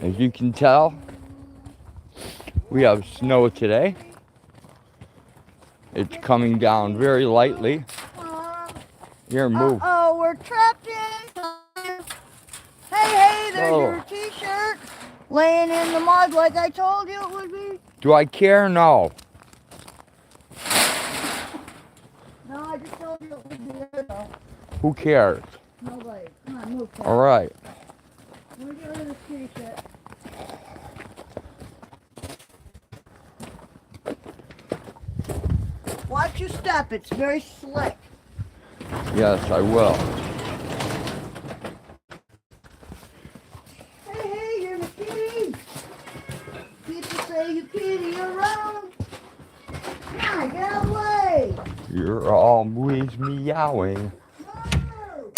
As you can tell, we have snow today. It's coming down very lightly. Here, move. Oh, we're trapped in. Hey, there's your t-shirt laying in the mud like I told you it would be. Do I care? No. No, I just told you it would be there though. Who cares? Nobody. Come on, move. All right. Let me get rid of this t-shirt. Watch your step. It's very slick. Yes, I will. Hey, you're the kitty. People say you kitty around. Come on, get away. You're always meowing. No,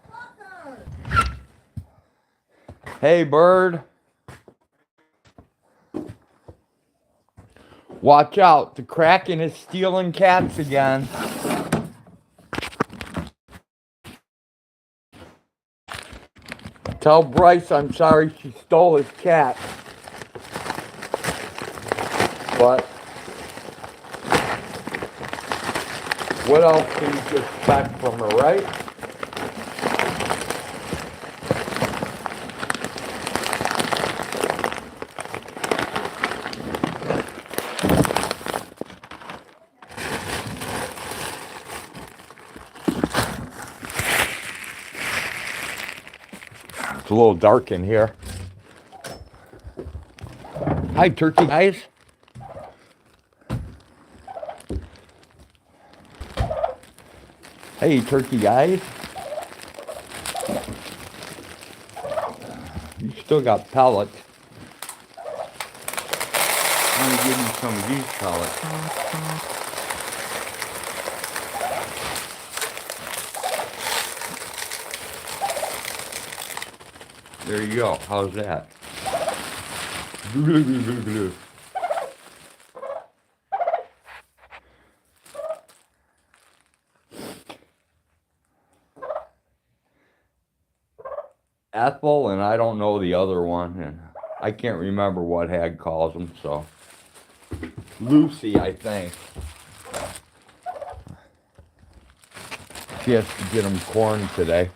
fucker. Hey, bird. Watch out. The Kraken is stealing cats again. Tell Bryce I'm sorry she stole his cat. But what else can you expect from her, right? It's a little dark in here. Hi, turkey guys. Hey, turkey guys. You still got pellets. I'm gonna give you some of these pellets. There you go. How's that? Ethel, and I don't know the other one, and I can't remember what Hag calls them, so. Lucy, I think. She has to get them corn today.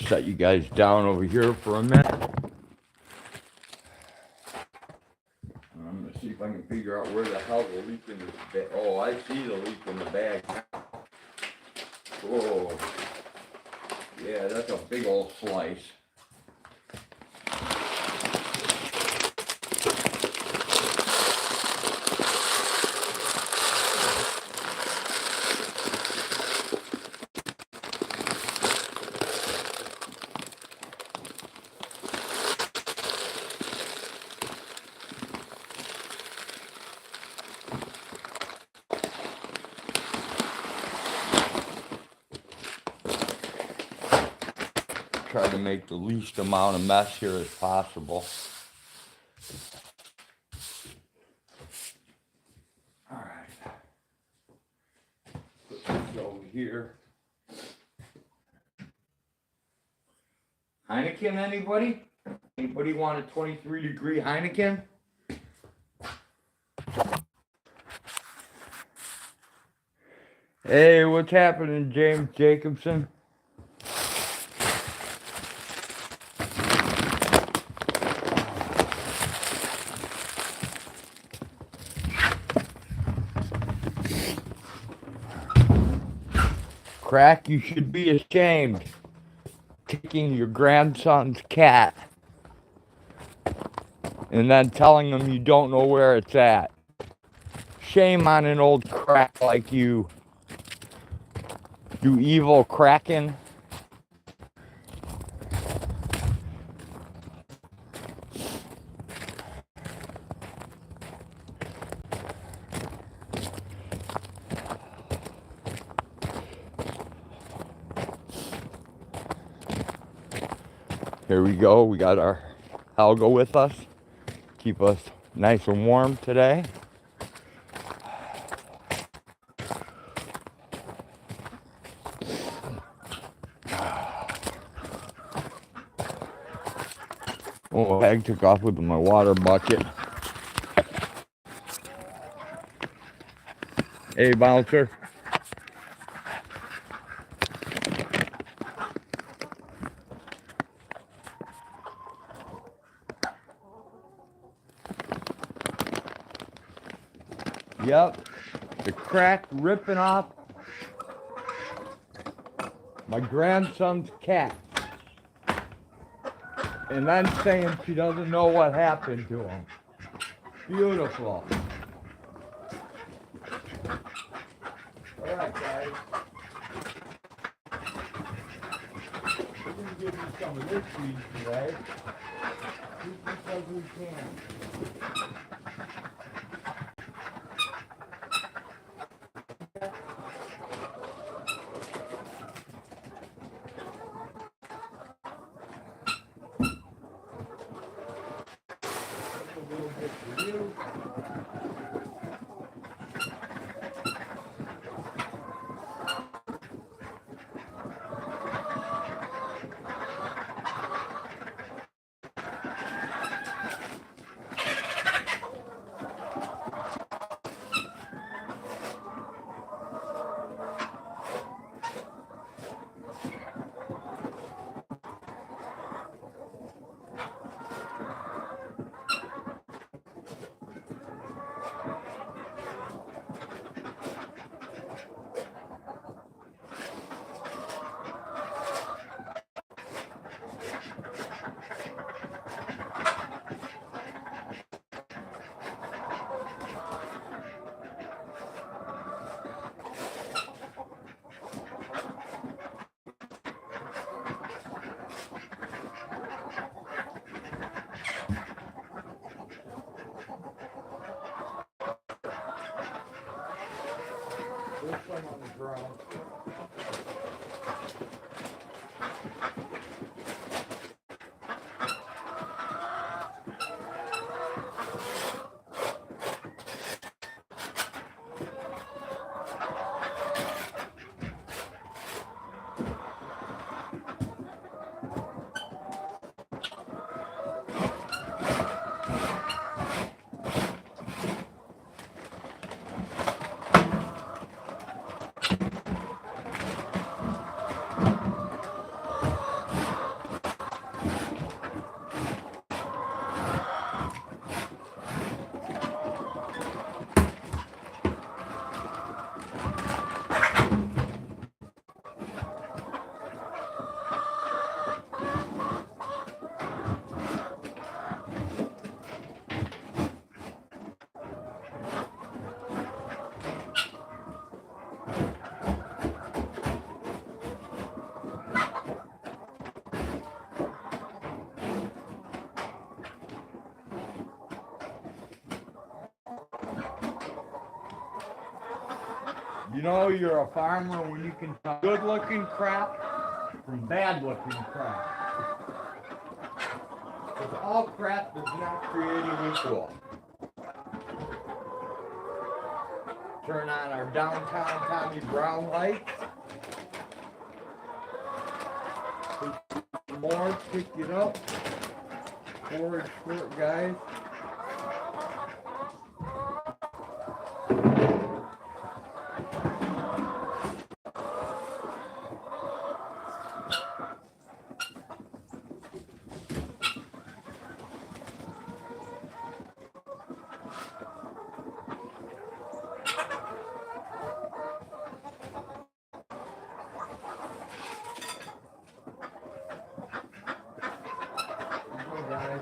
Set you guys down over here for a minute. I'm gonna see if I can figure out where the hell the leak in this bag. Oh, I see the leak in the bag now. Whoa. Yeah, that's a big old slice. Try to make the least amount of mess here as possible. All right. Put this over here. Heineken, anybody? Anybody want a 23-degree Heineken? Hey, what's happening, James Jacobson? Crack, you should be ashamed. Taking your grandson's cat and then telling him you don't know where it's at. Shame on an old crack like you. You evil Kraken. Here we go. We got our Algo with us. Keep us Nice and warm today. Oh, Hag took off with my water bucket. Hey, bouncer. Yep, the crack ripping off my grandson's cat. And then saying she doesn't know what happened to him. Beautiful. Alright, guys. We're going to give you some of this feed today. Just because we can. A little bit for you. There's some on the ground. You know you're a farmer when you can tell good-looking crap from bad-looking crap. Because all crap is not created equal. Turn on our downtown Tommy Brown lights. More, pick it up. Forward short, guys. Guys.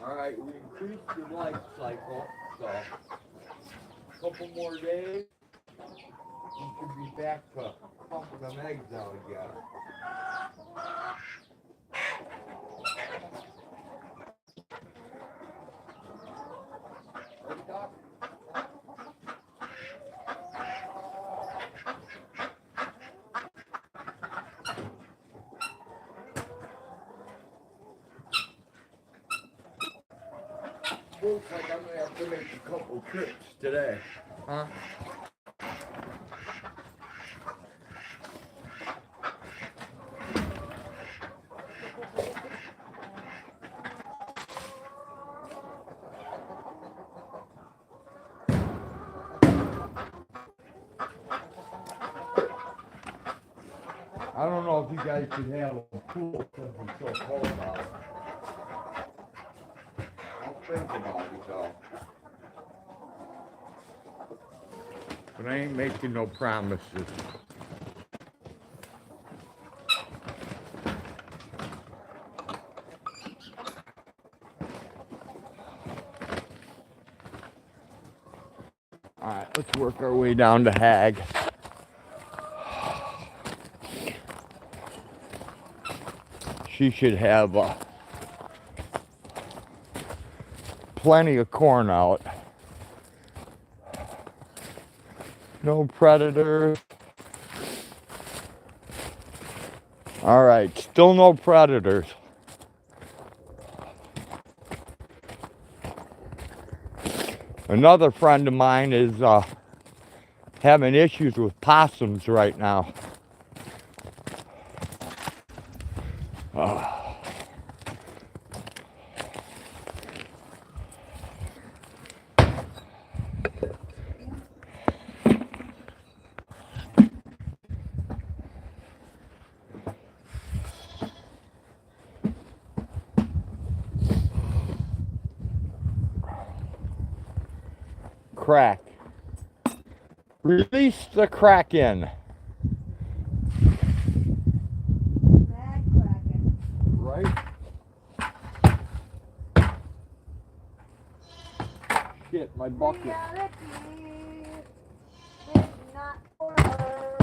Alright, we increased the life cycle, so a couple more days, we should be back to pumping them eggs out again. Right, Doc? Looks like I'm gonna have to make a couple trips today. Huh? I don't know if you guys should have a pool because it's so cold out. I'll think about it though. But I ain't making no promises. Alright, let's work our way down to Hag. She should have plenty of corn out. No predators. Alright, still no predators. Another friend of mine is having issues with possums right now. Crack. Release the Kraken. Mad Kraken. Right? Shit, my bucket. Reality is not for her.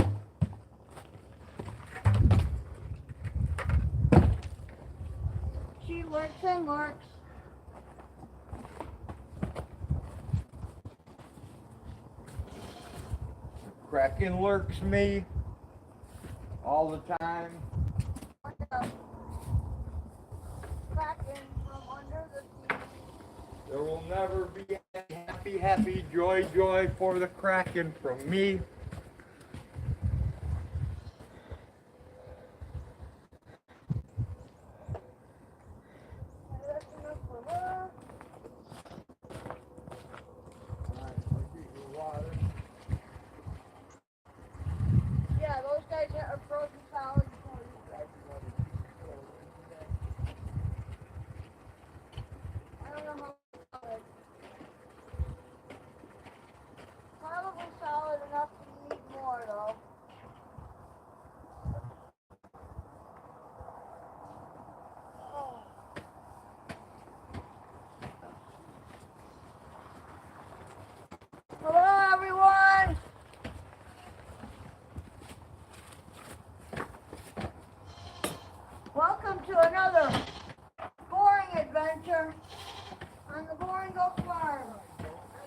She works and works. Kraken lurks me all the time. Kraken from under the sea. There will never be any happy, happy, joy, joy for the Kraken from me. That's enough for her. Alright, I'll get your water. Yeah, those guys that are frozen solid. I don't know how solid. Probably solid enough to eat more though. Oh. Hello everyone! Welcome to another boring adventure on the Boring Goat Farm.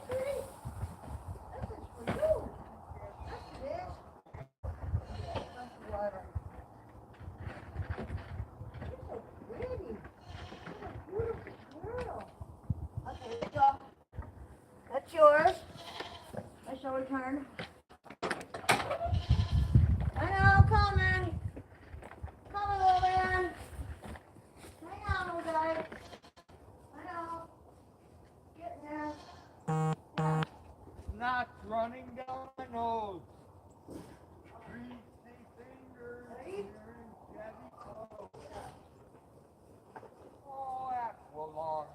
This is for you. Yes, it is. That's water. You're so pretty. You're a beautiful girl. Okay, so that's yours. I shall return. I know, coming. Coming, little man. Hang on, little guy. I know. Getting there. Knots running down my nose. Greasy fingers. Ready? Shabby clothes. Oh, Aqualung.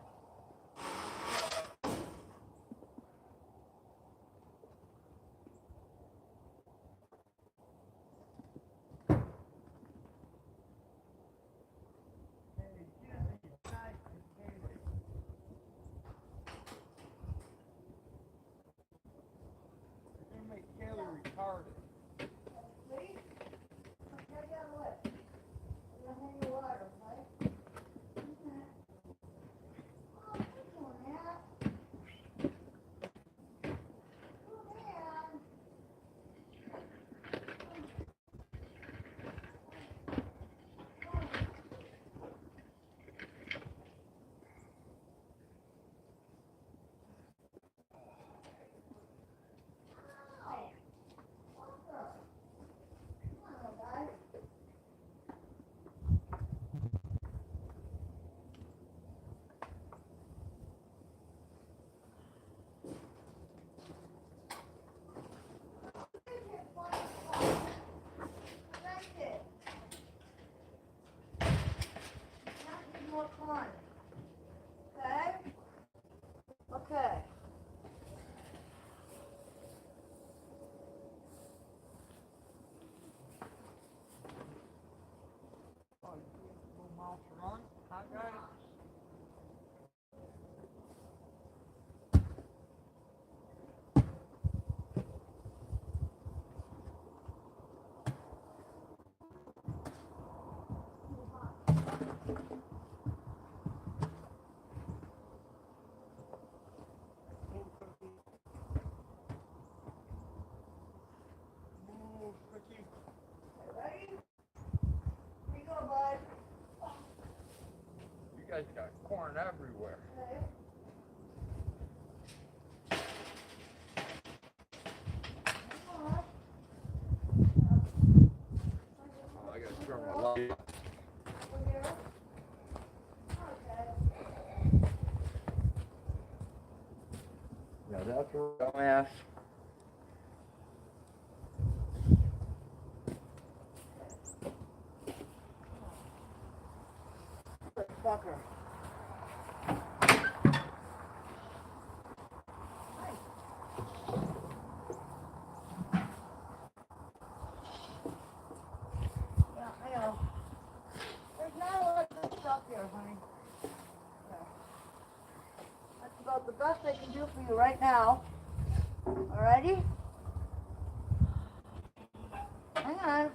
Ready? Here you go, bud. You guys got corn everywhere. Okay. Oh, I gotta turn my light off. Yeah, that's where dumbass. Fucker. Yeah, I know. There's not a lot of good stuff here, honey. Okay. That's about the best I can do for you right now. Alrighty? Hang on.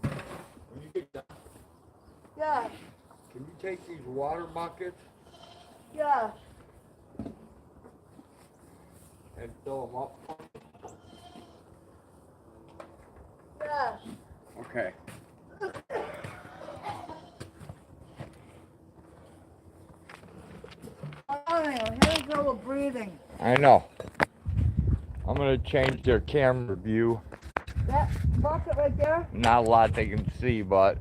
When you get done, Yes, can you take these water buckets yes. and fill them up? Yes. Okay. Oh, you're having trouble breathing. I know. I'm gonna change their camera view. That bucket right there? Not a lot they can see, but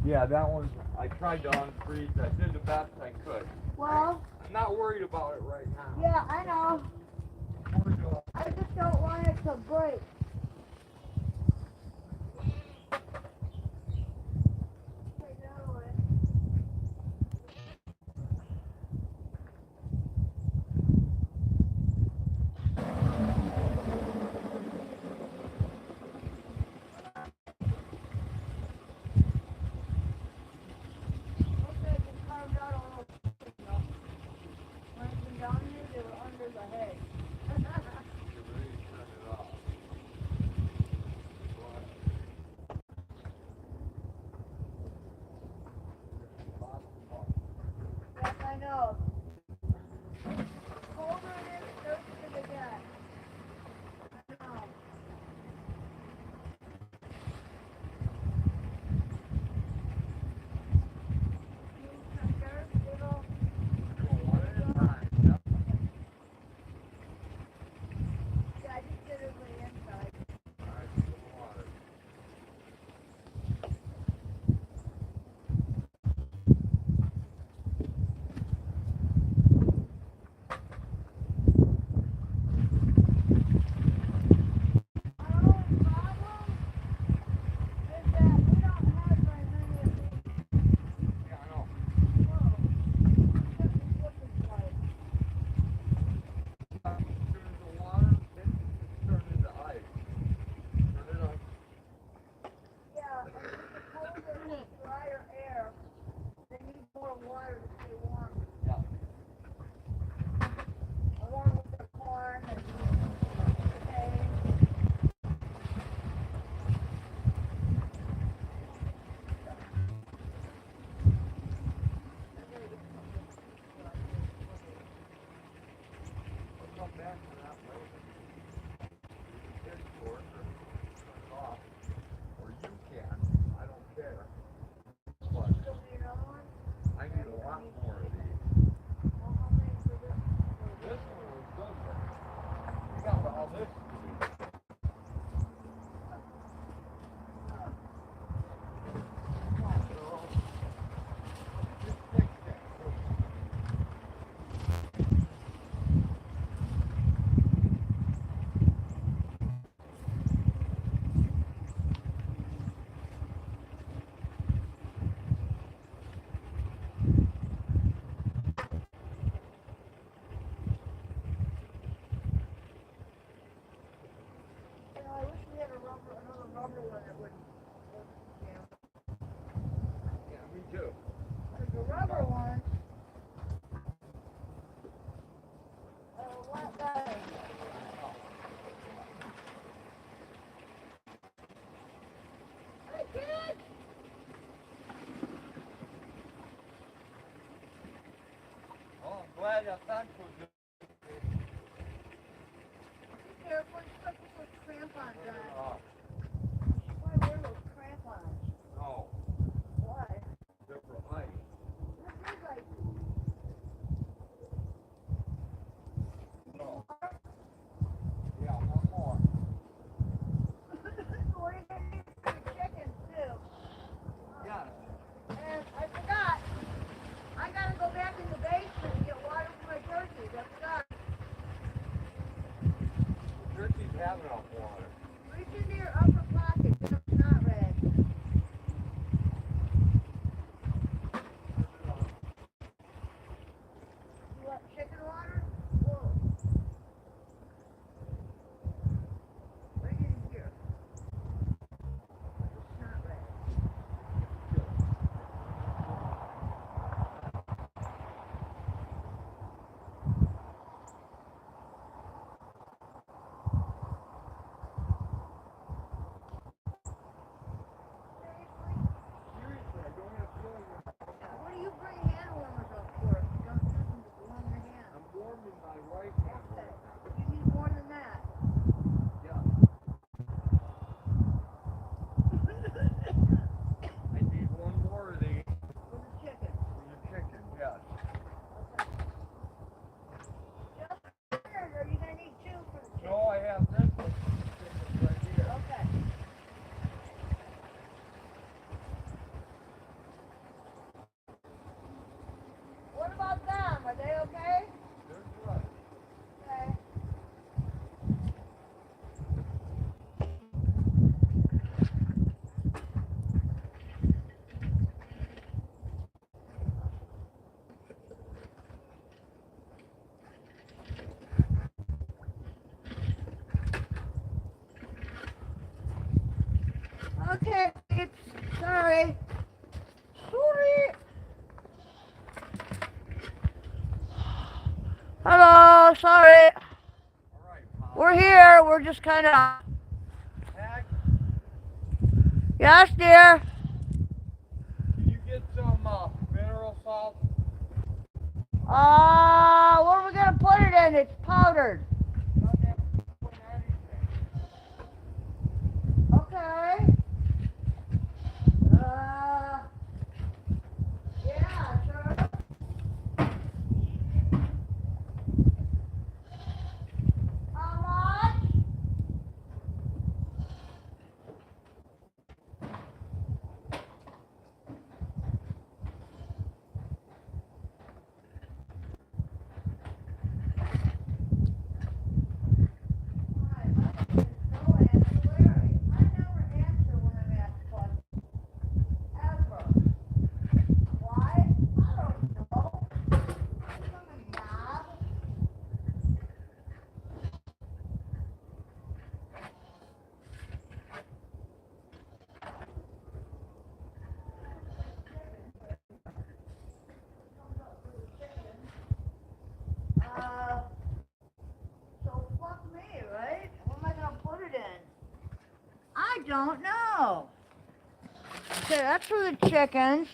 yeah, that one I tried to unfreeze. I did the best I could. Well, I'm not worried about it right now. yeah, I know. I just don't want it to break. Yes, I know. Colder it is, thirsty it gets. I know. You suckers, little. Yeah, I just did it with the inside. Our only problem is that we don't have very many of these. Yeah, I know. Whoa. This is what it's like. As soon as the water hits, it turns into ice. Turn it on. Yeah, and with the colder, drier air, they need more water to stay warm. Yeah. Along with the corn and hay. I'll come back to that later. Hit for it or turn it off. Or you can. I don't care. But Still need another one? I need a lot Yeah, the fence was good. Be careful, you put those crampons on. Why wear those crampons? No, Why? different height. This is like, No. Yeah, one more. what are you gonna need for the chickens too? Yeah. And I forgot, I gotta go back in the basement and get water for my turkeys. I forgot. Turkey's having enough water. Reach into your upper pocket, it's not red. You want chicken water? Whoa. Bring it in here. It's not red. Seriously, I don't have feeling. What do you bring hand warmers up for if you don't use them to warm your hands? I'm warming my right hand Okay. right now. You need more than that. Yeah. I need one more of these For the chicken. for your chicken, yes. Just one, or are you gonna need two for the chicken? No, I have this one for the chickens right here. Okay. What about them? Are they okay? They're good. Okay. Okay, sorry. Sorry. Hello, sorry. All right, Pop. We're here. We're just kind of. Tag, Yes, dear. can you get some mineral salt? What are we gonna put it in? It's powdered. Not that put anything. Okay. Yeah, sure. How much? So fuck me, right? What am I gonna put it in? I don't know. Okay, that's for the chickens.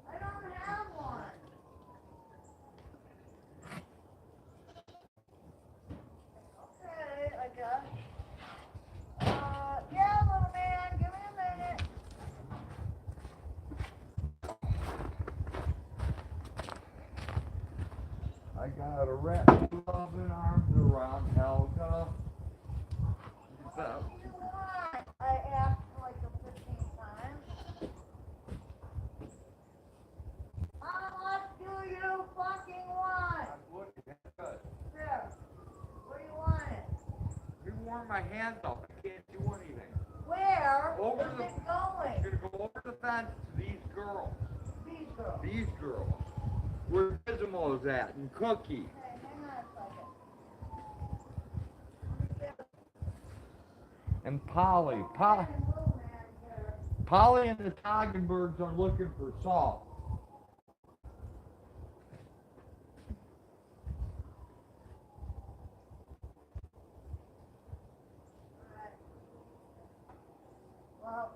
I don't have one. Okay, I guess. Yeah, little man, give me a minute. I got a rat loving arms around Helga. What do you want? I asked like the 15th time. How much do you fucking want? I'm looking good. There. Where do you want it? You warm my hands up. I can't do anything. Where Over is the- it going? I'm gonna go over the fence to these girls. These girls. These girls. Where Gizmo's at and Cookie. Okay, hang on a second. And Polly. Polly and the Toggenbergs are looking for salt. Well,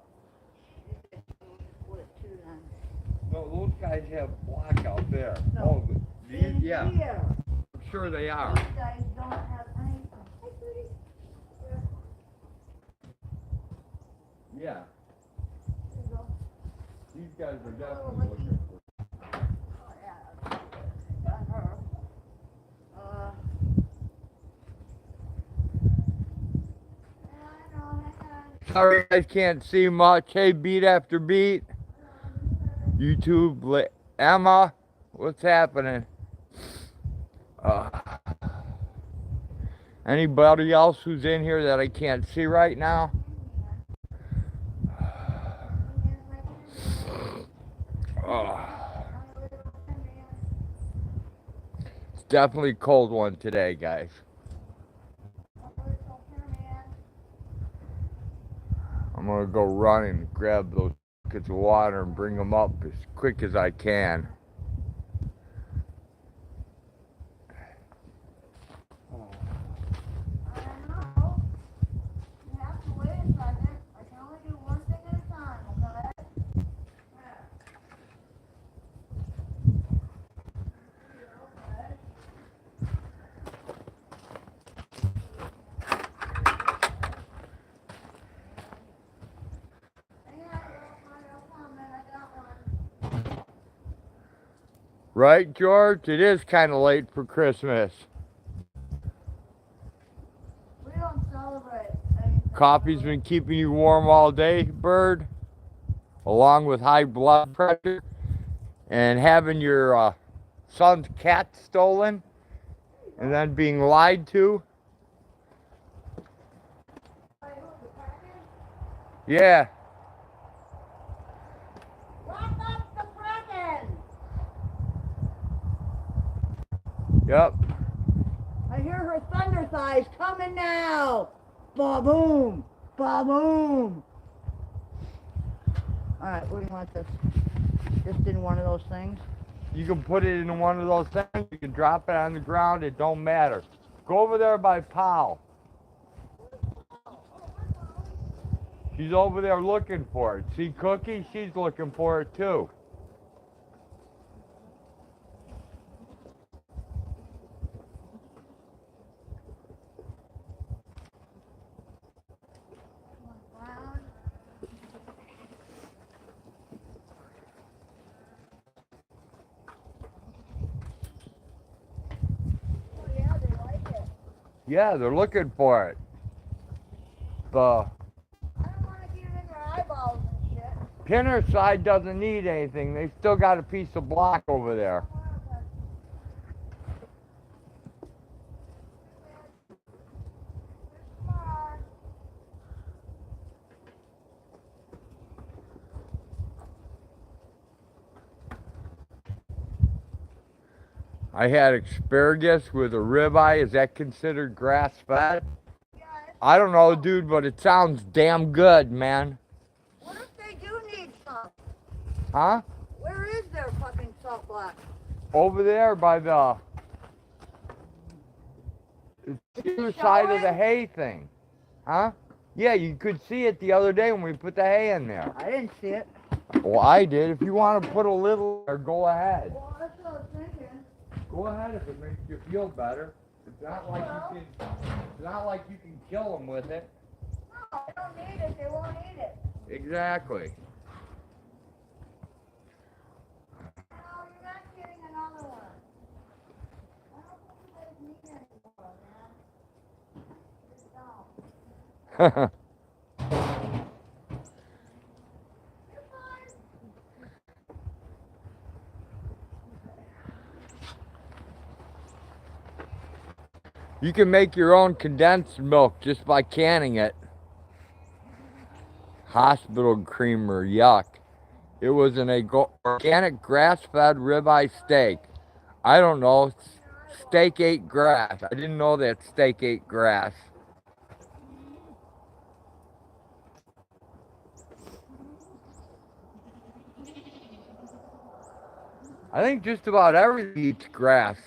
split it two then. No, those guys have black out there. No. Oh, these, yeah, Here. I'm sure they are. These guys don't have anything. Hi, sweetie. Yeah, There you go. these guys are definitely looking for. Oh, yeah. Got her. Yeah, I know, hang on. Sorry you guys can't see much. Hey, beat after beat. YouTube, Emma, what's happening? Anybody else who's in here that I can't see right now? It's definitely a cold one today, guys. I'm gonna go run and grab those buckets of water and bring them up as quick as I can. Right, George? It is kind of late for Christmas. We don't celebrate. Coffee's been keeping you warm all day, Bird, along with high blood pressure and having your son's cat stolen and then being lied to. Yeah. Lock up the presents! Yep. I hear her thunder thighs coming now! Ba-boom! Ba-boom! Alright, where do you want this? Just in one of those things? You can put it in one of those things. You can drop it on the ground. It don't matter. Go over there by Pal. She's over there looking for it. See Cookie? She's looking for it too. Yeah, they're looking for it. The I don't want to get it in their eyeballs and shit. pinner side doesn't need anything. They still got a piece of block over there. I had asparagus with a ribeye. Is that considered grass-fed? Yeah, I don't know, dude, but it sounds damn good, man. what if they do need some? Huh? Where is their fucking salt block? Over there by the other side of the hay thing. Huh? Yeah, you could see it the other day when we put the hay in there. I didn't see it. Well, I did. If you want to put a little there, go ahead. Well, that's what I was thinking. Go ahead if it makes you feel better. It's not like you can kill them with it. No, they don't need it. They won't eat it. Exactly. No, you're not getting another one. I don't think you guys need it anymore, man. Just don't. You're fine. You can make your own condensed milk just by canning it. Hospital creamer, yuck. It was an organic grass-fed ribeye steak. I don't know, steak ate grass. I didn't know that steak ate grass. I think just about everything eats grass.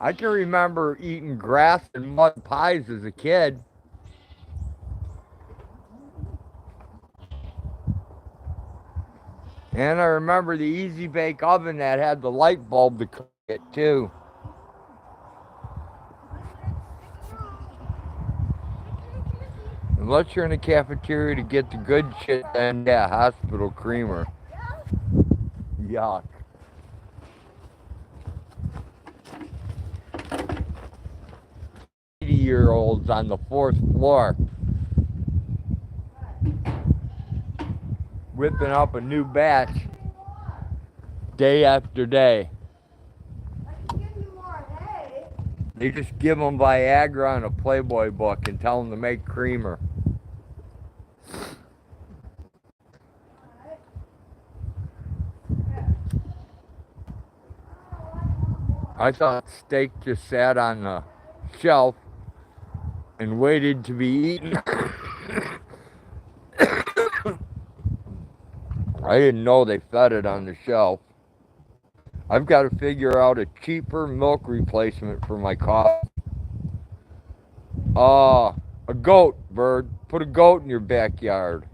I can remember eating grass and mud pies as a kid. And I remember the Easy Bake Oven that had the light bulb to cook it too. Unless you're in the cafeteria to get the good shit, then yeah, hospital creamer. Yuck. Year-olds on the 4th floor whipping up a new batch day after day. I can give you more hay. They just give them Viagra and a Playboy book and tell them to make creamer. I thought steak just sat on the shelf and waited to be eaten. I didn't know they fed it on the shelf. I've got to figure out a cheaper milk replacement for my coffee. A goat, Bird. Put a goat in your backyard.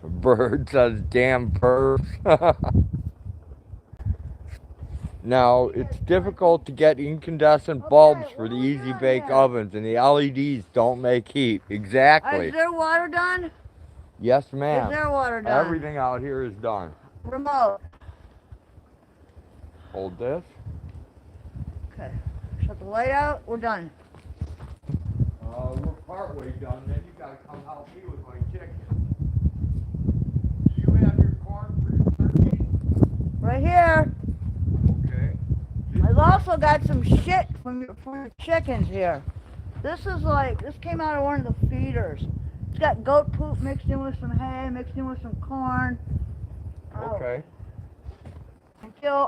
A bird says, damn pervs. Now, it's difficult to get incandescent bulbs for the Easy Bake Ovens, and the LEDs don't make heat. Exactly. Is there water done? Yes, ma'am. Is there water done? Everything out here is done. Remote. Hold this. Okay. Shut the light out. We're done. We're partway done. Then you gotta come help me with my chicken. Do you have your corn for your turkey? Right here. Okay. I've also got some shit from your chickens here. This came out of one of the feeders. It's got goat poop mixed in with some hay, mixed in with some corn. Okay. Thank you.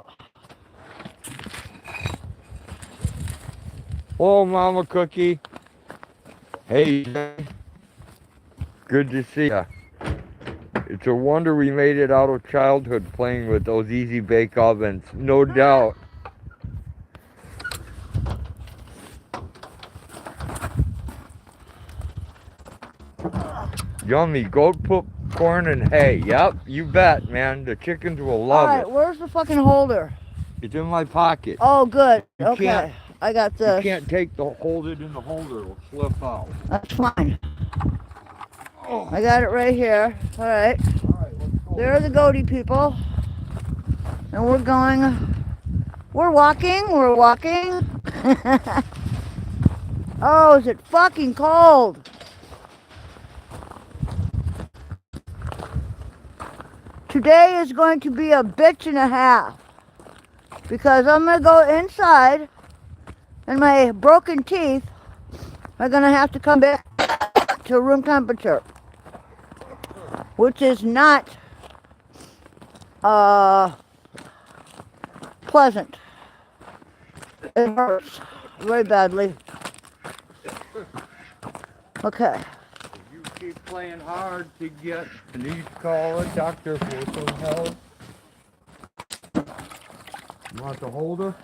Hello, Mama Cookie. Hey, good to see ya. It's a wonder we made it out of childhood playing with those Easy Bake Ovens, no doubt. Yummy, goat poop, corn, and hay. Yep, you bet, man. The chickens will love Alright, it. where's the fucking holder? It's in my pocket. Oh, good. You Okay, can't- I got You this. can't hold it in the holder, it'll slip out. That's fine. Oh. I got it right here. Alright. Alright, let's go. There are the goaty people. And we're walking. Oh, is it fucking cold? Today is going to be a bitch and a half. Because I'm going to go inside and my broken teeth are going to have to come back to room temperature. Which is not pleasant. It hurts very badly. Okay. You keep playing hard to get, please call a doctor for some help. You want the holder?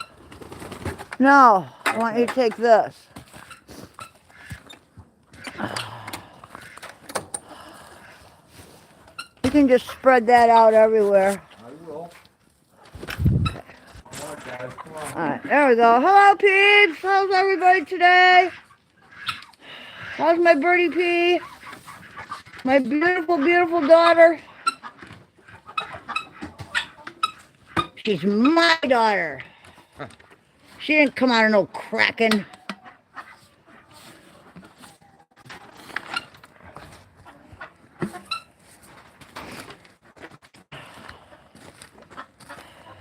No, I want you to take this. You can just spread that out everywhere. I will. Okay. Come on, guys, come on. Alright, there we go. Hello, peeps. How's everybody today? How's my birdie pea? My beautiful, beautiful daughter. She's my daughter. She didn't come out of no Kraken.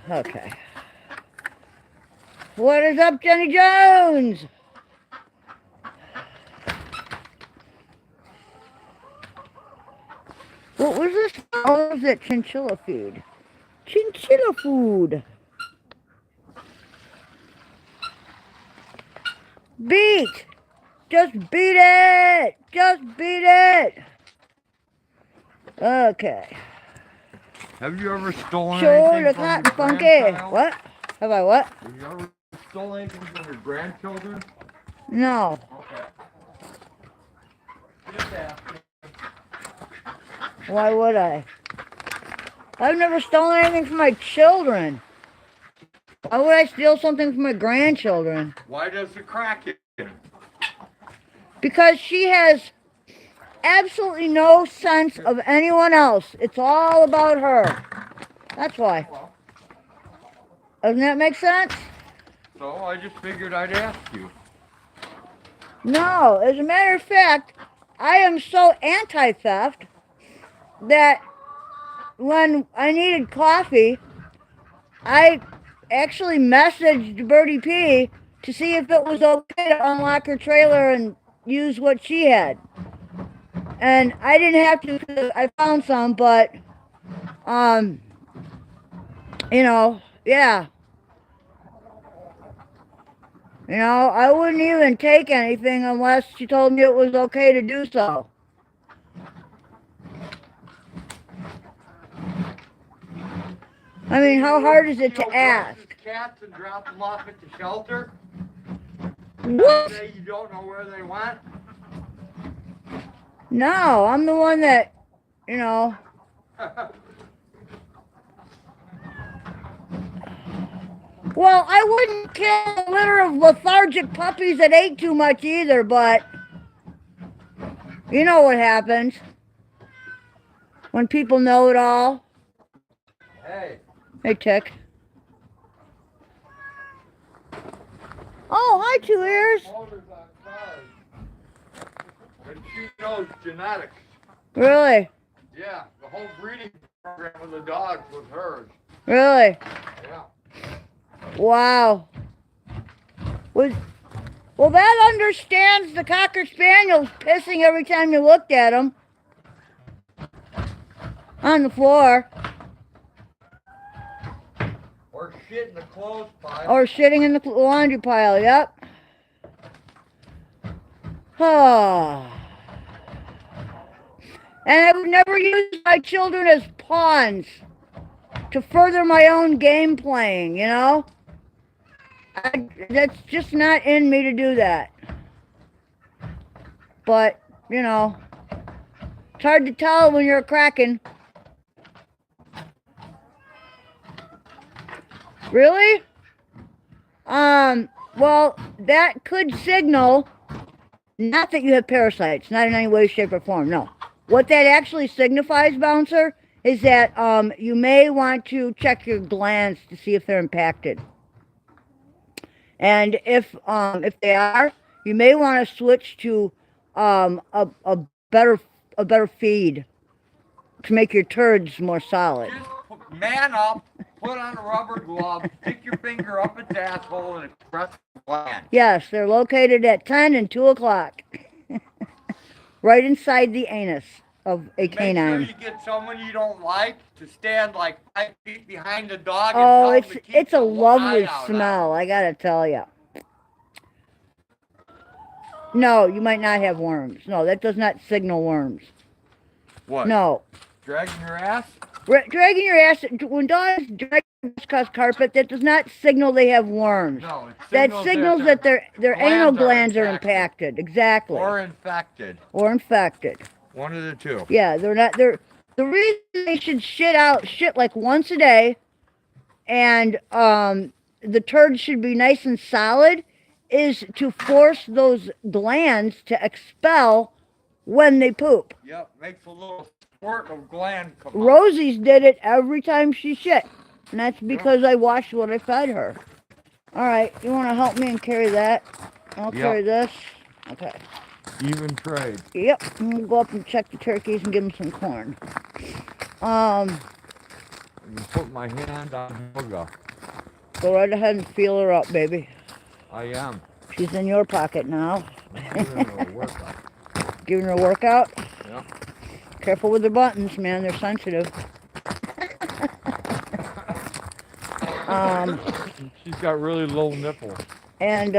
Okay. What is up, Jenny Jones? What was this? Oh, was it chinchilla food? Chinchilla food. Beat. Just beat it. Just beat it. Okay. Have you ever stolen Sure, anything the from your cotton funky. grandchild? What? Have I what? Have you ever stolen anything from your grandchildren? No. Okay. Just asking. Why would I? I've never stolen anything from my children. Why would I steal something from my grandchildren? Why does the crack in? Because she has absolutely no sense of anyone else. It's all about her. That's why. Doesn't that make sense? So I just figured I'd ask you. No, as a matter of fact, I am so anti-theft that when I needed coffee, I actually messaged Birdie P to see if it was okay to unlock her trailer and use what she had. And I didn't have to because I found some, but, you know, yeah. You know, I wouldn't even take anything unless she told me it was okay to do so. I mean, how hard is it to ask? Cats and drop them off at the shelter? What? Say you don't know where they went? No, I'm the one that, you know. Well, I wouldn't kill a litter of lethargic puppies that ate too much either, but you know what happens when people know it all. Hey. Hey, Tick. Oh, hi, Two Ears. And she knows genetics. Really? Yeah, the whole breeding program of the dogs was hers. Really? Yeah. Wow. Well, that understands the Cocker Spaniel's pissing every time you looked at him. On the floor. Or shit in the clothes pile. Or shitting in the laundry pile, yep. Oh. And I would never use my children as pawns to further my own game playing, you know? That's just not in me to do that. But, you know, it's hard to tell when you're a Kraken. Really? Well, that could signal, not that you have parasites, not in any way, shape, or form, no. What that actually signifies, Bouncer, is that you may want to check your glands to see if they're impacted. And if they are, you may want to switch to a better feed to make your turds more solid. Just man up, put on a rubber glove, stick your finger up its asshole and express the gland. Yes, they're located at 10 and 2 o'clock. Right inside the anus of a canine. Make sure you get someone you don't like to stand like 5 feet behind the dog. Oh, and it's a lovely eye out smell, I gotta tell you. No, you might not have worms. No, that does not signal worms. What? No. Dragging your ass? Dragging your ass, when dogs drag across carpet, that does not signal they have worms. No, that signals that their anal glands are impacted. Exactly. Or infected. Or infected. One of the two. Yeah, the reason they should shit like once a day, and the turd should be nice and solid, is to force those glands to expel when they poop. Yep, makes a little squirt of gland come out. Rosie's did it every time she shit, and that's because I watched what I fed her. All right, you want to help me and carry that? I'll carry this. Okay. Even trade. Yep, and we'll go up and check the turkeys and give them some corn. You put my hand on Helga. Go right ahead and feel her up, baby. I am. She's in your pocket now. I'm giving her a workout. Giving her a workout? Yeah. Careful with the buttons, man. They're sensitive. She's got really low nipples. And,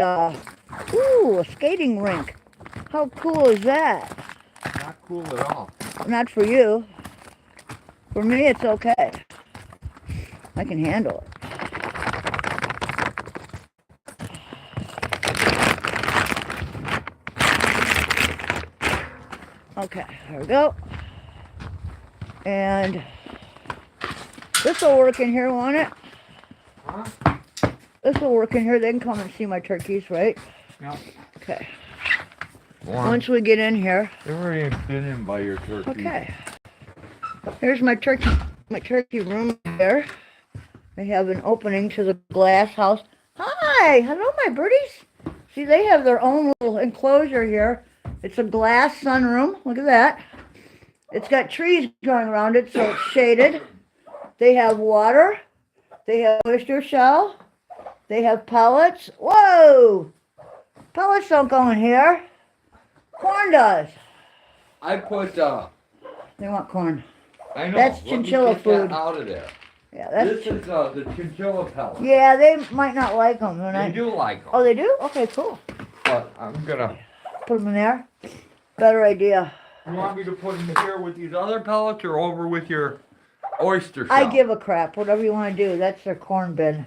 ooh, a skating rink. How cool is that? Not cool at all. Not for you. For me, it's okay. I can handle it. Okay, there we go. And This will work in here, won't it? Huh? This will work in here. They can come and see my turkeys, right? Yeah. Okay. One. Once we get in here. They've already been in by your turkey. Okay. Here's my turkey room here. They have an opening to the glass house. Hi! Hello, my birdies. See, they have their own little enclosure here. It's a glass sunroom. Look at that. It's got trees growing around it, so it's shaded. They have water. They have oyster shell. They have pellets. Whoa! Pellets don't go in here. Corn does. I put, They want corn. I know. That's let me chinchilla get food. That out of there. Yeah, that's. This is the chinchilla pellet. Yeah, they might not like them. They do like them. Oh, they do? Okay, cool. But I'm gonna. Put them in there. Better idea. You want me to put them here with these other pellets or over with your oyster shell? I give a crap. Whatever you want to do. That's their corn bin.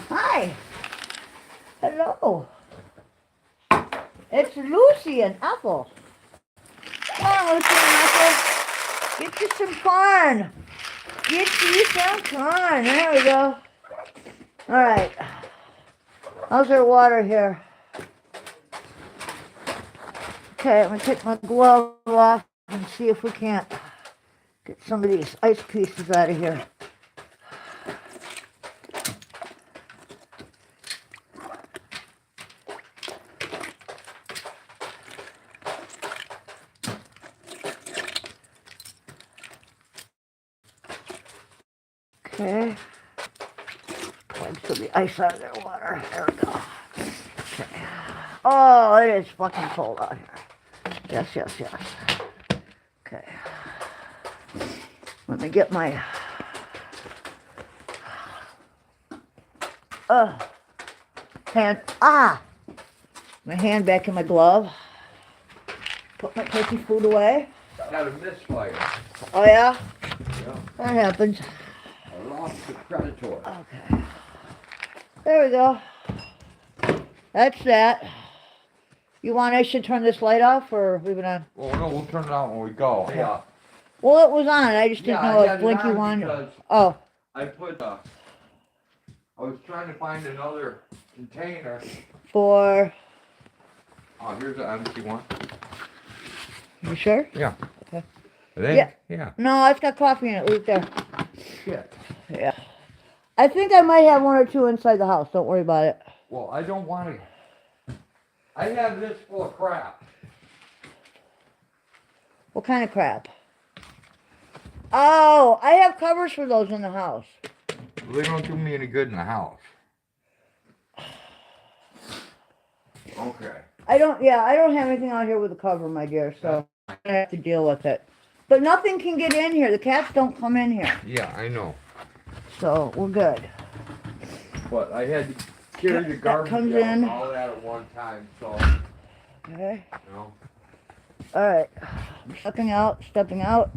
Hi. Hello. It's Lucy and Apple. Come on, Lucy and Apple. Get you some corn. Get you some corn. There we go. All right. How's our water here? Okay, I'm going to take my glove off and see if we can't get some of these ice pieces out of here. Okay. Plug some of the ice out of their water. There we go. Okay. Oh, it is fucking cold out here. Yes, yes, yes. Okay. Let me get my hand. My hand back in my glove. Put my turkey food away. Had a misfire. Oh yeah? Yeah. That happens. I lost the predator. Okay. There we go. That's that. You want I should turn this light off or leave it on? Well, no, we'll turn it on when we go. Yeah. Well, it was on. I just didn't know I if Blinky had it on wanted. because Oh. I put, I was trying to find another container. For. Oh, here's an empty one. You sure? Yeah. Okay. Yeah. Yeah. No, it's got coffee in it. Leave it there. Shit. Yeah. I think I might have one or two inside the house. Don't worry about it. Well, I don't want to. I have this full of crap. What kind of crap? Oh, I have covers for those in the house. They don't do me any good in the house. Okay. I don't have anything out here with a cover, my dear, so I have to deal with it. But nothing can get in here. The cats don't come in here. Yeah, I know. So we're good. But I had to carry the That garbage comes out in. and all that at one time, so, Okay. you know. Alright. I'm stepping out.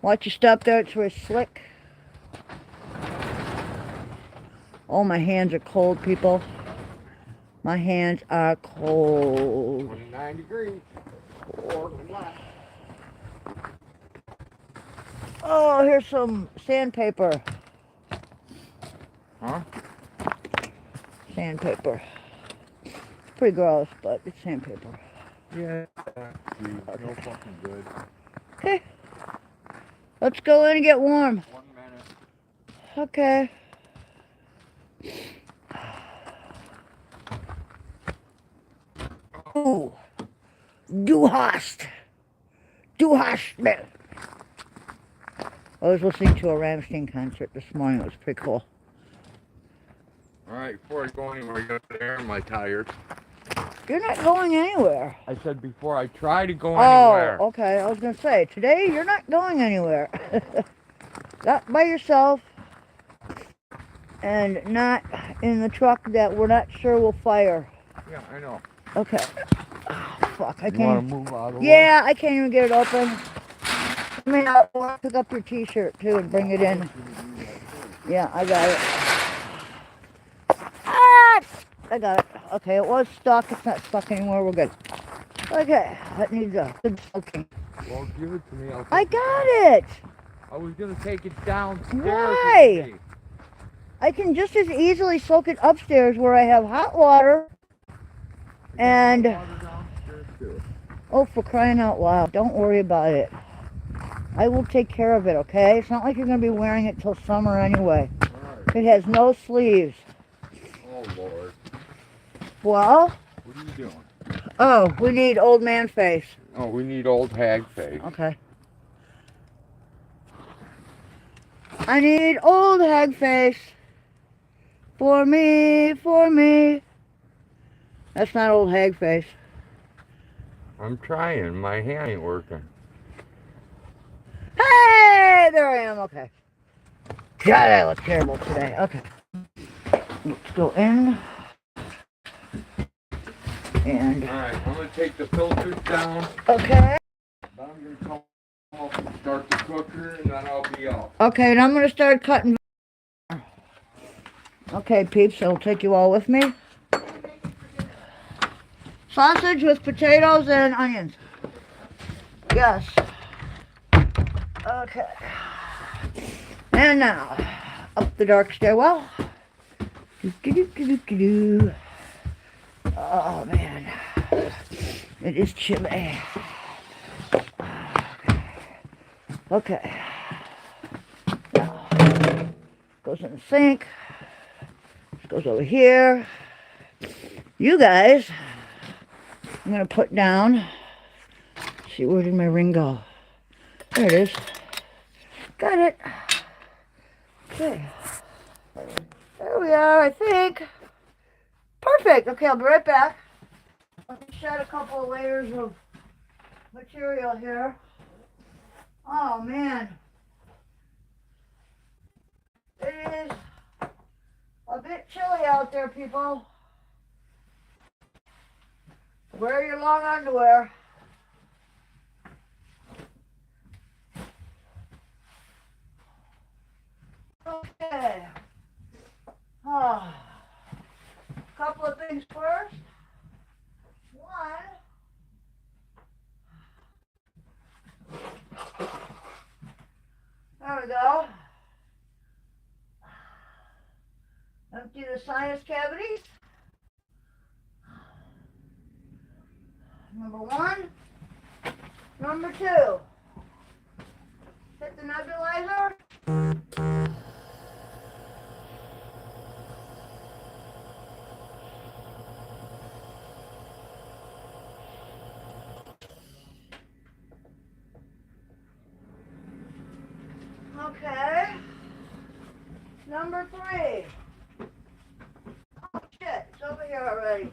Watch your step there, it's very slick. Oh, my hands are cold, people. My hands are cold. 29 degrees. Oh, here's some sandpaper. Huh? Sandpaper. Pretty gross, but it's sandpaper. Yeah. No fucking good. Okay. Let's go in and get warm. 1 minute. Okay. Ooh. Du hast. Man. I was listening to a Rammstein concert this morning. It was pretty cool. Alright, before I go anywhere, I got to air my tires. You're not going anywhere. I said before I try to go anywhere. Oh, okay. I was going to say, today you're not going anywhere. Not by yourself. And not in the truck that we're not sure will fire. Yeah, I know. Okay. Oh, fuck. I You can't. want to move out of the way? Yeah, I can't even get it open. I mean, I want to pick up your t-shirt too and bring it in. Yeah, I got it. Ah! I got it. Okay, it was stuck. It's not stuck anymore. We're good. Okay, that needs a good soaking. Well, give it to me. I got it. I was gonna take it downstairs. Why? I can just as easily soak it upstairs where I have hot water. And, oh, for crying out loud, don't worry about it. I will take care of it, okay? It's not like you're going to be wearing it till summer anyway. Right. It has no sleeves. Oh, Lord. Well? What are you doing? Oh, we need old man face. Oh, we need old hag face. Okay. I need old hag face. For me, for me. That's not old hag face. I'm trying. My hand ain't working. Hey, there I am. Okay. God, I look terrible today. Okay. Let's go in. And. Alright, I'm going to take the filters down. Okay. Then I'm going to come up and start the cooker, and then I'll be out. Okay, and I'm going to start cutting. Okay, peeps, I'll take you all with me. Sausage with potatoes and onions. Yes. Okay. And now, up the dark stairwell. Doo-doo-doo-doo-doo-doo. Oh, man. It is chilly. Okay. Now, goes in the sink. This goes over here. You guys, I'm going to put down. Let's see, where did my ring go? There it is. Got it. Okay. There we are, I think. Perfect. Okay, I'll be right back. Let me shed a couple of layers of material here. Oh, man. It is a bit chilly out there, people. Wear your long underwear. Okay. Oh. Couple of things first. One. There we go. Empty the sinus cavities. Number one. Number two. Hit the nebulizer. Okay. Number three. Oh shit, it's over here already.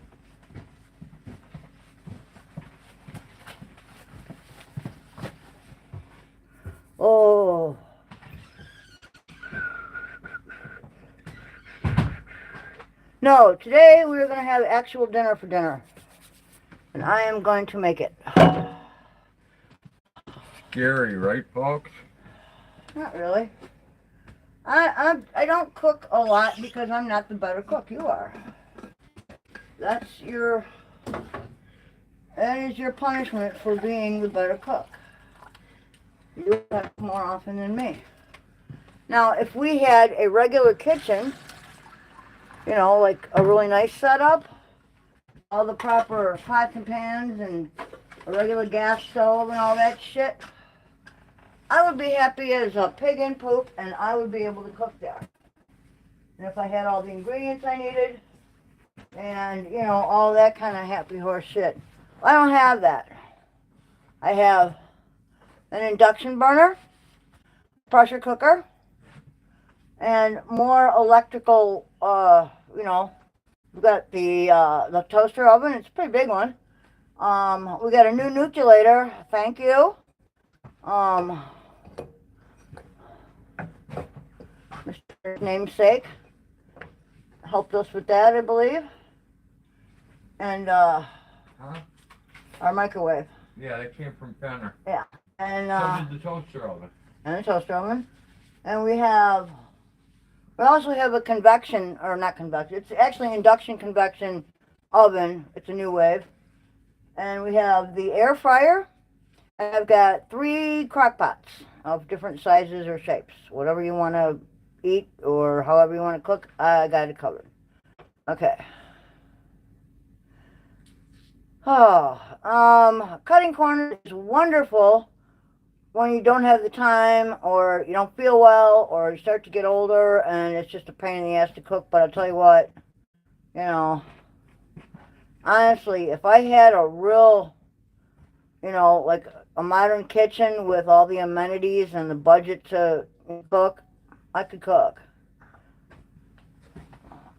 Oh. No, today we're going to have actual dinner for dinner. And I am going to make it. Scary, right, folks? Not really. I don't cook a lot because I'm not the better cook. You are. That is your punishment for being the better cook. You have more often than me. Now, if we had a regular kitchen, you know, like a really nice setup, all the proper pots and pans and a regular gas stove and all that shit, I would be happy as a pig in poop and I would be able to cook there. And if I had all the ingredients I needed and, you know, all that kind of happy horse shit. I don't have that. I have an induction burner, pressure cooker, and more electrical, you know, we've got the toaster oven. It's a pretty big one. We got a new nucleator. Thank you. Mr. Namesake helped us with that, I believe. And our microwave. Yeah, that came from Fenner. Yeah. And so did the toaster oven. And the toaster oven. And we also have a convection, or not convection, it's actually induction convection oven. It's a new wave. And we have the air fryer. And I've got 3 crock pots of different sizes or shapes. Whatever you want to eat or however you want to cook, I got it covered. Okay. Oh, cutting corners is wonderful when you don't have the time or you don't feel well or you start to get older and it's just a pain in the ass to cook. But I'll tell you what, you know, honestly, if I had a real, like a modern kitchen with all the amenities and the budget to cook, I could cook.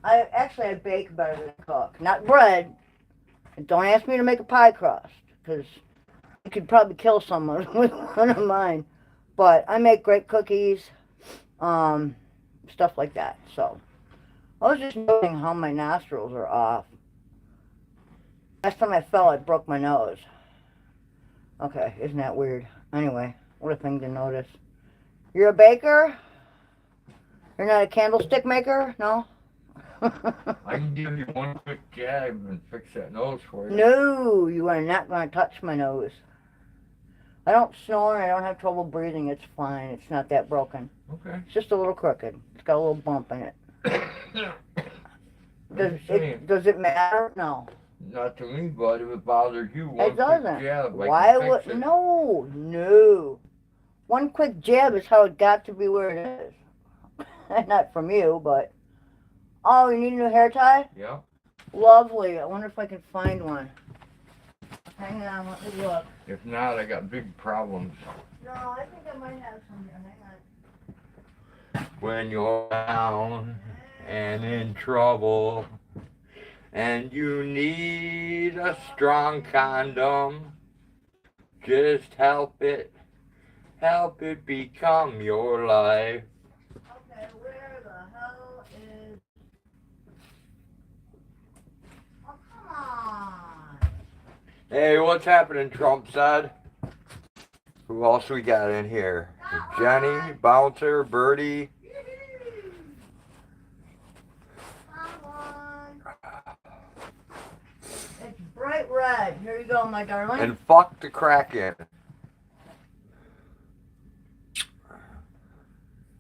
I bake better than cook. Not bread. Don't ask me to make a pie crust, because you could probably kill someone with one of mine. But I make great cookies, stuff like that. So, I was just noticing how my nostrils are off. Last time I fell, I broke my nose. Okay, isn't that weird? Anyway, what a thing to notice. You're a baker? You're not a candlestick maker? No? I can give you one quick jab and fix that nose for you. No, you are not going to touch my nose. I don't snore, I don't have trouble breathing, it's fine. It's not that broken. Okay. It's just a little crooked. It's got a little bump in it. Does it matter? No. Not to me, but if it bothers you, one It doesn't. quick jab, Why would... No. One quick jab is how it got to be where it is. Not from you, but... Oh, you need a new hair tie? Yeah. Lovely. I wonder if I can find one. Hang on, let me look. If not, I got big problems. No, I think I might have some here. Hang on. When you're down and in trouble and you need a strong condom, just help it become your life. Okay, where the hell is... Oh, come on. Hey, what's happening, Trump said? Who else we got in here? Jenny, Bouncer, Birdie. It's bright red. Here you go, my darling. And fuck the Kraken.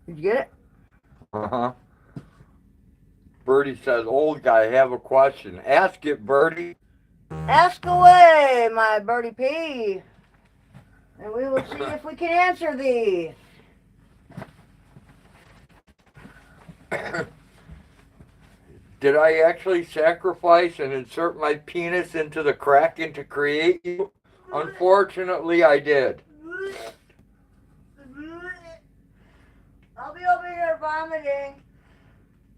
Did you get it? Uh-huh. Birdie says, old guy, have a question. Ask it, Birdie. Ask away, my Birdie P. And we will see if we can answer thee. Did I actually sacrifice and insert my penis into the Kraken to create you? Unfortunately, I did. I'll be over here vomiting.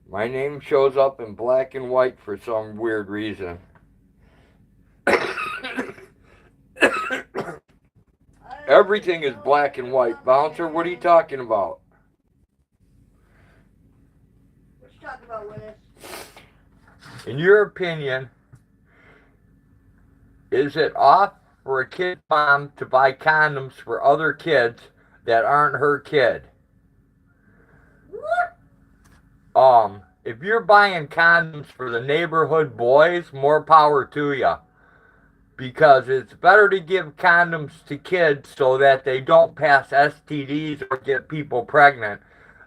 My name shows up in black and white for some weird reason. Everything is black and white. Bouncer, what are you talking about? What you talking about, Willis? In your opinion, is it off for a kid mom to buy condoms for other kids that aren't her kid? What? If you're buying condoms for the neighborhood boys, more power to ya. Because it's better to give condoms to kids so that they don't pass STDs or get people pregnant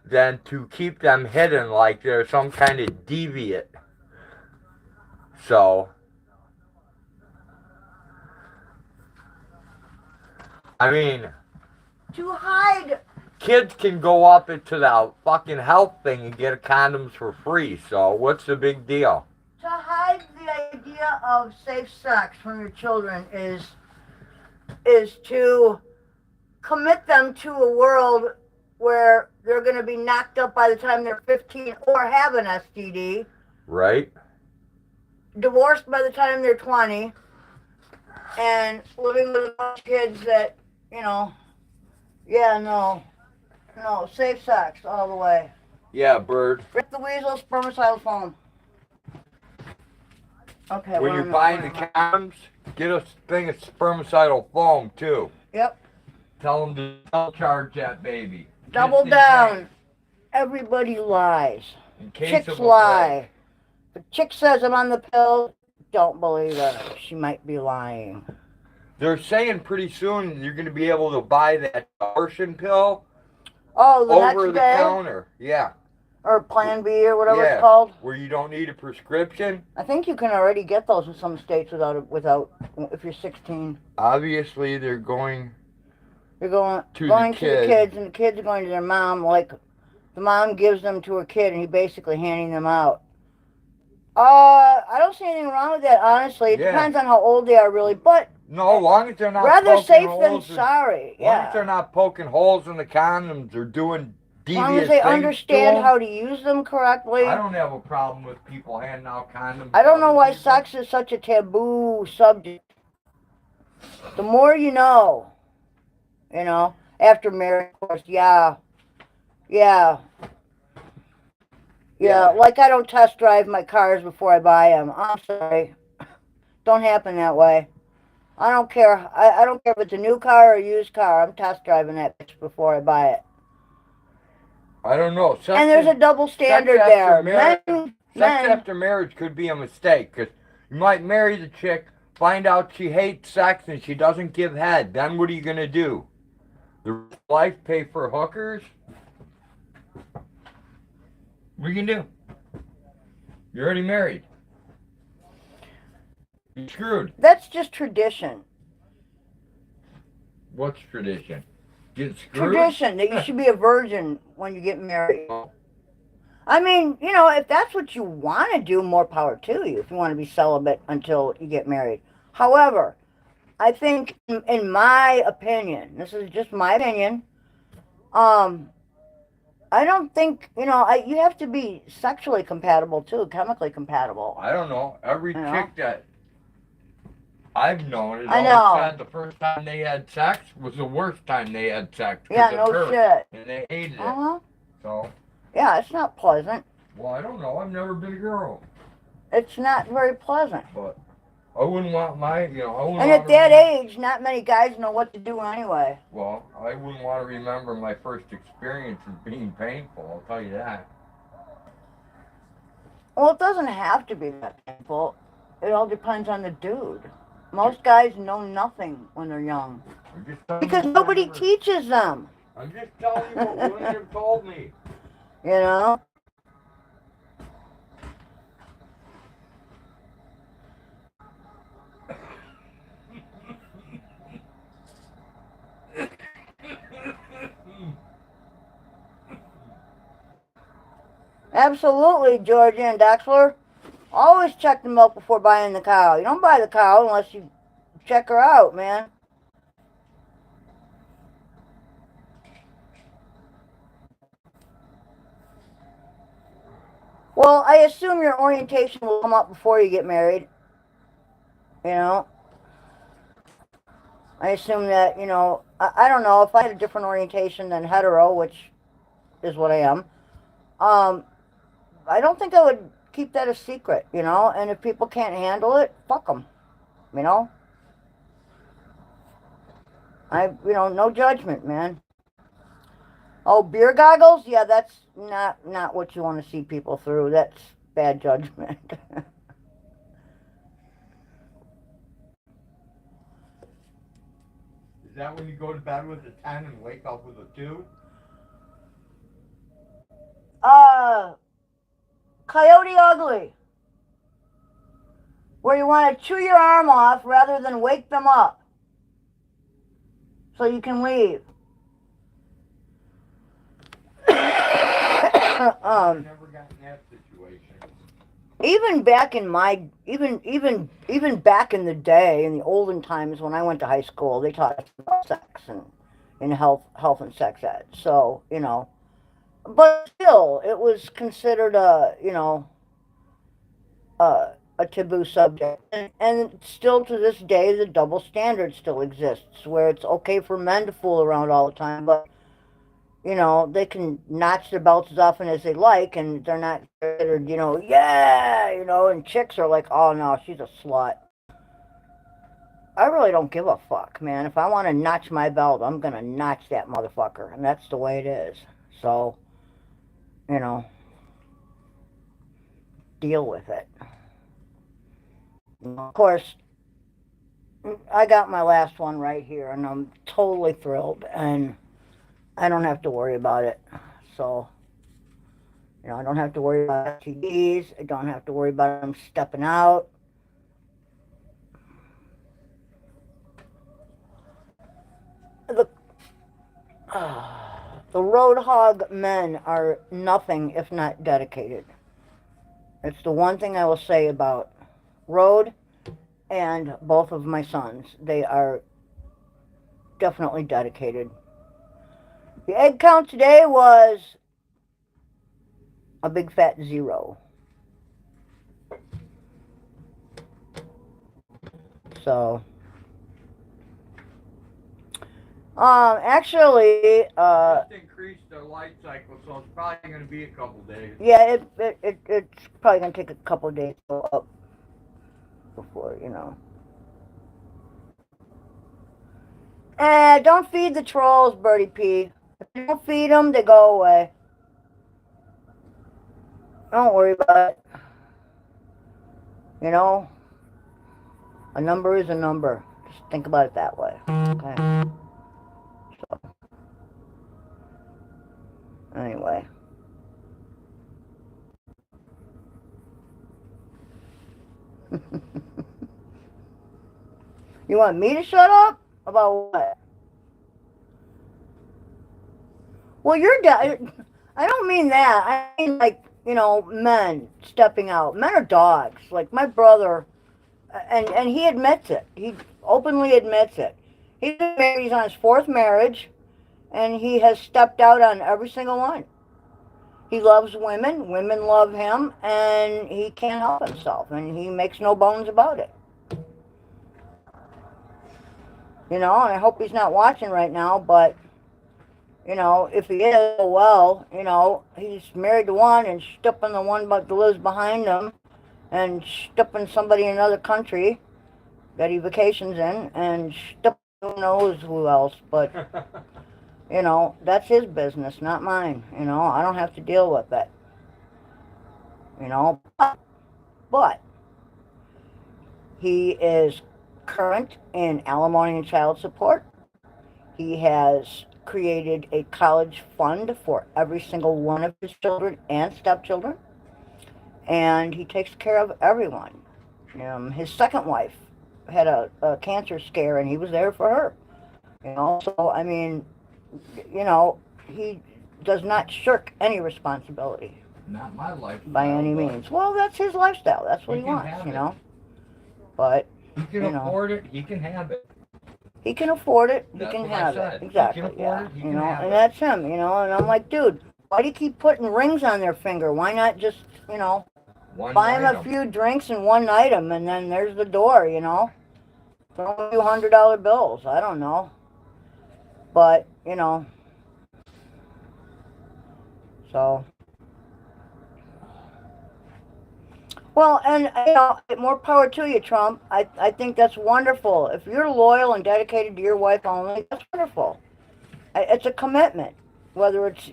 than to keep them hidden like they're some kind of deviant. So, I mean, To hide. kids can go up into the fucking health thing and get condoms for free. So, what's the big deal? To hide the idea of safe sex from your children is to commit them to a world where they're going to be knocked up by the time they're 15 or have an STD. Right? Divorced by the time they're 20. And living with a bunch of kids that, no, safe sex all the way. Yeah, Bird. Rick the Weasel, spermicidal foam. Okay, When you're buying the condoms, get a thing of spermicidal foam, too. Yep. Tell them to double charge that baby. Double Just in down. case. Everybody lies. In case Chicks of a lie. If a chick says I'm on the pill, don't believe her. She might be lying. They're saying pretty soon you're going to be able to buy that abortion pill Oh, the over next the day? counter. Yeah. Or Plan B or whatever Yeah, it's called. where you don't need a prescription. I think you can already get those in some states without if you're 16. Obviously, they're going You're going to to the the kids, and the kids are going to their mom. Like the mom gives them to her kid, and he basically handing them out. I don't see anything wrong with that, honestly. It depends on how old they are, really. But no, long as they're not rather poking safe than holes sorry. Long as they're not poking holes in the condoms or doing As long devious as they things understand to 'em. how to use them correctly. I don't have a problem with people handing out condoms. I don't know why people. sex is such a taboo subject. The more you know, after marriage, of course, yeah. Like I don't test drive my cars before I buy them. I'm sorry. Don't happen that way. I don't care. I don't care if it's a new car or a used car. I'm test driving that bitch before I buy it. I don't know. And there's a double standard there. Sex after marriage could be a mistake, because you might marry the chick, find out she hates sex and she doesn't give head. Then what are you going to do? The rest of life pay for hookers? What are you going to do? You're already married. You're screwed. That's just tradition. What's tradition? Get screwed? Tradition that you should be a virgin when you get married. I mean, if that's what you want to do, more power to you. If you want to be celibate until you get married. However, I think, in my opinion, this is just my opinion, I don't think, you have to be sexually compatible too, chemically compatible. I don't know. Every chick that I've known, I know. Said the first time they had sex was the worst time they had sex. Yeah, no shit. And they hated Uh-huh. it. So. Yeah, it's not pleasant. Well, I don't know. I've never been a girl. It's not very pleasant. But I wouldn't want my, And at that age, not many guys know what to do anyway. Well, I wouldn't want to remember my first experience as being painful, I'll tell you that. Well, it doesn't have to be that painful. It all depends on the dude. Most guys know nothing when they're young. Because nobody teaches them. I'm just telling you what women have told me. Absolutely, Georgia and Dexler. Always check the milk before buying the cow. You don't buy the cow unless you check her out, man. Well, I assume your orientation will come up before you get married. I assume that, I don't know, if I had a different orientation than hetero, which is what I am, I don't think I would keep that a secret, and if people can't handle it, fuck them, no judgment, man. Oh, beer goggles? Yeah, that's not what you want to see people through. That's bad judgment. Is that when you go to bed with a 10 and wake up with a 2? Coyote Ugly. Where you want to chew your arm off rather than wake them up. So you can leave. I've never gotten that situation. Even back in even back in the day, in the olden times when I went to high school, they taught us about sex and in health and sex ed. So, but still, it was considered a taboo subject. And still to this day, the double standard still exists, where it's okay for men to fool around all the time, but they can notch their belts as often as they like, and they're not considered, and chicks are like, oh no, she's a slut. I really don't give a fuck, man. If I want to notch my belt, I'm going to notch that motherfucker, and that's the way it is. So, deal with it. Of course, I got my last one right here, and I'm totally thrilled, and I don't have to worry about it. So, I don't have to worry about STDs. I don't have to worry about them stepping out. The the Roadhog men are nothing if not dedicated. It's the one thing I will say about Road and both of my sons. They are definitely dedicated. The egg count today was a big fat 0. So, actually, Just increased the light cycle, so it's probably going to be a couple days. yeah, it's probably gonna take a couple of days to go up before, don't feed the trolls, Birdie P. If you don't feed them, they go away. Don't worry about it. A number is a number. Just think about it that way. Okay. So, anyway. You want me to shut up? About what? Well, I don't mean that. I mean, like, men stepping out. Men are dogs. Like, my brother, and he admits it. He openly admits it. He's married, he's on his 4th marriage, and he has stepped out on every single one. He loves women. Women love him, and he can't help himself, and he makes no bones about it. And I hope he's not watching right now, but, if he is, well, he's married to one and stupping the one that lives behind him and stupping somebody in another country that he vacations in and stupping who knows who else, but, that's his business, not mine. I don't have to deal with it. But he is current in alimony and child support. He has created a college fund for every single one of his children and stepchildren, and he takes care of everyone. His second wife had a cancer scare, and he was there for her. So, I mean, he does not shirk any responsibility. Not my life. By any means. Well, that's his lifestyle. That's what he wants, But, he can afford it, he can have it. He can afford it, he can have it. Exactly, yeah. And that's him, and I'm like, dude, why do you keep putting rings on their finger? Why not just, buy him a few drinks and one item, and then there's the door, Throw a few $100 bills, I don't know. But, so. Well, and, more power to you, Trump. I think that's wonderful. If you're loyal and dedicated to your wife only, that's wonderful. It's a commitment. Whether it's,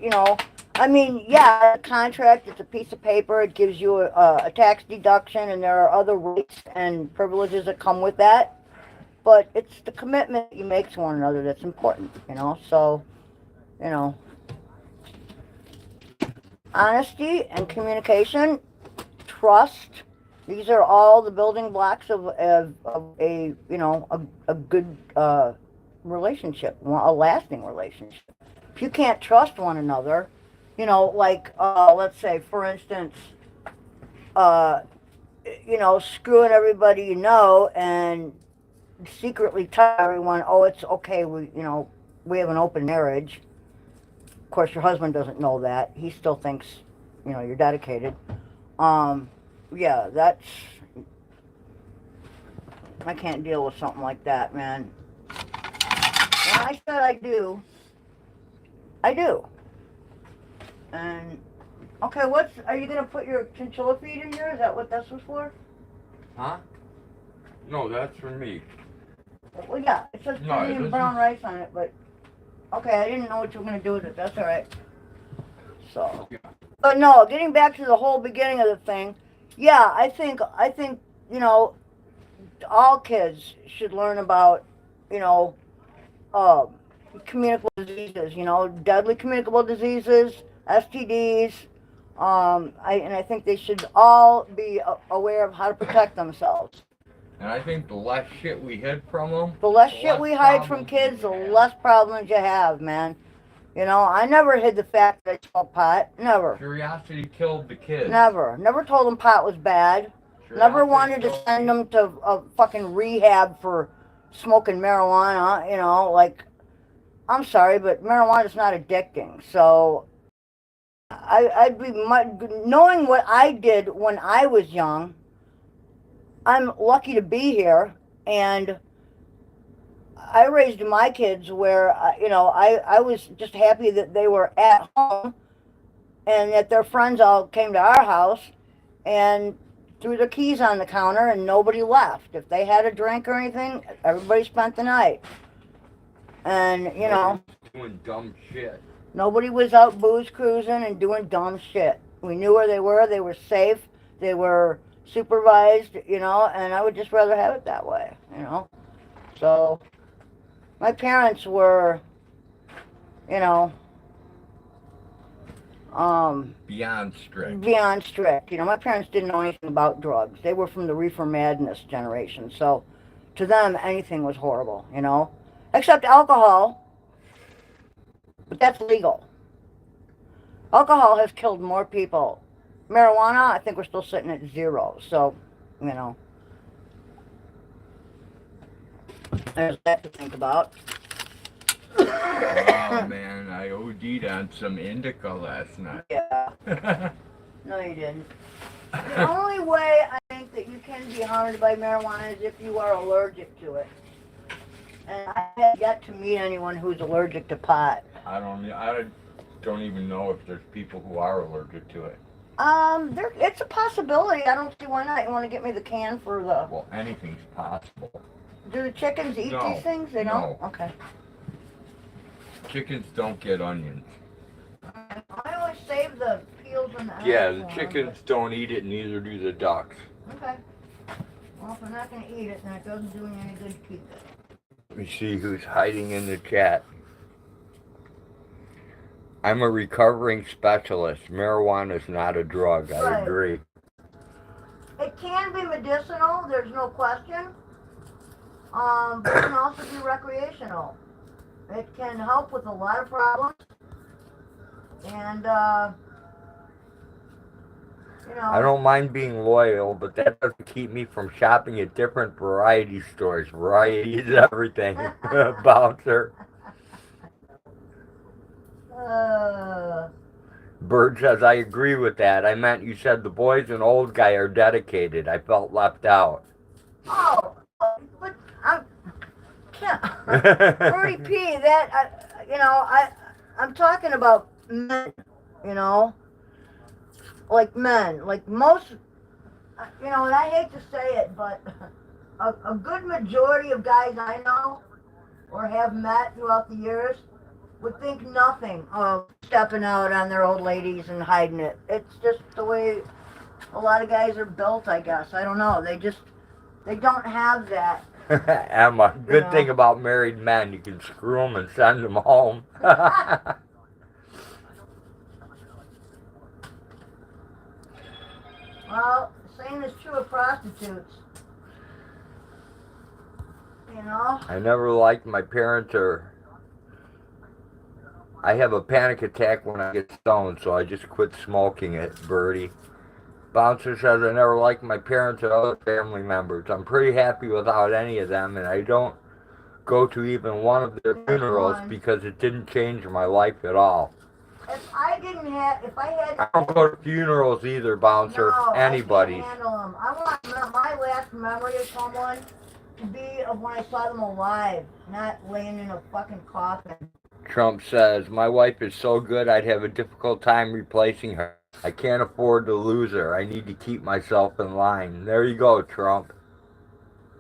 I mean, yeah, a contract, it's a piece of paper. It gives you a tax deduction, and there are other rights and privileges that come with that. But it's the commitment you make to one another that's important, So, honesty and communication, trust. These are all the building blocks of a a good relationship, a lasting relationship. If you can't trust one another, like let's say, for instance, screwing everybody and secretly tell everyone, oh, it's okay, we have an open marriage. Of course, your husband doesn't know that. He still thinks, you're dedicated. Yeah, I can't deal with something like that, man. When I said I do. And, okay, are you going to put your chinchilla feed in here? Is that what this was for? Huh? No, that's for me. Well, yeah, it says creamy and brown rice on it, but, okay, I didn't know what you were going to do with it. That's all right. So, but no, getting back to the whole beginning of the thing, yeah, I think, all kids should learn about, you know, uh, communicable diseases, you know, deadly communicable diseases, STDs. And I think they should all be aware of how to protect themselves. And I think the less shit we hid from them, The less shit we hide from kids, the less problems you have, man. You know, I never hid the fact that I smoked pot. Never. Curiosity killed the kids. Never. Never told them pot was bad. Never wanted to send them to a fucking rehab for smoking marijuana, you know, like, I'm sorry, but marijuana's not addicting. So, I'd be, knowing what I did when I was young, I'm lucky to be here, and I raised my kids where, you know, I was just happy that they were at home and that their friends all came to our house and threw their keys on the counter and nobody left. If they had a drink or anything, everybody spent the night. And, you know, doing dumb shit. Nobody was out booze cruising and doing dumb shit. We knew where they were safe, they were supervised, you know, and I would just rather have it that way, you know. So, my parents were, you know, beyond strict. Beyond strict. You know, my parents didn't know anything about drugs. They were from the reefer madness generation. So, to them, anything was horrible, you know. Except alcohol. But that's legal. Alcohol has killed more people. Marijuana, I think we're still sitting at 0. So, you know. There's that to think about. Oh man, I OD'd on some indica last night. Yeah. No, you didn't. The only way I think that you can be harmed by marijuana is if you are allergic to it. And I have yet to meet anyone who's allergic to pot. I don't even know if there's people who are allergic to it. It's a possibility. I don't see why not. You want to get me the can for the... Well, anything's possible. Do the chickens eat these things? They don't? No. Okay. Chickens don't get onions. I always save the peels and the... Yeah, the chickens don't eat it, neither do the ducks. Okay. Well, if they're not going to eat it, then it doesn't do me any good to keep it. Let me see who's hiding in the chat. I'm a recovering specialist. Marijuana is not a drug. I agree. It can be medicinal, there's no question. But it can also be recreational. It can help with a lot of problems. And, you know. I don't mind being loyal, but that doesn't keep me from shopping at different variety stores. Variety is everything. Bouncer. Bird says, I agree with that. I meant you said the boys and old guy are dedicated. I felt left out. Oh, but Birdie P, that, you know, I'm talking about men, you know, like men, like most, you know, and I hate to say it, but a good majority of guys I know or have met throughout the years would think nothing of stepping out on their old ladies and hiding it. It's just the way a lot of guys are built, I guess. I don't know. They don't have that. Emma, good thing about married men, you can screw them and send them home. Well, the same is true of prostitutes. You know? I never liked my parents or... I have a panic attack when I get stoned, so I just quit smoking it, Birdie. Bouncer says I never liked my parents or other family members. I'm pretty happy without any of them, and I don't go to even one of their funerals because it didn't change my life at all. If I had... I don't go to funerals either, Bouncer. No, anybody's. I can't handle them. I want my last memory of someone to be of when I saw them alive, not laying in a fucking coffin. Trump says, my wife is so good I'd have a difficult time replacing her. I can't afford to lose her. I need to keep myself in line. There you go, Trump.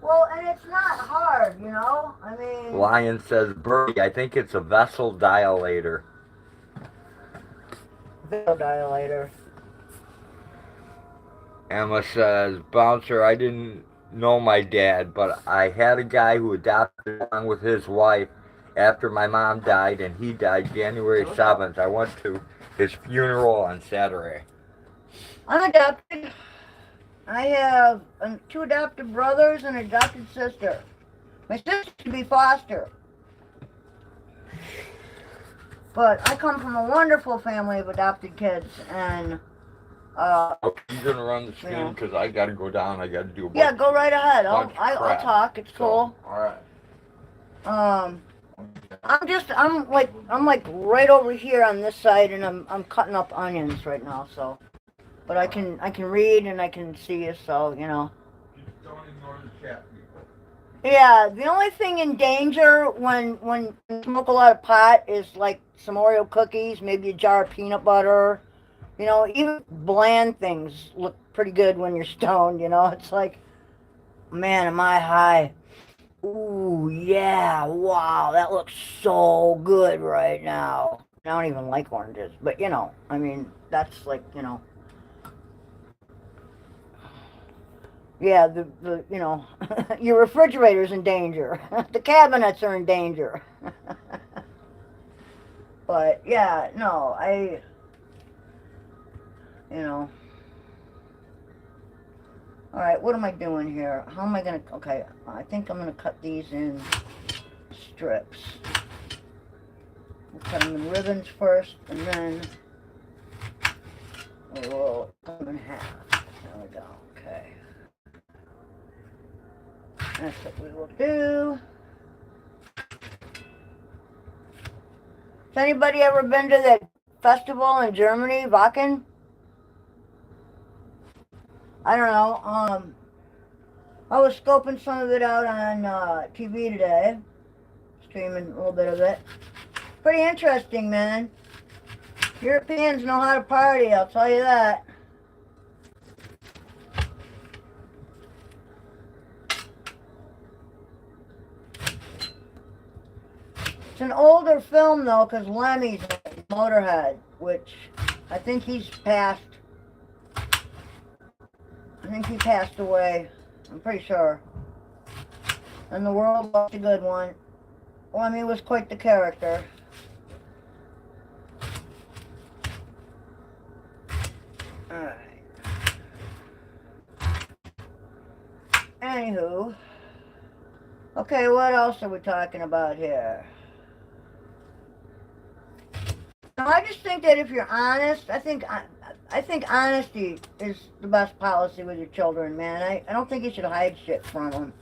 Well, and it's not hard, you know? I mean... Lion says, Birdie, I think it's a vessel dilator. Vessel dilator. Emma says, Bouncer, I didn't know my dad, but I had a guy who adopted along with his wife after my mom died, and he died January 7th. I went to his funeral on Saturday. I'm adopted. I have two adopted brothers and an adopted sister. My sister should be foster. But I come from a wonderful family of adopted kids, and You gonna run the stream because I gotta go down. I gotta do a bunch. Yeah, go right ahead. I'll crap. talk. It's cool. All right. I'm like right over here on this side, and I'm cutting up onions right now. So, but I can read and I can see you. So you know. Just don't ignore the chat people. Yeah, the only thing in danger when you smoke a lot of pot is like some Oreo cookies, maybe a jar of peanut butter. You know, even bland things look pretty good when you're stoned. You know, it's like, man, am I high? Ooh, yeah, wow, that looks so good right now. I don't even like oranges, but you know, I mean, that's like, you know. Yeah, the you know, your refrigerator's in danger. The cabinets are in danger. But yeah, no, you know. All right, what am I doing here? How am I gonna, okay, I think I'm gonna cut these in strips. I'll cut them in ribbons first, and then we'll cut them in half. There we go, okay. That's what we will do. Has anybody ever been to that festival in Germany, Wacken? I don't know. I was scoping some of it out on TV today, streaming a little bit of it. Pretty interesting, man. Europeans know how to party, I'll tell you that. It's an older film, though, because Lemmy's in Motorhead, which I think he's passed. I think he passed away. I'm pretty sure. And the world lost a good one. Lemmy was quite the character. Alright. Anywho. Okay, what else are we talking about here? Now, I just think that if you're honest, I think honesty is the best policy with your children, man. I don't think you should hide shit from them.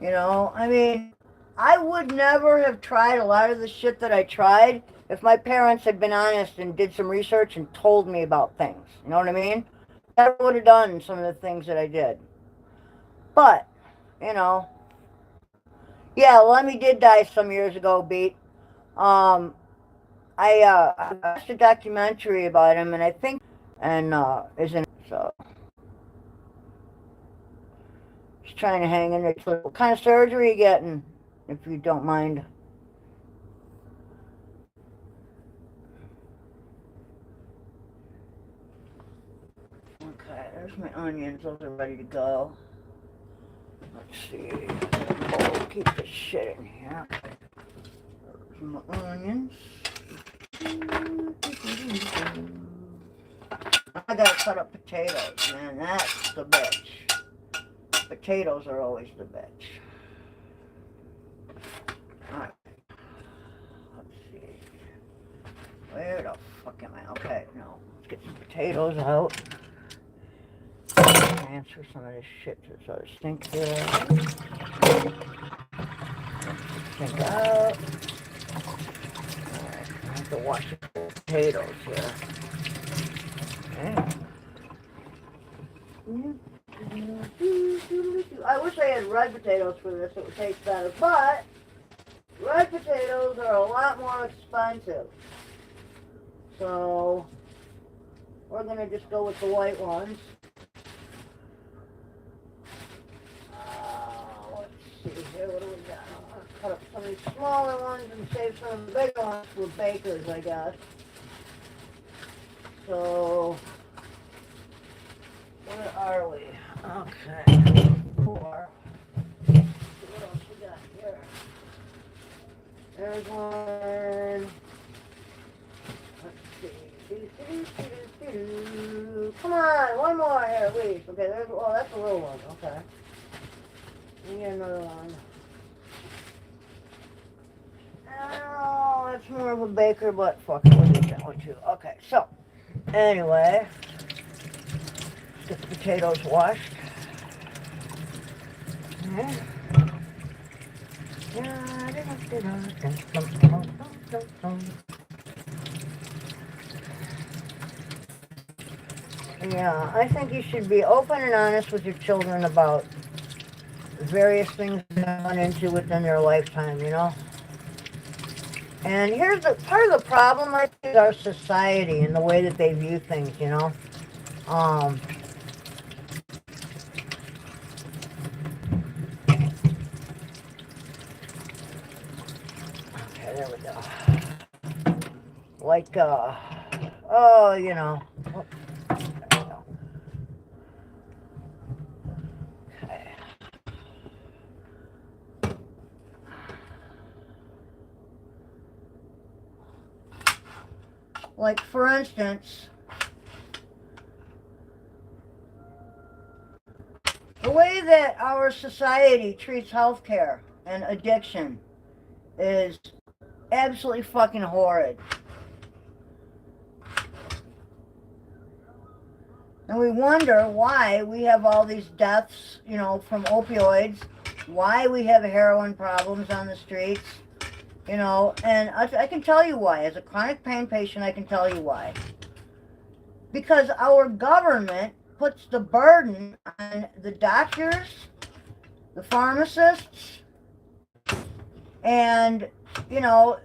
You know, I mean, I would never have tried a lot of the shit that I tried if my parents had been honest and did some research and told me about things. You know what I mean? I never would have done some of the things that I did. But, you know, yeah, Lemmy did die some years ago, Beat. I watched a documentary about him, and I think, and isn't it? So he's trying to hang in there. What kind of surgery are you getting, if you don't mind? Okay, there's my onions. Those are ready to go. Let's see. Oh, keep this shit in here. There's my onions. I gotta cut up potatoes, man. That's the bitch. Potatoes are always the bitch. Alright. Let's see. Where the fuck am I? Okay, no. Let's get some potatoes out. Transfer some of this shit to this other sink here. Sink out. Alright, I have to wash the potatoes here. Okay. I wish I had red potatoes for this, it would taste better, but red potatoes are a lot more expensive. So we're gonna just go with the white ones. Let's see here, what do we got? I'll cut up some of these smaller ones and save some of the bigger ones for bakers, I guess. So, where are we? Okay. 4. What else we got here? There's one. Let's see. Come on, one more here, please. Okay, there's, oh, that's a little one. Okay. We get another one. Oh, that's more of a baker, but fuck it, we'll do that one too. Okay, so, anyway, get the potatoes washed. Okay. Yeah, I think you should be open and honest with your children about various things that run into within their lifetime, you know? And here's the part of the problem, I think, is our society and the way that they view things, you know? Okay, there we go. Like, oh, you know. Oh, there we go. Okay. Like, for instance, the way that our society treats healthcare and addiction is absolutely fucking horrid. And we wonder why we have all these deaths, you know, from opioids, why we have heroin problems on the streets, you know, and I can tell you why. As a chronic pain patient, I can tell you why. Because our government puts the burden on the doctors, the pharmacists, and, you know,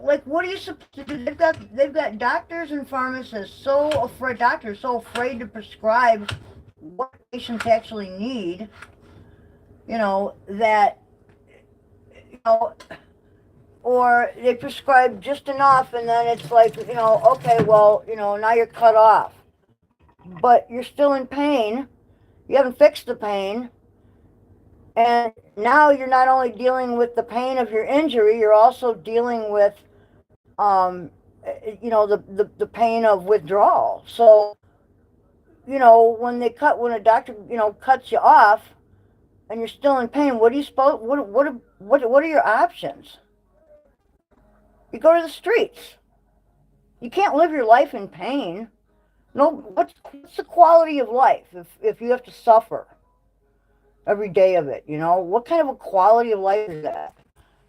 like, what are you supposed to do? They've got doctors and pharmacists doctors so afraid to prescribe what patients actually need, you know, that, you know, or they prescribe just enough and then it's like, you know, okay, well, you know, now you're cut off. But you're still in pain. You haven't fixed the pain. And now you're not only dealing with the pain of your injury, you're also dealing with, you know, the pain of withdrawal. So, you know, when a doctor, you know, cuts you off and you're still in pain, what are your options? You go to the streets. You can't live your life in pain. No, what's the quality of life if you have to suffer every day of it, you know? What kind of a quality of life is that?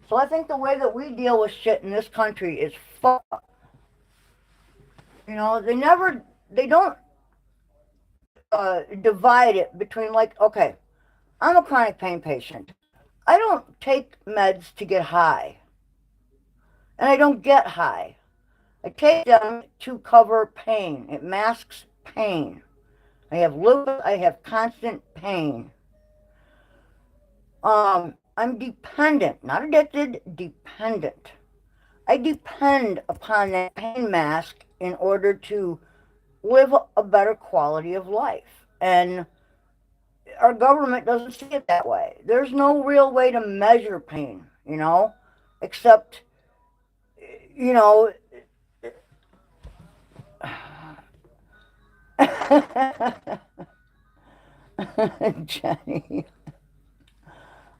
So I think the way that we deal with shit in this country is fucked. You know, they don't divide it between, like, okay, I'm a chronic pain patient. I don't take meds to get high. And I don't get high. I take them to cover pain. It masks pain. I have lupus, I have constant pain. I'm dependent, not addicted, dependent. I depend upon that pain mask in order to live a better quality of life. And our government doesn't see it that way. There's no real way to measure pain, you know, except, you know, Jenny.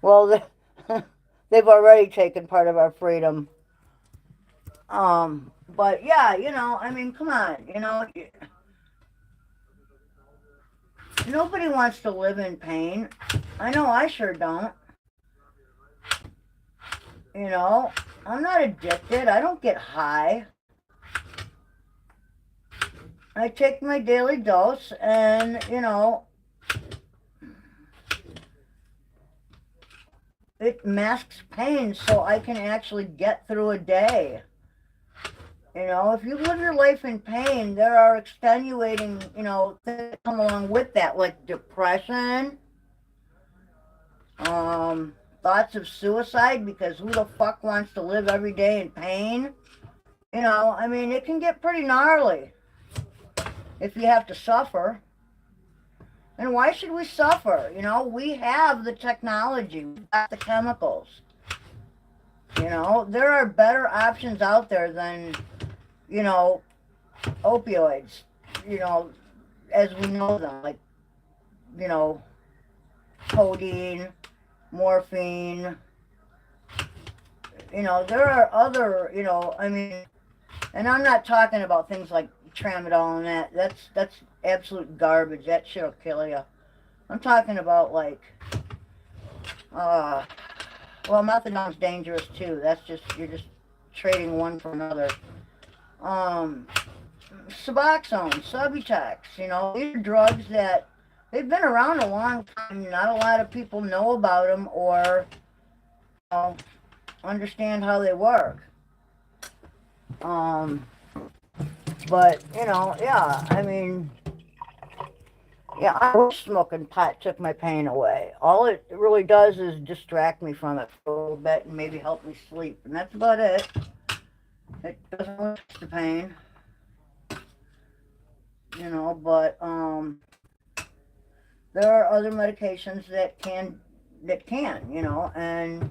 Well, they've already taken part of our freedom. But yeah, you know, I mean, come on, you know, nobody wants to live in pain. I know I sure don't. You know, I'm not addicted. I don't get high. I take my daily dose and, you know, it masks pain so I can actually get through a day. You know, if you live your life in pain, there are extenuating, you know, things that come along with that, like depression, thoughts of suicide, because who the fuck wants to live every day in pain? You know, I mean, it can get pretty gnarly if you have to suffer. And why should we suffer? You know, we have the technology, we've got the chemicals. You know, there are better options out there than, you know, opioids, you know, as we know them, like, you know, codeine, morphine. You know, there are other, you know, I mean, and I'm not talking about things like tramadol and that. That's absolute garbage. That shit'll kill you. I'm talking about like, well, methadone's dangerous too. That's just, you're just trading one for another. Suboxone, Subutex, you know, these are drugs that they've been around a long time. Not a lot of people know about them or, you know, understand how they work. But, you know, yeah, I mean, yeah, I wish smoking pot took my pain away. All it really does is distract me from it for a little bit and maybe help me sleep. And that's about it. It doesn't really fix the pain. You know, but, there are other medications that can, you know, and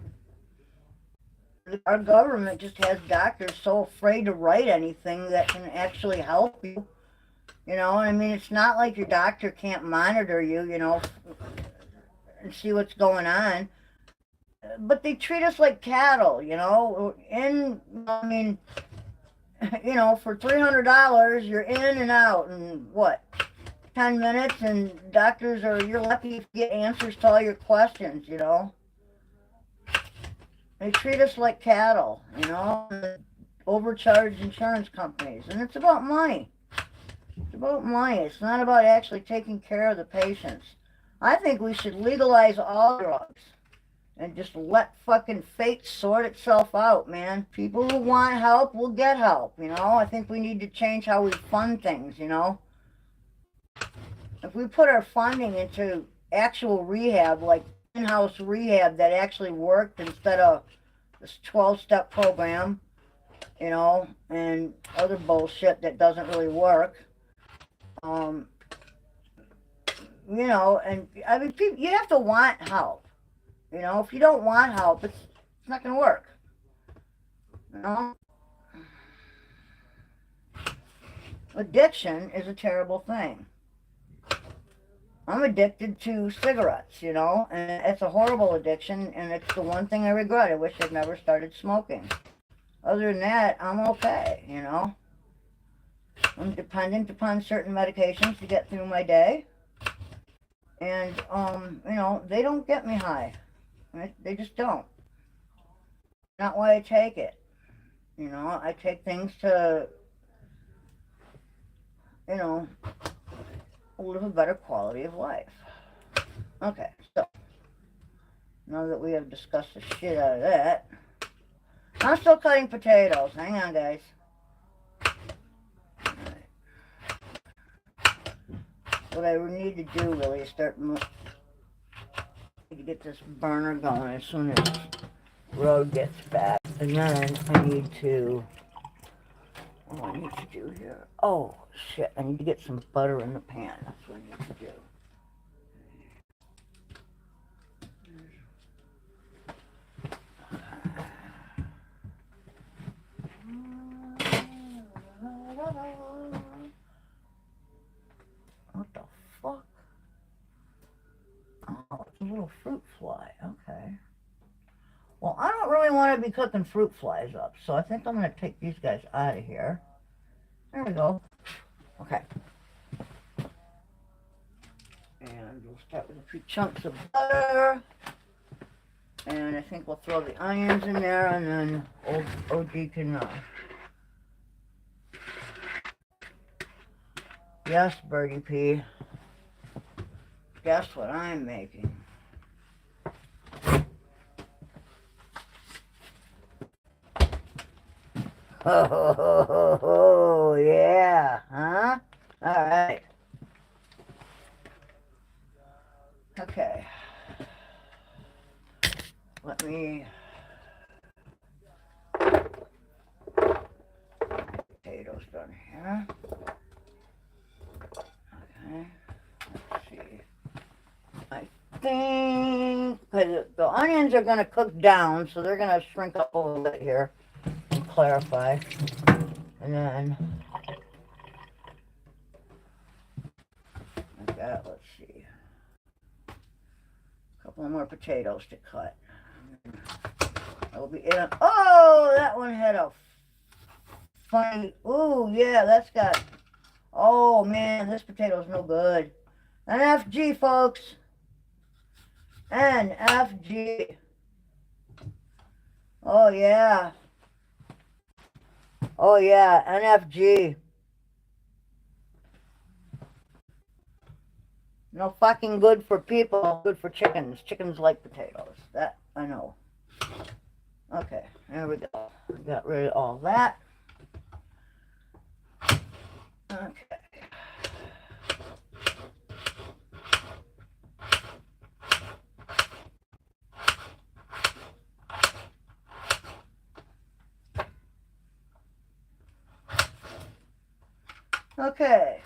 our government just has doctors so afraid to write anything that can actually help you. You know, I mean, it's not like your doctor can't monitor you, you know, and see what's going on. But they treat us like cattle, you know. I mean, you know, for $300, you're in and out in what, 10 minutes, and doctors are, you're lucky if you get answers to all your questions, you know. They treat us like cattle, you know, overcharge insurance companies, and it's about money. It's about money. It's not about actually taking care of the patients. I think we should legalize all drugs and just let fucking fate sort itself out, man. People who want help will get help, you know. I think we need to change how we fund things, you know. If we put our funding into actual rehab, like in-house rehab that actually worked instead of this 12-step program, you know, and other bullshit that doesn't really work, you know, and I mean, people, you have to want help. You know, if you don't want help, it's not going to work. You know? Addiction is a terrible thing. I'm addicted to cigarettes, you know, and it's a horrible addiction, and it's the one thing I regret. I wish I'd never started smoking. Other than that, I'm okay, you know. I'm dependent upon certain medications to get through my day. And, you know, they don't get me high. They just don't. Not why I take it. You know, I take things to, you know, live a better quality of life. Okay, so, now that we have discussed the shit out of that, I'm still cutting potatoes. Hang on, guys. Alright. What I need to do really is start to get this burner going as soon as road gets back. And then I need to, what do I need to do here? Oh, shit, I need to get some butter in the pan. That's what I need to do. What the fuck? Oh, it's a little fruit fly. Okay. Well, I don't really want to be cooking fruit flies up, so I think I'm going to take these guys out of here. There we go. Okay. And we'll start with a few chunks of butter. And I think we'll throw the onions in there, and then old OG can, yes, Birdie P. Guess what I'm making? Oh, yeah, huh? All right. Okay. Let me potatoes done here. Okay. Let's see. think, because the onions are going to cook down, so they're going to shrink up a little bit here and clarify. And then, like that, let's see. A couple more potatoes to cut. That will be it. Oh, that one had a funny, ooh, yeah, that's got, oh man, this potato's no good. NFG, folks. NFG. Oh yeah. Oh yeah, NFG. No fucking good for people, good for chickens. Chickens like potatoes. That I know. Okay, there we go. Got rid of all that. Okay. Okay.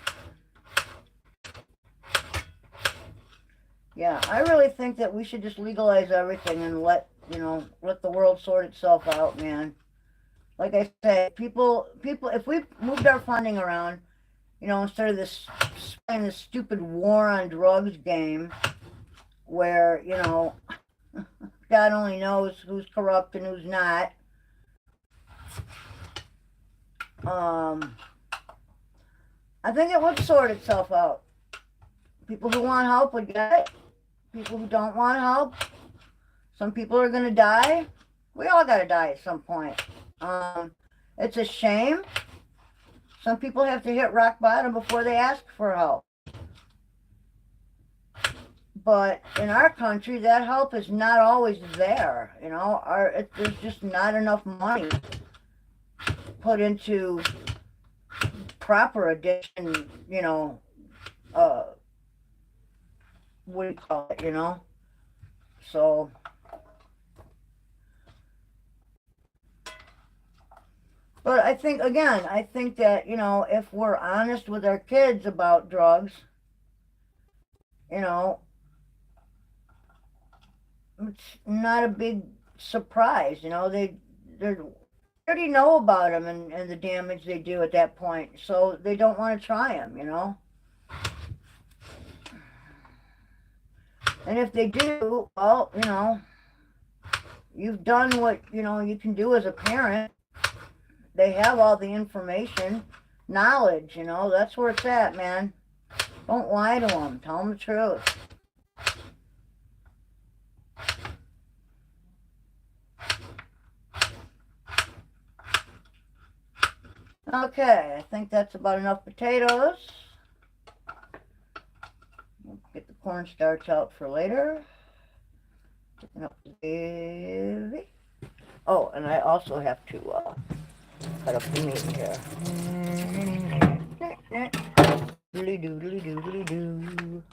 Yeah, I really think that we should just legalize everything and let, you know, let the world sort itself out, man. Like I say, people, if we moved our funding around, you know, instead of this, playing this stupid war on drugs game, where, you know, God only knows who's corrupt and who's not. I think it would sort itself out. People who want help would get it. People who don't want help, some people are going to die. We all got to die at some point. It's a shame. Some people have to hit rock bottom before they ask for help. But in our country, that help is not always there. You know, there's just not enough money put into proper addiction, you know, what do you call it, you know? So, but I think, again, I think that, you know, if we're honest with our kids about drugs, you know, it's not a big surprise, you know, they already know about them and the damage they do at that point, so they don't want to try them, you know. And if they do, well, you know, you've done what, you know, you can do as a parent. They have all the information, knowledge, you know, that's where it's at, man. Don't lie to them. Tell them the truth. Okay, I think that's about enough potatoes. We'll get the cornstarch out for later. Picking up the gravy. Oh, and I also have to cut up the meat here. Doodly-doo.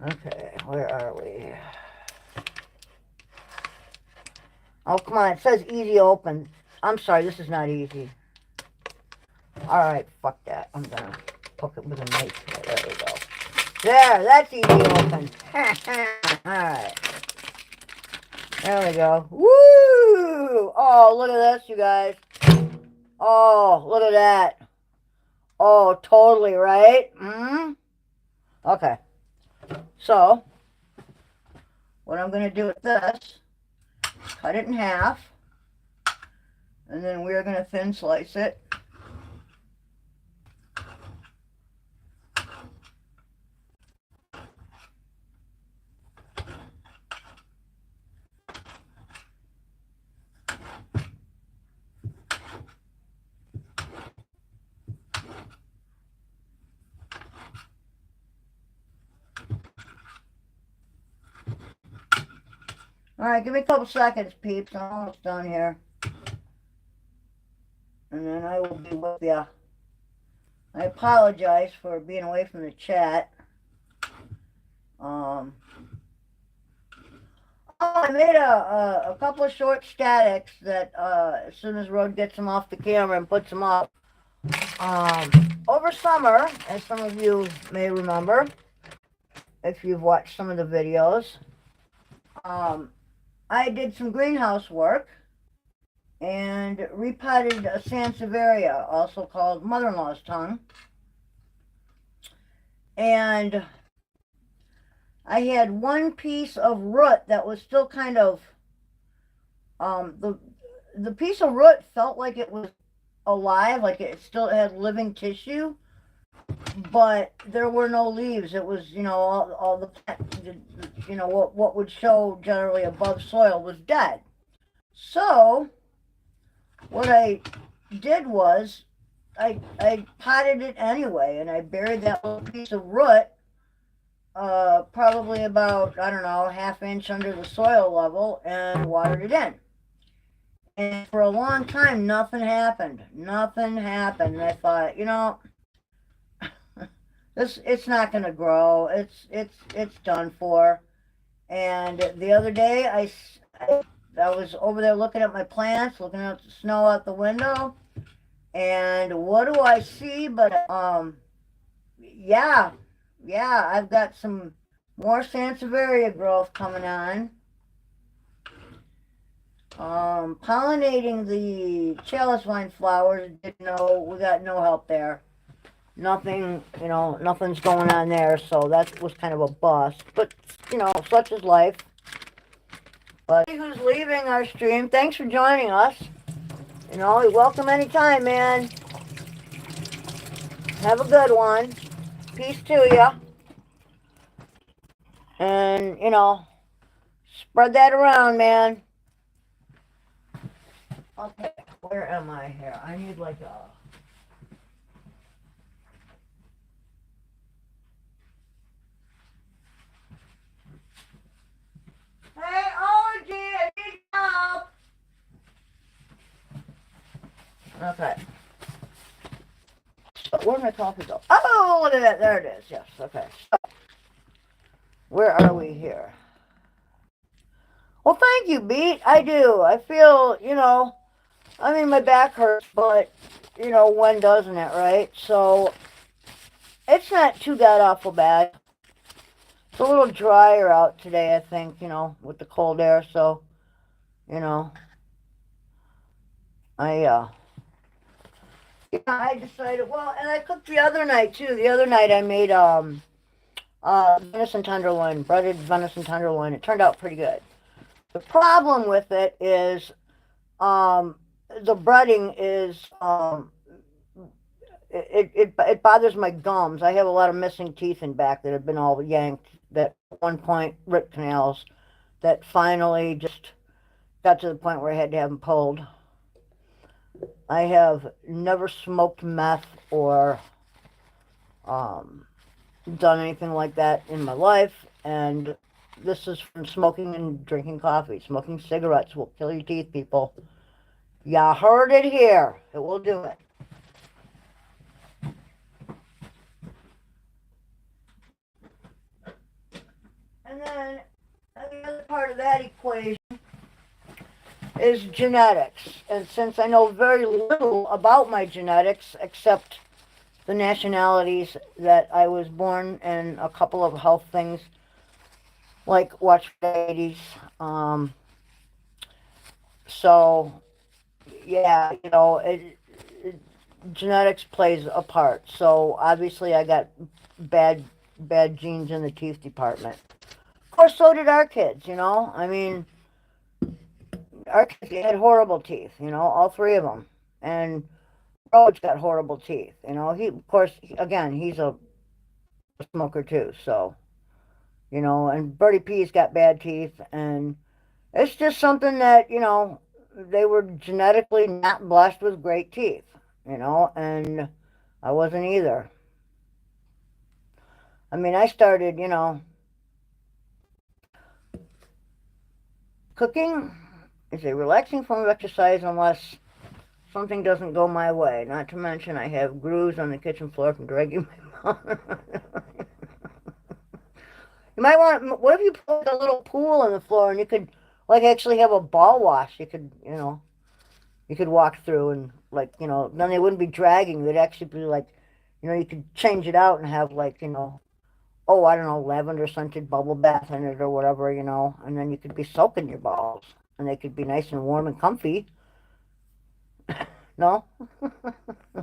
Okay, where are we? Oh, come on, it says easy open. I'm sorry, this is not easy. Alright, fuck that. I'm gonna poke it with a knife. There we go. There, that's easy open. Alright. There we go. Woo! Oh, look at this, you guys. Oh, look at that. Oh, totally, right? Okay. So, what I'm going to do with this, cut it in half, and then we're going to thin slice it. Alright, give me a couple seconds, peeps. I'm almost done here. And then I will be with ya. I apologize for being away from the chat. Oh, I made a couple of short statics that as soon as Rode gets them off the camera and puts them up. Over summer, as some of you may remember, if you've watched some of the videos. I did some greenhouse work and repotted a Sansevieria, also called mother-in-law's tongue. And I had one piece of root that was still kind of, the piece of root felt like it was alive, like it still had living tissue, but there were no leaves. It was, all the, what would show generally above soil was dead. So what I did was I potted it anyway, and I buried that little piece of root, probably about, I don't know, ½ inch under the soil level, and watered it in. And for a long time, nothing happened. Nothing happened. And I thought, it's not going to grow. It's done for. And the other day, I was over there looking at my plants, looking at the snow out the window, and what do I see? But yeah, I've got some more Sansevieria growth coming on. Pollinating the chalice vine flowers, we got no help there. Nothing, nothing's going on there, so that was kind of a bust. But, such is life. But who's leaving our stream, thanks for joining us. You're welcome anytime, man. Have a good one. Peace to you. And, spread that around, man. Okay, where am I here? I need like a... Hey, OG, I need help. Okay. So where'd my coffee go? Oh, look at that. There it is. Yes, okay. So, where are we here? Well, thank you, Beat. I do. I feel, my back hurts, but, when doesn't it, right? So, it's not too that awful bad. It's a little drier out today, I think, with the cold air, so, I decided, well, and I cooked the other night, too. The other night I made, venison tenderloin, breaded venison tenderloin. It turned out pretty good. The problem with it is, the breading is, it bothers my gums. I have a lot of missing teeth in back that have been all yanked, that at one point root canals, that finally just got to the point where I had to have them pulled. I have never smoked meth or done anything like that in my life, and this is from smoking and drinking coffee. Smoking cigarettes will kill your teeth, people. Ya heard it here. It will do it. And then the other part of that equation is genetics. And since I know very little about my genetics, except the nationalities that I was born and a couple of health things, like watch diabetes, so yeah, genetics plays a part. So obviously I got bad genes in the teeth department. Of course, so did our kids, our kids had horrible teeth, all three of them. And Roach got horrible teeth, of course, again, he's a smoker too, so, and Bertie P's got bad teeth, and it's just something that, they were genetically not blessed with great teeth, and I wasn't either. I started, cooking is a relaxing form of exercise unless something doesn't go my way. Not to mention I have grooves on the kitchen floor from dragging my mom. You might want, what if you put a little pool on the floor and you could, actually have a ball wash? You could, you could walk through and, then they wouldn't be dragging. They'd actually be you could change it out and have, oh, I don't know, lavender scented bubble bath in it or whatever, you know, and then you could be soaking your balls and they could be nice and warm and comfy. No?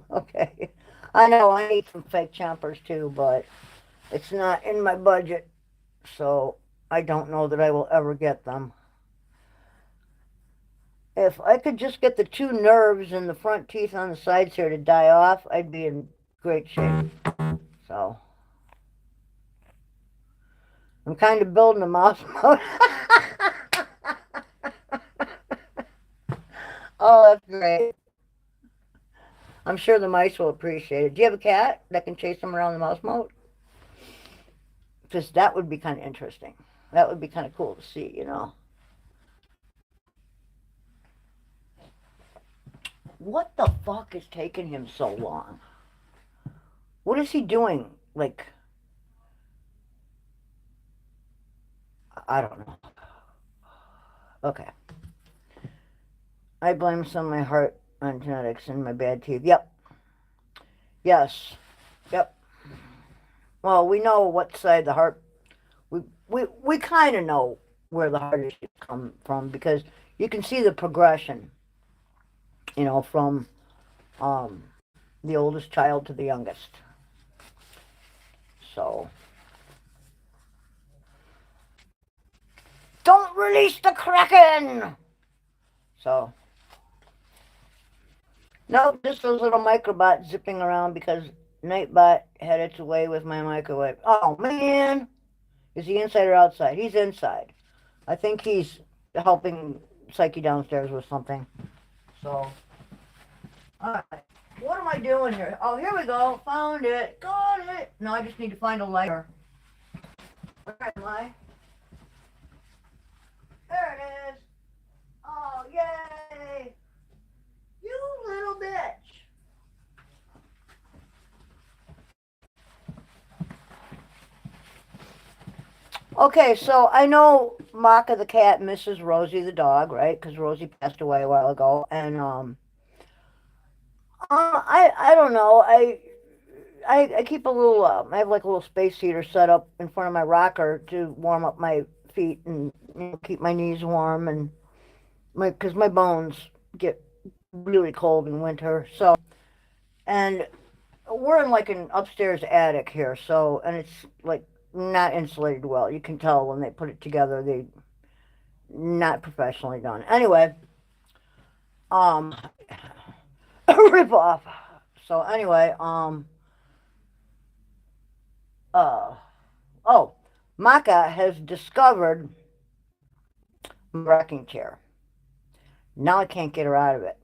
Okay. I know I need some fake chompers too, but it's not in my budget, so I don't know that I will ever get them. If I could just get the two nerves in the front teeth on the sides here to die off, I'd be in great shape. So, I'm kind of building a mouse mode. Oh, that's great. I'm sure the mice will appreciate it. Do you have a cat that can chase them around the mouse mode? Because that would be kind of interesting. That would be kind of cool to see, you know. What the fuck is taking him so long? What is he doing? Like, I don't know. Okay. I blame some of my heart on genetics and my bad teeth. Yep. Yes. Yep. Well, we know what side the heart. We kind of know where the heart issues come from because you can see the progression. You know, from um, the oldest child to the youngest. So, don't release the Kraken! So, nope, just those little microbots zipping around because Nightbot had its way with my microwave. Oh, man! Is he inside or outside? He's inside. I think he's helping Psyche downstairs with something. So, alright. What am I doing here? Oh, here we go. Found it. Got it. No, I just need to find a lighter. Where am I? There it is. Oh, yay. You little bitch. Okay, so I know Maka the cat misses Rosie the dog, right? Because Rosie passed away a while ago. And, I don't know. I keep a little, I have like a little space heater set up in front of my rocker to warm up my feet and keep my knees warm and because my bones get really cold in winter. So, and we're in like an upstairs attic here. So, and it's like not insulated well. You can tell when they put it together, they not professionally done. Anyway, um, rip off. So anyway, uh, oh, Maka has discovered my rocking chair. Now I can't get her out of it.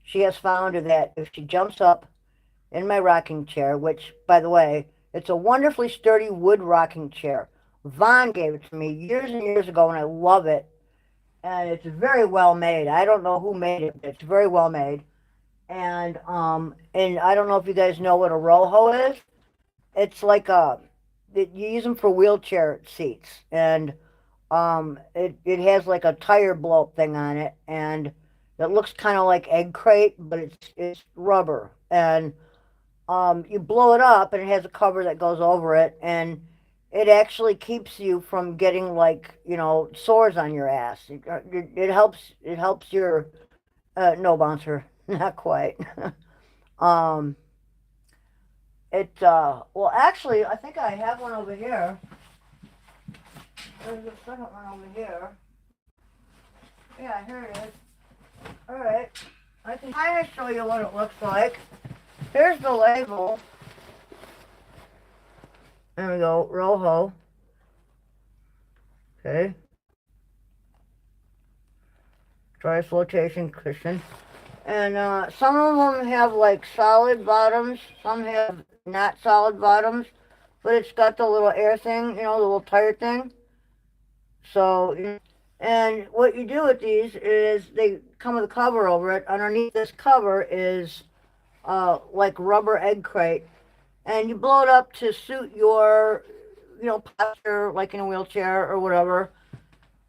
She has found that if she jumps up in my rocking chair, which, by the way, it's a wonderfully sturdy wood rocking chair. Vaughn gave it to me years and years ago, and I love it. And it's very well made. I don't know who made it, but it's very well made. And I don't know if you guys know what a rojo is. It's like you use them for wheelchair seats, and it has like a tire blow up thing on it, and it looks kind of like egg crate, but it's rubber, and you blow it up, and it has a cover that goes over it, and it actually keeps you from getting like sores on your ass. It helps your no bouncer, not quite. um, well, actually, I think I have one over here. There's a second one over here. Yeah, here it is. Alright. I can kind of show you what it looks like. Here's the label. There we go. Rojo. Okay. Dry flotation cushion. And some of them have like solid bottoms. Some have not solid bottoms. But it's got the little air thing, the little tire thing. So, and what you do with these is they come with a cover over it. Underneath this cover is like rubber egg crate. And you blow it up to suit your, posture, like in a wheelchair or whatever.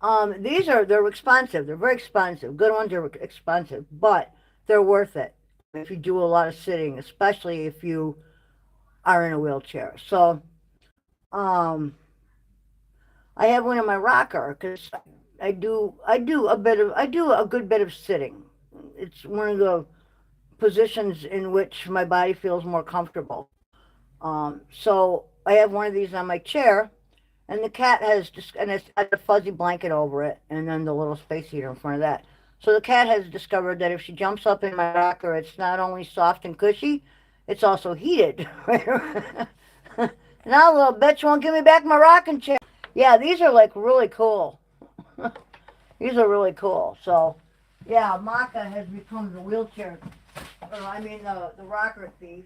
They're expensive. They're very expensive. Good ones are expensive, but they're worth it if you do a lot of sitting, especially if you are in a wheelchair. So, um, I have one in my rocker because I do a good bit of sitting. It's one of the positions in which my body feels more comfortable. So I have one of these on my chair, and the cat has just, and it's got a fuzzy blanket over it, and then the little space heater in front of that. So the cat has discovered that if she jumps up in my rocker, it's not only soft and cushy, it's also heated. Now, little bitch won't give me back my rocking chair. Yeah, these are like really cool. These are really cool. So, yeah, Maka has become the wheelchair, I mean the rocker thief.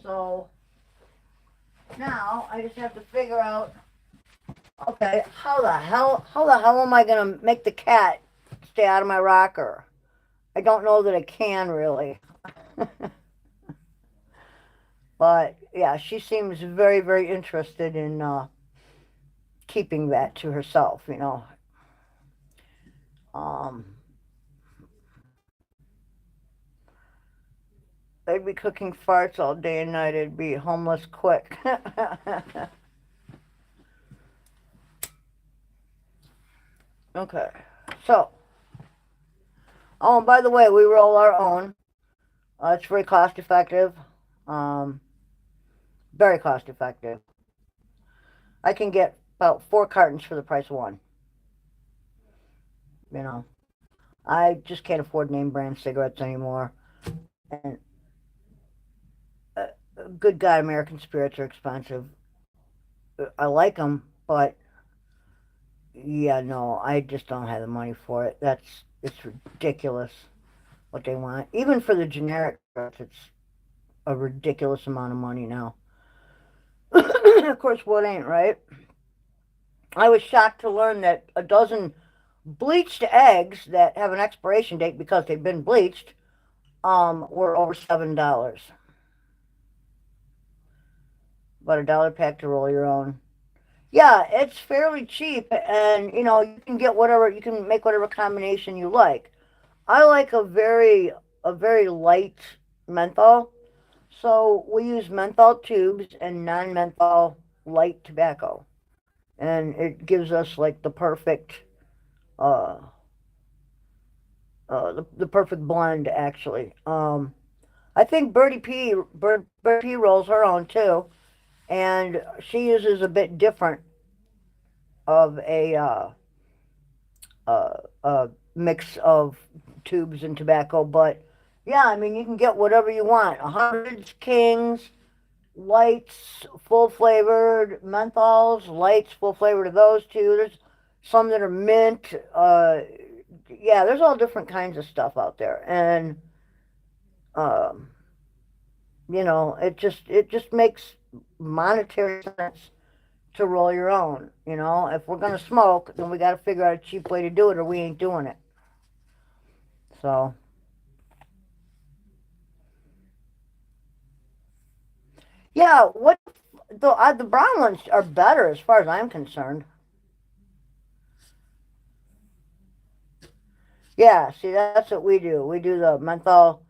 So now I just have to figure out, okay, how the hell am I gonna make the cat stay out of my rocker? I don't know that I can really. But yeah, she seems very, very interested in keeping that to herself, you know. Um, they'd be cooking farts all day and night. It'd be homeless quick. Okay, so, oh, and by the way, we roll our own. It's very cost effective. Um, very cost effective. I can get about 4 cartons for the price of one. You know, I just can't afford name brand cigarettes anymore. And good God, American spirits are expensive. I like them, but yeah, no, I just don't have the money for it. It's ridiculous what they want. Even for the generic stuff, it's a ridiculous amount of money now. Of course, what ain't, right? I was shocked to learn that a dozen bleached eggs that have an expiration date because they've been bleached were over $7. About $1 pack to roll your own. Yeah, it's fairly cheap, and you know you can get whatever you can make whatever combination you like. I like a very light menthol, so we use menthol tubes and non-menthol light tobacco, and it gives us like the perfect uh the perfect blend actually. I think Birdie P rolls her own too, and she uses a bit different of a mix of tubes and tobacco. But yeah, I mean, you can get whatever you want. Hundreds, Kings, lights, full flavored, menthols, lights, full flavored of those two. There's some that are mint. Yeah, there's all different kinds of stuff out there, and um, you know, it just makes monetary sense to roll your own. You know, if we're gonna smoke, then we got to figure out a cheap way to do it, or we ain't doing it. So, yeah, what the brown ones are better as far as I'm concerned. Yeah, see, that's what we do. We do the menthol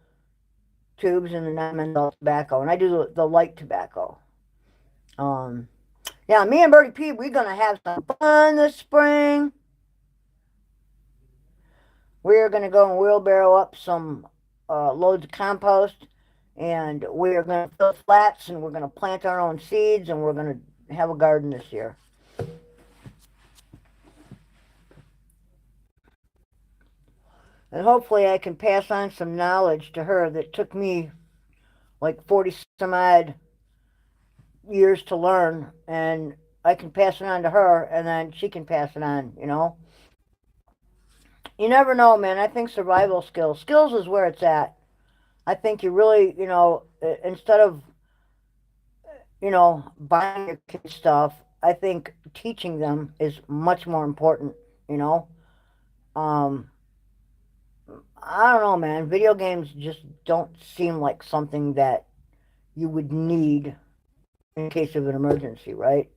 tubes and the non-menthol tobacco, and I do the light tobacco. Um, yeah, me and Birdie P, we're gonna have some fun this spring. We're gonna go and wheelbarrow up some loads of compost, and we're gonna fill flats, and we're gonna plant our own seeds, and we're gonna have a garden this year. And hopefully I can pass on some knowledge to her that took me like 40 some odd years to learn, and I can pass it on to her, and then she can pass it on, you know? You never know, man. I think survival skills is where it's at. I think you really, you know, instead of, you know, buying your kids stuff, I think teaching them is much more important, you know? Um, I don't know, man. Video games just don't seem like something that you would need in case of an emergency, right?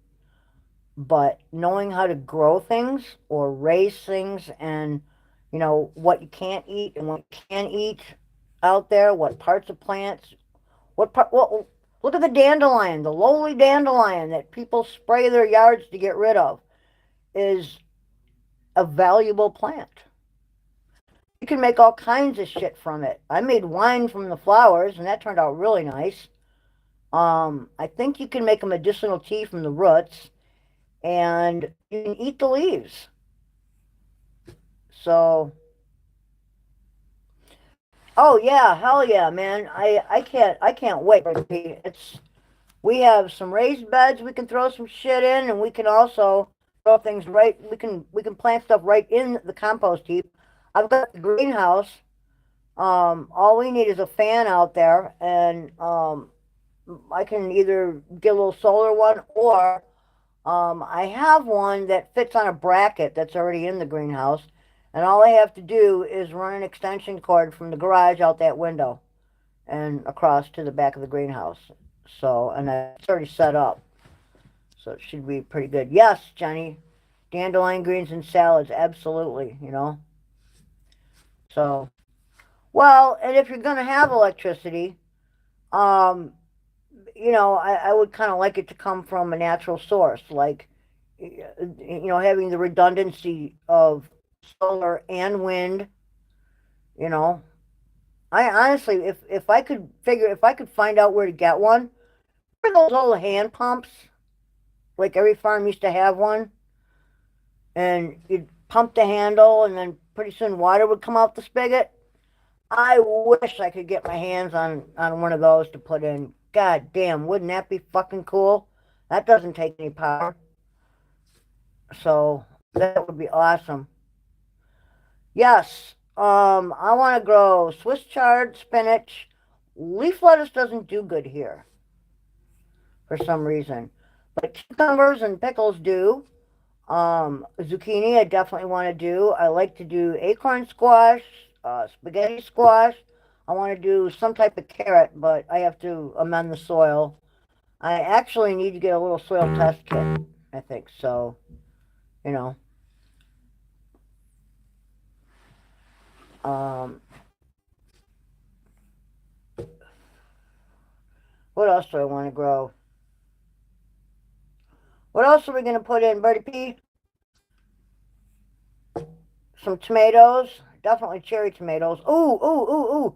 But knowing how to grow things or raise things, and you know what you can't eat and what you can eat out there, what parts of plants, what part, Look at the dandelion, the lowly dandelion that people spray their yards to get rid of, is a valuable plant. You can make all kinds of shit from it. I made wine from the flowers, and that turned out really nice. I think you can make a medicinal tea from the roots, and you can eat the leaves. So, oh yeah, hell yeah, man. I can't wait. It's we have some raised beds we can throw some shit in, and we can also throw things right. We can plant stuff right in the compost heap. I've got the greenhouse. All we need is a fan out there, and I can either get a little solar one, or I have one that fits on a bracket that's already in the greenhouse, and all I have to do is run an extension cord from the garage out that window and across to the back of the greenhouse. So, and that's already set up, so it should be pretty good. Yes, Jenny, dandelion greens and salads, absolutely. So, well, and if you're gonna have electricity, um, I would kind of like it to come from a natural source, like, having the redundancy of solar and wind. You know, I honestly, if I could find out where to get one, for those old hand pumps, like every farm used to have one, and you'd pump the handle, and then pretty soon water would come out the spigot. I wish I could get my hands on one of those to put in. God damn, wouldn't that be fucking cool? That doesn't take any power. So that would be awesome. Yes, I want to grow Swiss chard, spinach. Leaf lettuce doesn't do good here for some reason, but cucumbers and pickles do. Zucchini, I definitely want to do. I like to do acorn squash, spaghetti squash. I want to do some type of carrot, but I have to amend the soil. I actually need to get a little soil test kit, I think. So, you know. Um, what else do I want to grow? What else are we going to put in, Birdie P? Some tomatoes. Definitely cherry tomatoes. Ooh, ooh, ooh, ooh.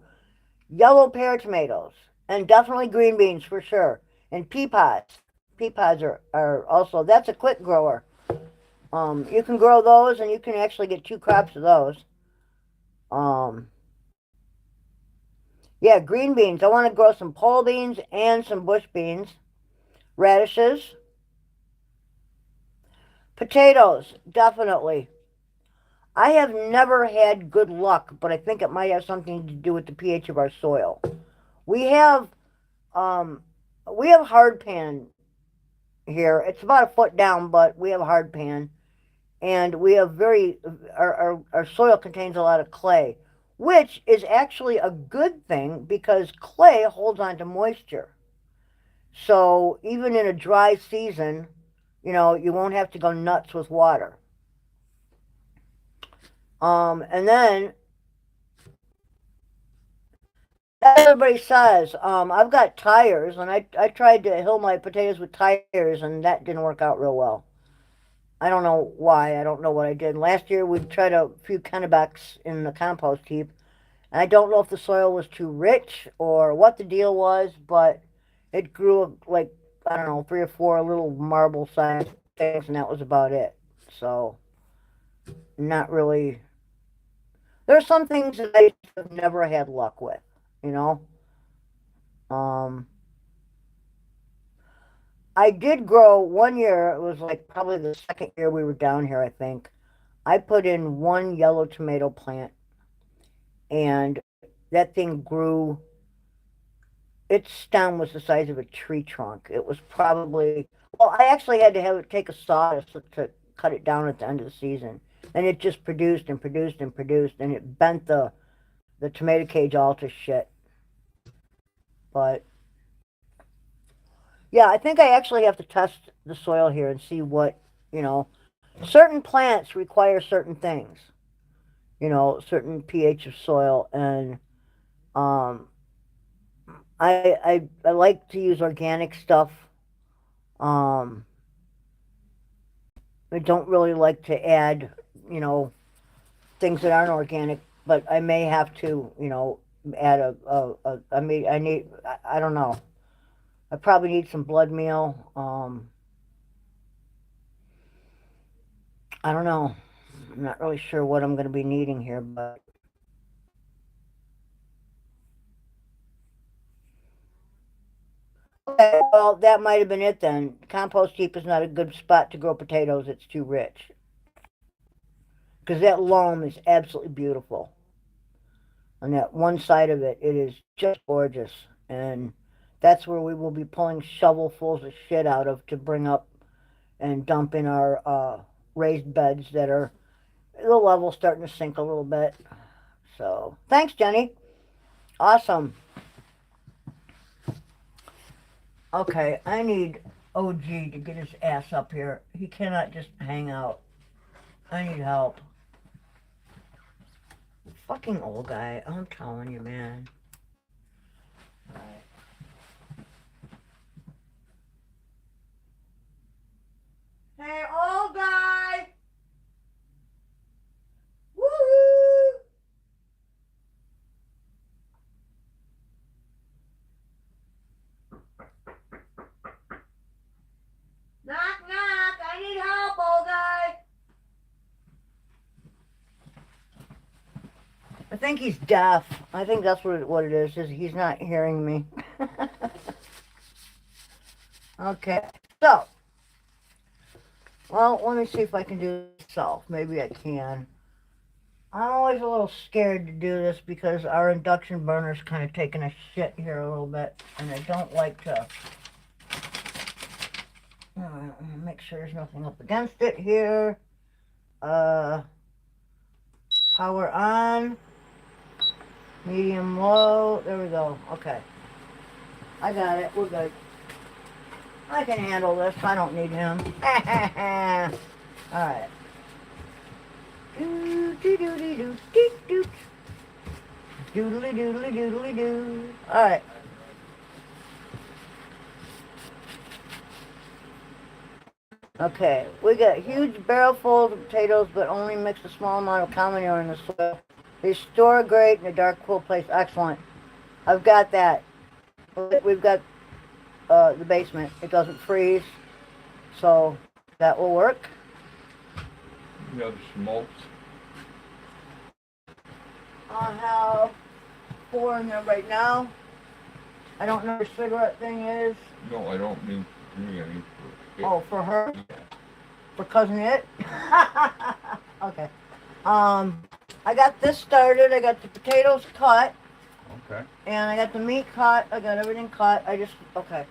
Yellow pear tomatoes. And definitely green beans for sure. And pea pods. Pea pods are also, that's a quick grower. You can grow those, and you can actually get 2 crops of those. Um, yeah, green beans. I want to grow some pole beans and some bush beans. Radishes. Potatoes, definitely. I have never had good luck, but I think it might have something to do with the pH of our soil. We have um, we have hardpan here. It's about a foot down, but we have a hardpan, and we have our soil contains a lot of clay, which is actually a good thing because clay holds on to moisture. So even in a dry season, you won't have to go nuts with water. And then everybody says, I've got tires, and I tried to hill my potatoes with tires, and that didn't work out real well. I don't know why. I don't know what I did. Last year we tried a few Kennebecks in the compost heap, and I don't know if the soil was too rich or what the deal was, but it grew like, I don't know, 3 or 4 little marble-sized things, and that was about it. So, not really. There are some things that I have never had luck with, you know. Um, I did grow one year. It was like probably the second year we were down here, I think. I put in one yellow tomato plant, and that thing grew. Its stem was the size of a tree trunk. It was probably, well, I actually had to have it take a saw to cut it down at the end of the season. And it just produced and produced and produced, and it bent the tomato cage all to shit. But yeah, I think I actually have to test the soil here and see what, you know, certain plants require certain things, certain pH of soil, and um, I like to use organic stuff. Um, I don't really like to add, you know, things that aren't organic, but I may have to, you know, add I mean, I don't know. I probably need some blood meal. I don't know. I'm not really sure what I'm going to be needing here, but okay, well, that might have been it then. Compost heap is not a good spot to grow potatoes. It's too rich. Because that loam is absolutely beautiful. On that one side of it, it is just gorgeous. And that's where we will be pulling shovelfuls of shit out of to bring up and dump in our raised beds that are the level starting to sink a little bit. So thanks, Jenny. Awesome. Okay, I need OG to get his ass up here. He cannot just hang out. I need help. Fucking old guy. I'm telling you, man. All right. Hey, old guy! Woo! Knock, knock! I need help, old guy! I think he's deaf. I think that's what it is he's not hearing me. Okay, so, well, let me see if I can do this myself. Maybe I can. I'm always a little scared to do this because our induction burner's kind of taking a shit here a little bit, and I don't like to make sure there's nothing up against it here. Power on, medium low, there we go, okay. I got it, we're good. I can handle this, I don't need him. Alright. Doodly doodly doodly doo. Alright. Okay, we got huge barrelfuls of potatoes, but only mix a small amount of common manure in the soil. They store great in a dark, cool place. Excellent. I've got that. We've got the basement. It doesn't freeze, so that will work. You have smokes. I have 4 in there right now. I don't know what the cigarette thing is. No, I don't mean for me. I mean for it. Oh, for her? Yeah. For Cousin It? Okay. I got this started. I got the potatoes cut. Okay. And I got the meat cut. I got everything cut. Okay.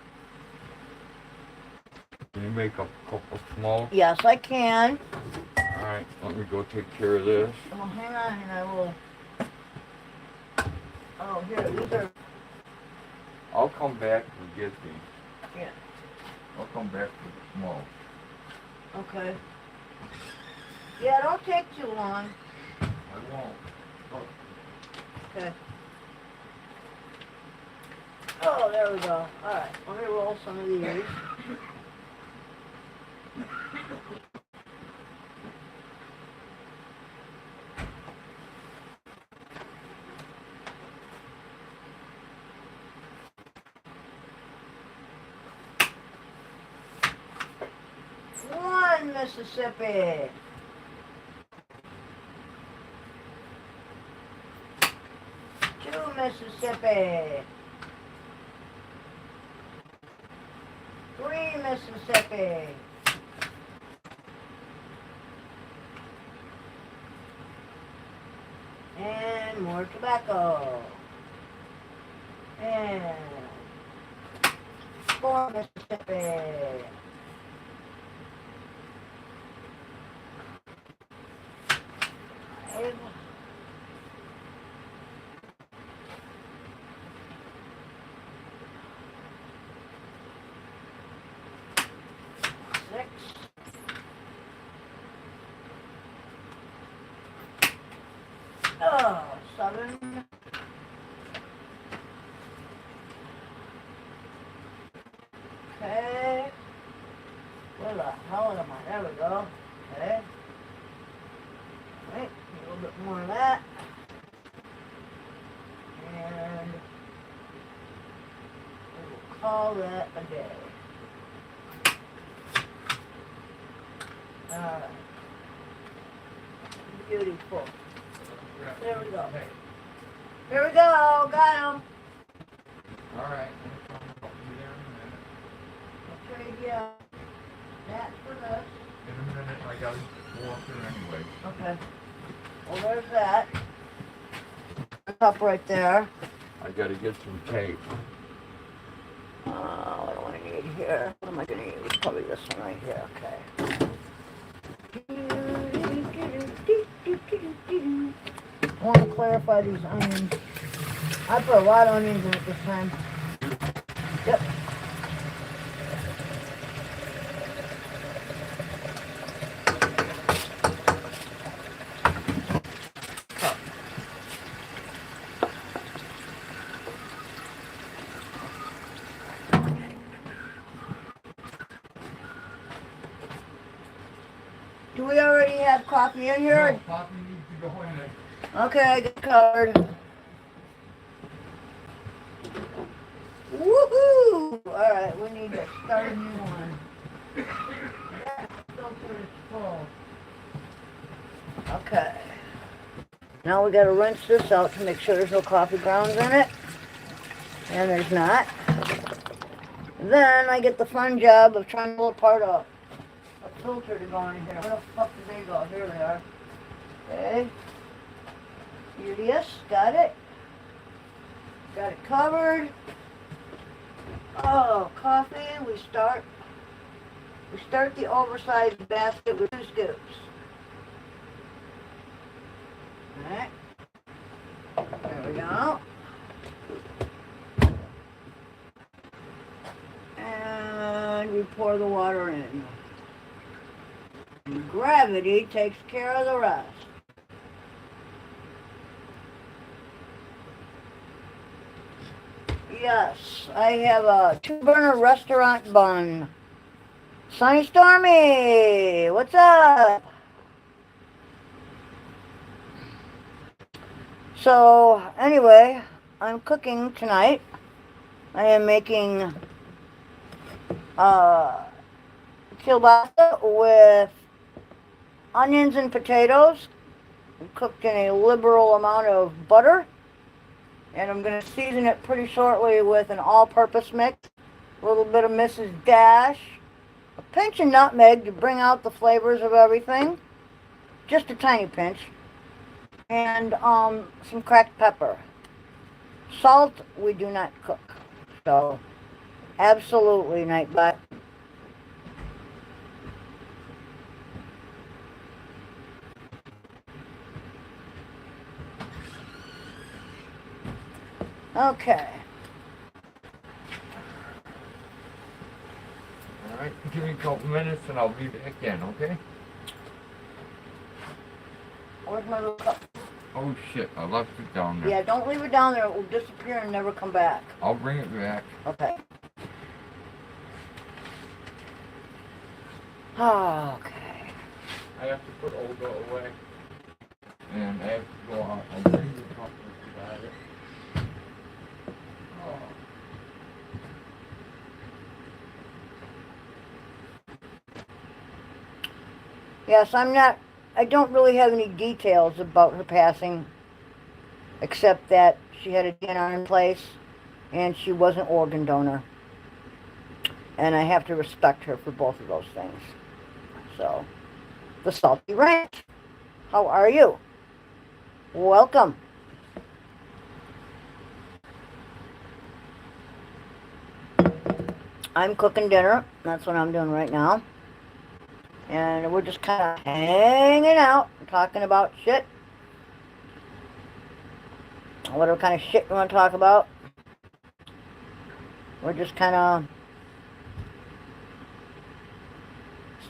Can you make a couple small? Yes, I can. Alright, let me go take care of this. Oh, hang on, and I will. Oh, here, these are. I'll come back and get these. Yeah. I'll come back for the small. Okay. Yeah, don't take too long. I won't. Okay. Oh, there we go. Alright, let me roll some of these. One Mississippi. Two Mississippi. 3 Mississippi. And more tobacco. And 4 Mississippi. 5. 6. 7. that. And we'll call that a day. Alright. Beautiful. There we go. Here we go. Got him. Alright. I'll trade you that for this. In a minute, I gotta go up there anyway. Okay. Well, there's that. Up right there. I gotta get some tape. What do I need here? What am I going to use? Probably this one right here. Okay. I want to clarify these onions. I put a lot of onions in it this time. Yep. Do we already have coffee in here? No, coffee needs to go in it. Okay, I get covered. Woohoo! Alright, we need to start a new one. That filter is full. Okay. Now we gotta rinse this out to make sure there's no coffee grounds in it. And there's not. Then I get the fun job of trying to pull apart a filter to go in here. Where the fuck did they go? Here they are. Okay. Yes, got it. Got it covered. Oh, coffee. We start the oversized basket with 2 scoops. Alright. There we go. And we pour the water in. And gravity takes care of the rest. Yes, I have a 2-burner restaurant bun. Sunny Stormy, what's up? So, anyway, I'm cooking tonight. I am making kielbasa with onions and potatoes, cooked in a liberal amount of butter. And I'm going to season it pretty shortly with an all-purpose mix, a little bit of Mrs. Dash, a pinch of nutmeg to bring out the flavors of everything, just a tiny pinch, and some cracked pepper. Salt, we do not cook, so absolutely, Nightbot. Okay. Alright, give me a couple minutes and I'll be back in, okay? Where's my little cup? Oh shit, I left it down there. Yeah, don't leave it down there. It will disappear and never come back. I'll bring it back. Okay. Okay. I have to put Olga away. And I have to go out. I'll bring you a cup if you got it. Yes, I don't really have any details about her passing, except that she had a DNR in place, and she was an organ donor. And I have to respect her for both of those things. So, the Salty Ranch, how are you? Welcome. I'm cooking dinner. That's what I'm doing right now. And we're just kind of hanging out, talking about shit. Whatever kind of shit you want to talk about. We're just kind of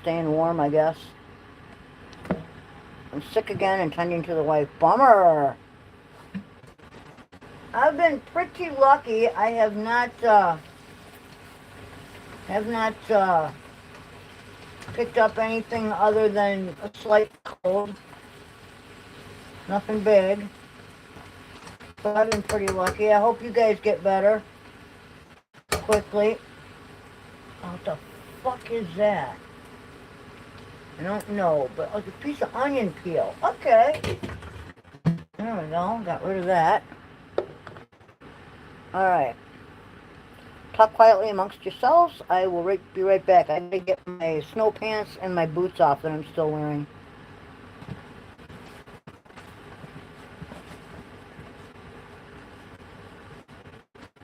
staying warm, I guess. I'm sick again and tending to the wife. Bummer. I've been pretty lucky. I have not picked up anything other than a slight cold. Nothing big. But I've been pretty lucky. I hope you guys get better quickly. Oh, what the fuck is that? I don't know, but like a piece of onion peel. Okay. There we go. Got rid of that. Alright. Talk quietly amongst yourselves. I will be right back. I gotta get my snow pants and my boots off that I'm still wearing.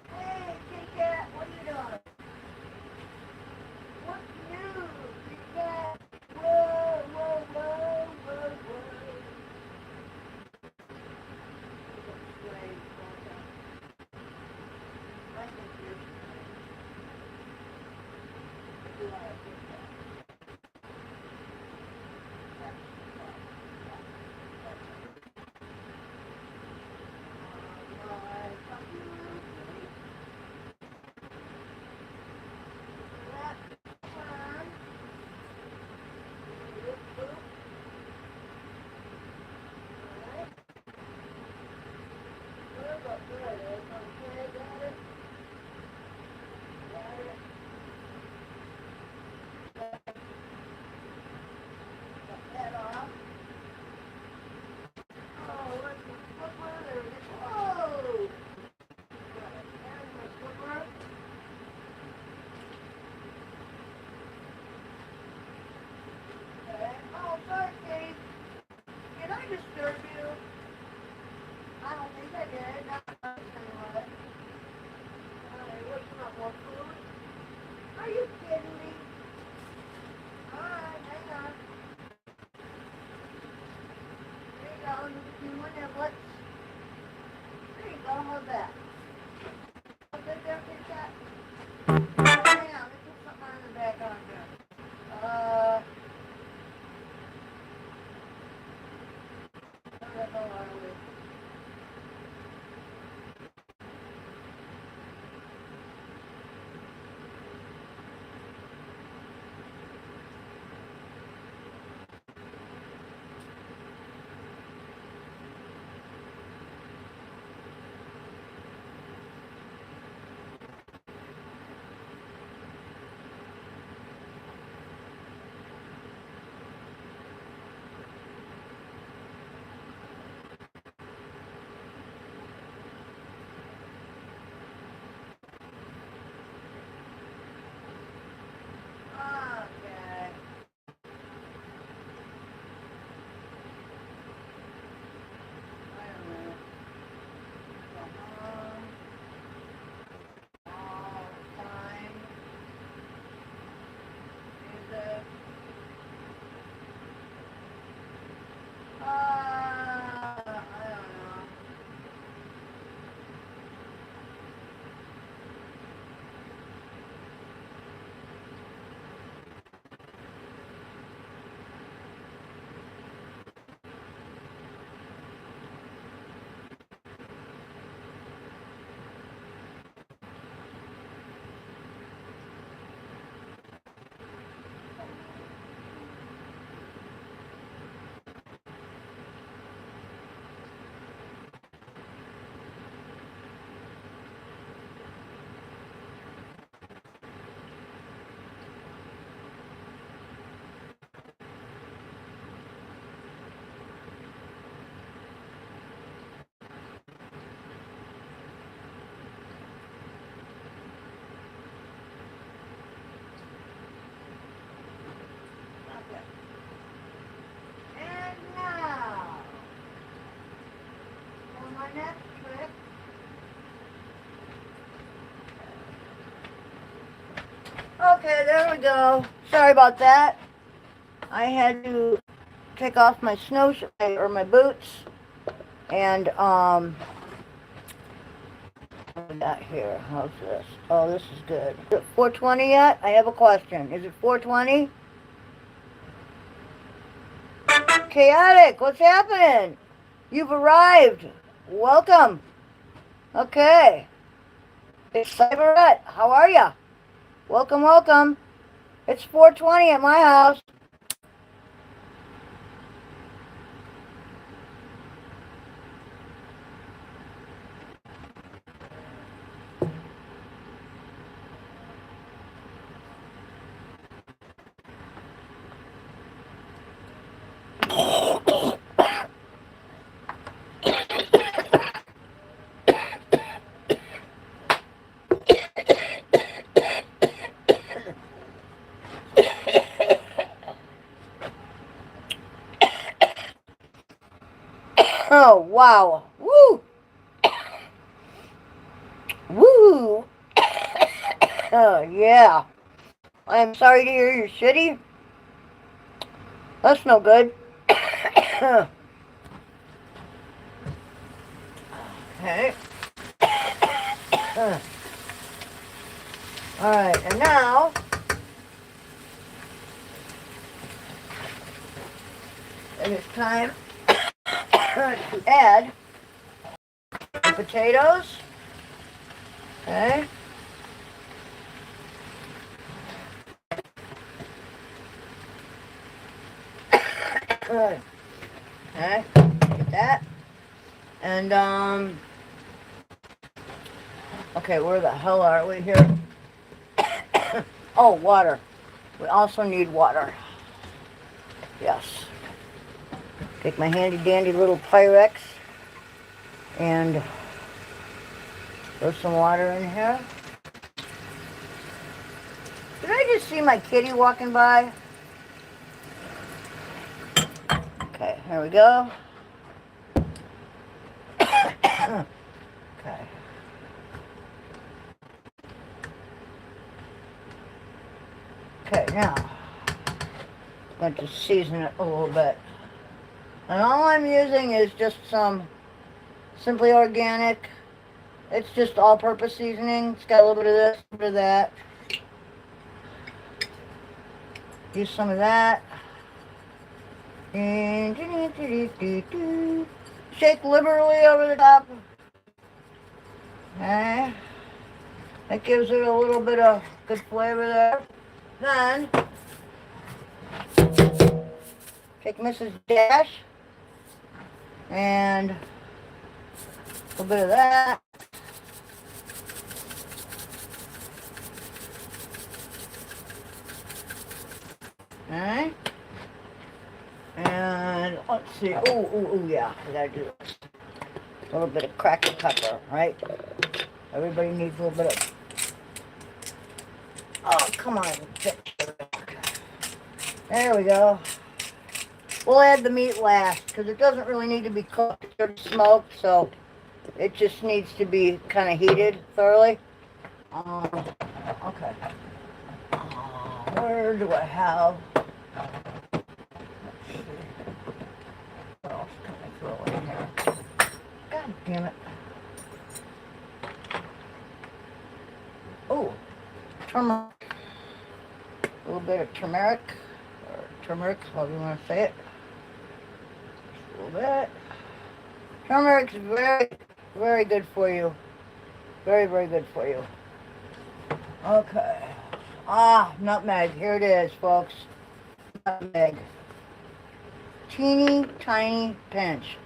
Hey, kitty cat, what are you doing? What's new, kitty cat? Whoa, whoa, whoa, whoa, whoa. I think you're okay, there we go. Sorry about that. I had to take off my or my boots, and what we got here? How's this? Oh, this is good. Is it 420 yet? I have a question. Is it 420? Chaotic, what's happening? You've arrived. Welcome. Okay. It's Cyberette. How are ya? Welcome, welcome. It's 420 at my house. Oh, wow. Woo! Woo! Oh, yeah. I am sorry to hear you're shitty. That's no good. Okay. Alright, and now it is time to add the potatoes. Okay. Good. Okay, get that. And, okay, where the hell are we here? Oh, water. We also need water. Yes. Take my handy dandy little Pyrex and throw some water in here. Did I just see my kitty walking by? Okay, here we go. Okay. Okay, now I'm going to season it a little bit. And all I'm using is just some Simply Organic. It's just all-purpose seasoning. It's got a little bit of this, a little bit of that. Use some of that. And shake liberally over the top. Okay. That gives it a little bit of good flavor there. Then, take Mrs. Dash and a little bit of that. Alright. And let's see. Ooh, yeah. I gotta do this. A little bit of cracked pepper, right? Everybody needs a little bit of. Oh, come on. There we go. We'll add the meat last because it doesn't really need to be cooked or smoked, so it just needs to be kind of heated thoroughly. Okay. Where do I have? Let's see. What else can I throw in here? God damn it. Oh, turmeric. A little bit of turmeric. Or turmeric, however you want to say it. Just a little bit. Turmeric's very, very good for you. Very, very good for you. Okay. Ah, nutmeg. Here it is, folks. Nutmeg. Teeny tiny pinch.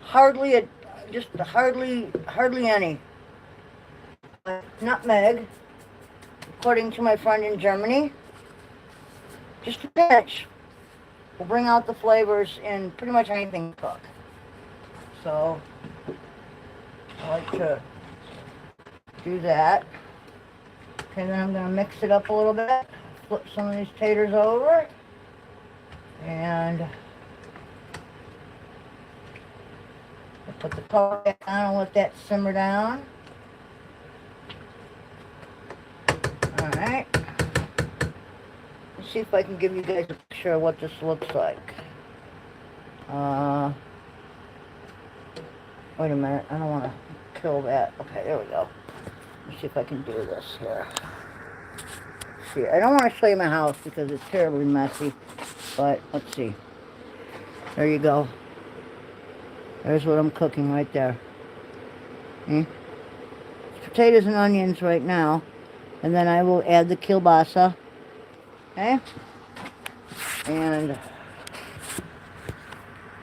Hardly any. Nutmeg, according to my friend in Germany, just a pinch will bring out the flavors in pretty much anything you cook. So, I like to do that. Okay, then I'm going to mix it up a little bit. Flip some of these taters over. And I'll put the cover back on and let that simmer down. Alright. Let's see if I can give you guys a picture of what this looks like. Wait a minute. I don't want to kill that. Okay, there we go. Let's see if I can do this here. See, I don't want to show you my house because it's terribly messy. But, let's see. There you go. There's what I'm cooking right there. It's potatoes and onions right now. And then I will add the kielbasa. Okay? And,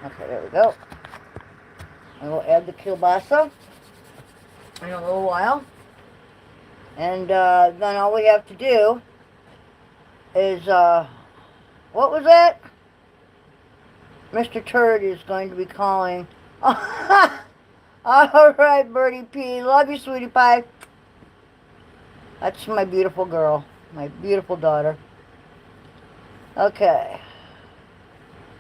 okay, there we go. I will add the kielbasa in a little while. And then all we have to do is, what was that? Mr. Turd is going to be calling. Alright, Birdie P. Love you, sweetie pie. That's my beautiful girl. My beautiful daughter. Okay.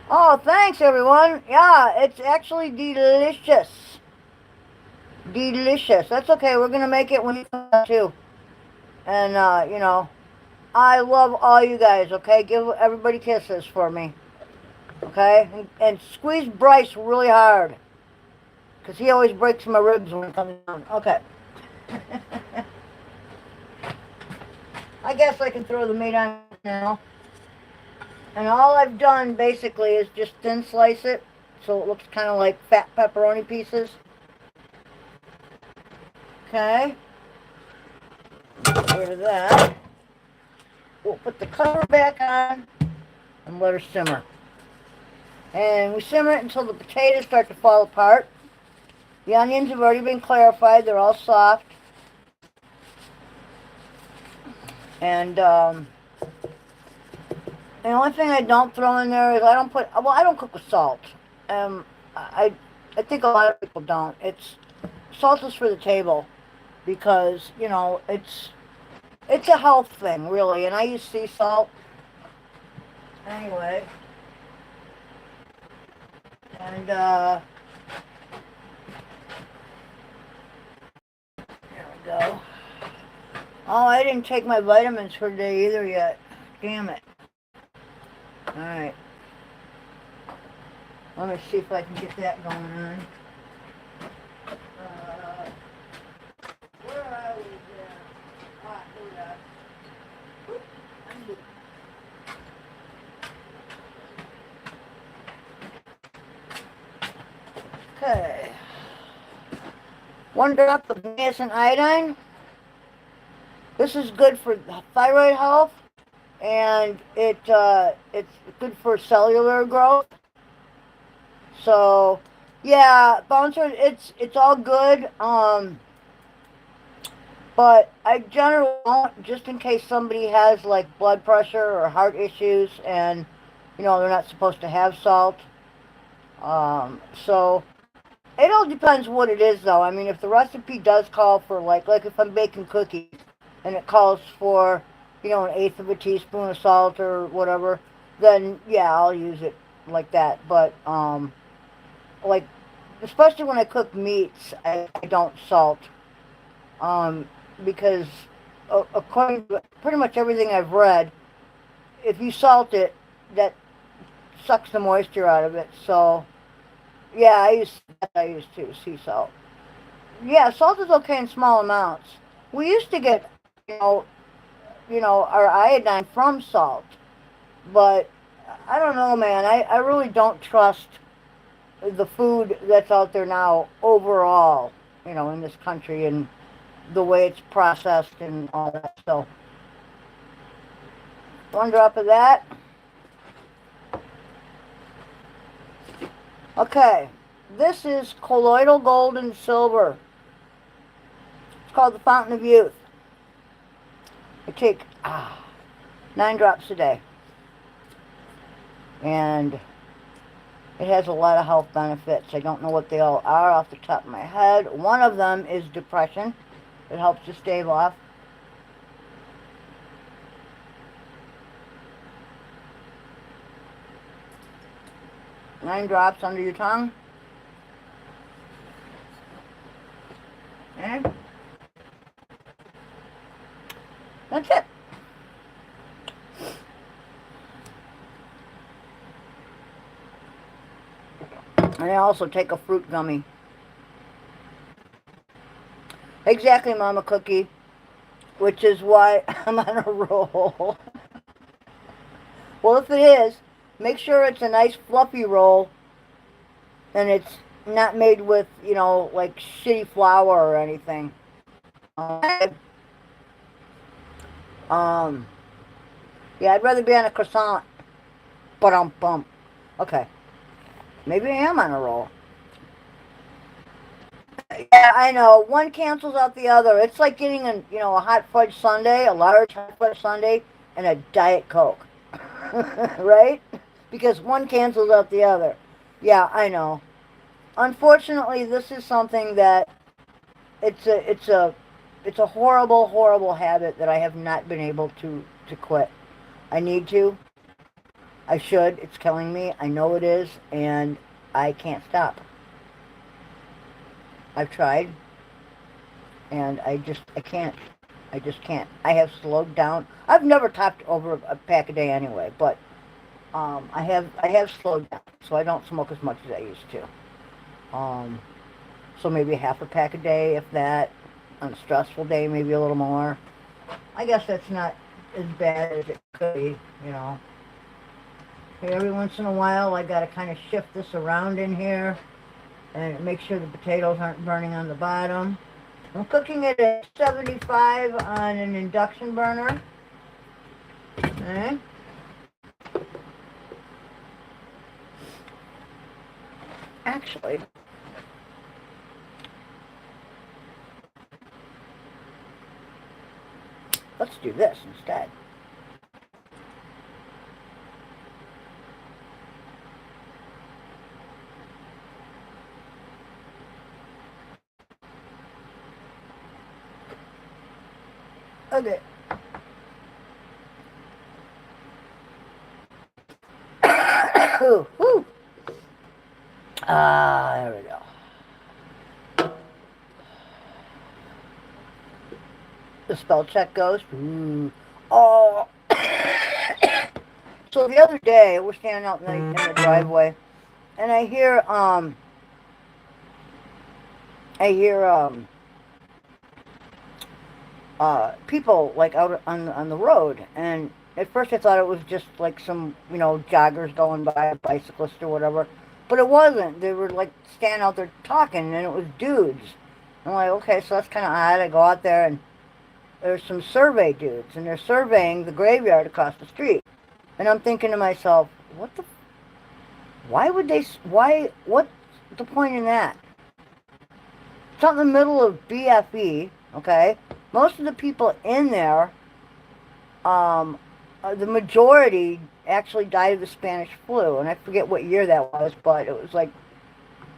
Oh, thanks everyone. Yeah, it's actually delicious. Delicious. That's okay. We're gonna make it when you come back too. And you know, I love all you guys. Okay, give everybody kisses for me. Okay, and squeeze Bryce really hard, cause he always breaks my ribs when it comes down. Okay. I guess I can throw the meat on now. And all I've done basically is just thin slice it, so it looks kind of like fat pepperoni pieces. Okay. Get rid of that. We'll put the cover back on and let her simmer. And we simmer it until the potatoes start to fall apart. The onions have already been clarified. They're all soft. And the only thing I don't throw in there is I don't cook with salt. I think a lot of people don't. Salt is for the table because, you know, it's a health thing, really. And I use sea salt. Anyway. And, there we go. Oh, I didn't take my vitamins for today either yet. Damn it. Alright. Let me see if I can get that going on. Where are we there? Ah, here we are. Okay. 1 drop of niacin iodine. This is good for thyroid health, and it's good for cellular growth. So, yeah, Bouncer, it's all good. But I generally won't, just in case somebody has like blood pressure or heart issues, and you know they're not supposed to have salt. So it all depends what it is, though. I mean, if the recipe does call for like if I'm baking cookies, and it calls for, you know, 1/8 of a teaspoon of salt or whatever, then yeah, I'll use it like that. But like, especially when I cook meats, I don't salt, because according to pretty much everything I've read, if you salt it, that sucks the moisture out of it. So yeah, I use too, sea salt. Yeah, salt is okay in small amounts. We used to get, you know, our iodine from salt. But I don't know, man. I really don't trust the food that's out there now overall, you know, in this country and the way it's processed and all that. So 1 drop of that. Okay. This is colloidal gold and silver. It's called the Fountain of Youth. I take 9 drops a day. And it has a lot of health benefits. I don't know what they all are off the top of my head. One of them is depression. It helps to stave off. Nine drops under your tongue. And that's it. And I also take a fruit gummy. Exactly, Mama Cookie. Which is why I'm on a roll. Well, if it is, make sure it's a nice fluffy roll. And it's not made with, you know, like shitty flour or anything. Yeah, I'd rather be on a croissant. Ba-dum-bum. Okay. Maybe I am on a roll. Yeah, I know. One cancels out the other. It's like getting a hot fudge sundae, a large hot fudge sundae, and a Diet Coke. Right? Because one cancels out the other. Yeah, I know. Unfortunately, this is something that it's a horrible, horrible habit that I have not been able to quit. I need to. I should. It's killing me. I know it is, and I can't stop. I've tried, and I can't. I just can't. I have slowed down. I've never topped over a pack a day anyway, but I have slowed down, so I don't smoke as much as I used to. So maybe half a pack a day, if that. On a stressful day, maybe a little more. I guess that's not as bad as it could be, you know. Every once in a while, I gotta kind of shift this around in here and make sure the potatoes aren't burning on the bottom. I'm cooking it at 75 on an induction burner. Okay. Actually, let's do this instead. Okay. Whew. There we go. The spell check goes. Ooh. Oh. So the other day, we're standing out in the driveway, and I hear people like out on the road, and at first I thought it was just like some, you know, joggers going by, a bicyclist or whatever, but it wasn't. They were like standing out there talking, and it was dudes. I'm like, okay, so that's kind of odd. I go out there, and there's some survey dudes, and they're surveying the graveyard across the street, and I'm thinking to myself, what's the point in that? It's out in the middle of BFE, okay? Most of the people in there, the majority actually died of the Spanish flu, and I forget what year that was, but it was like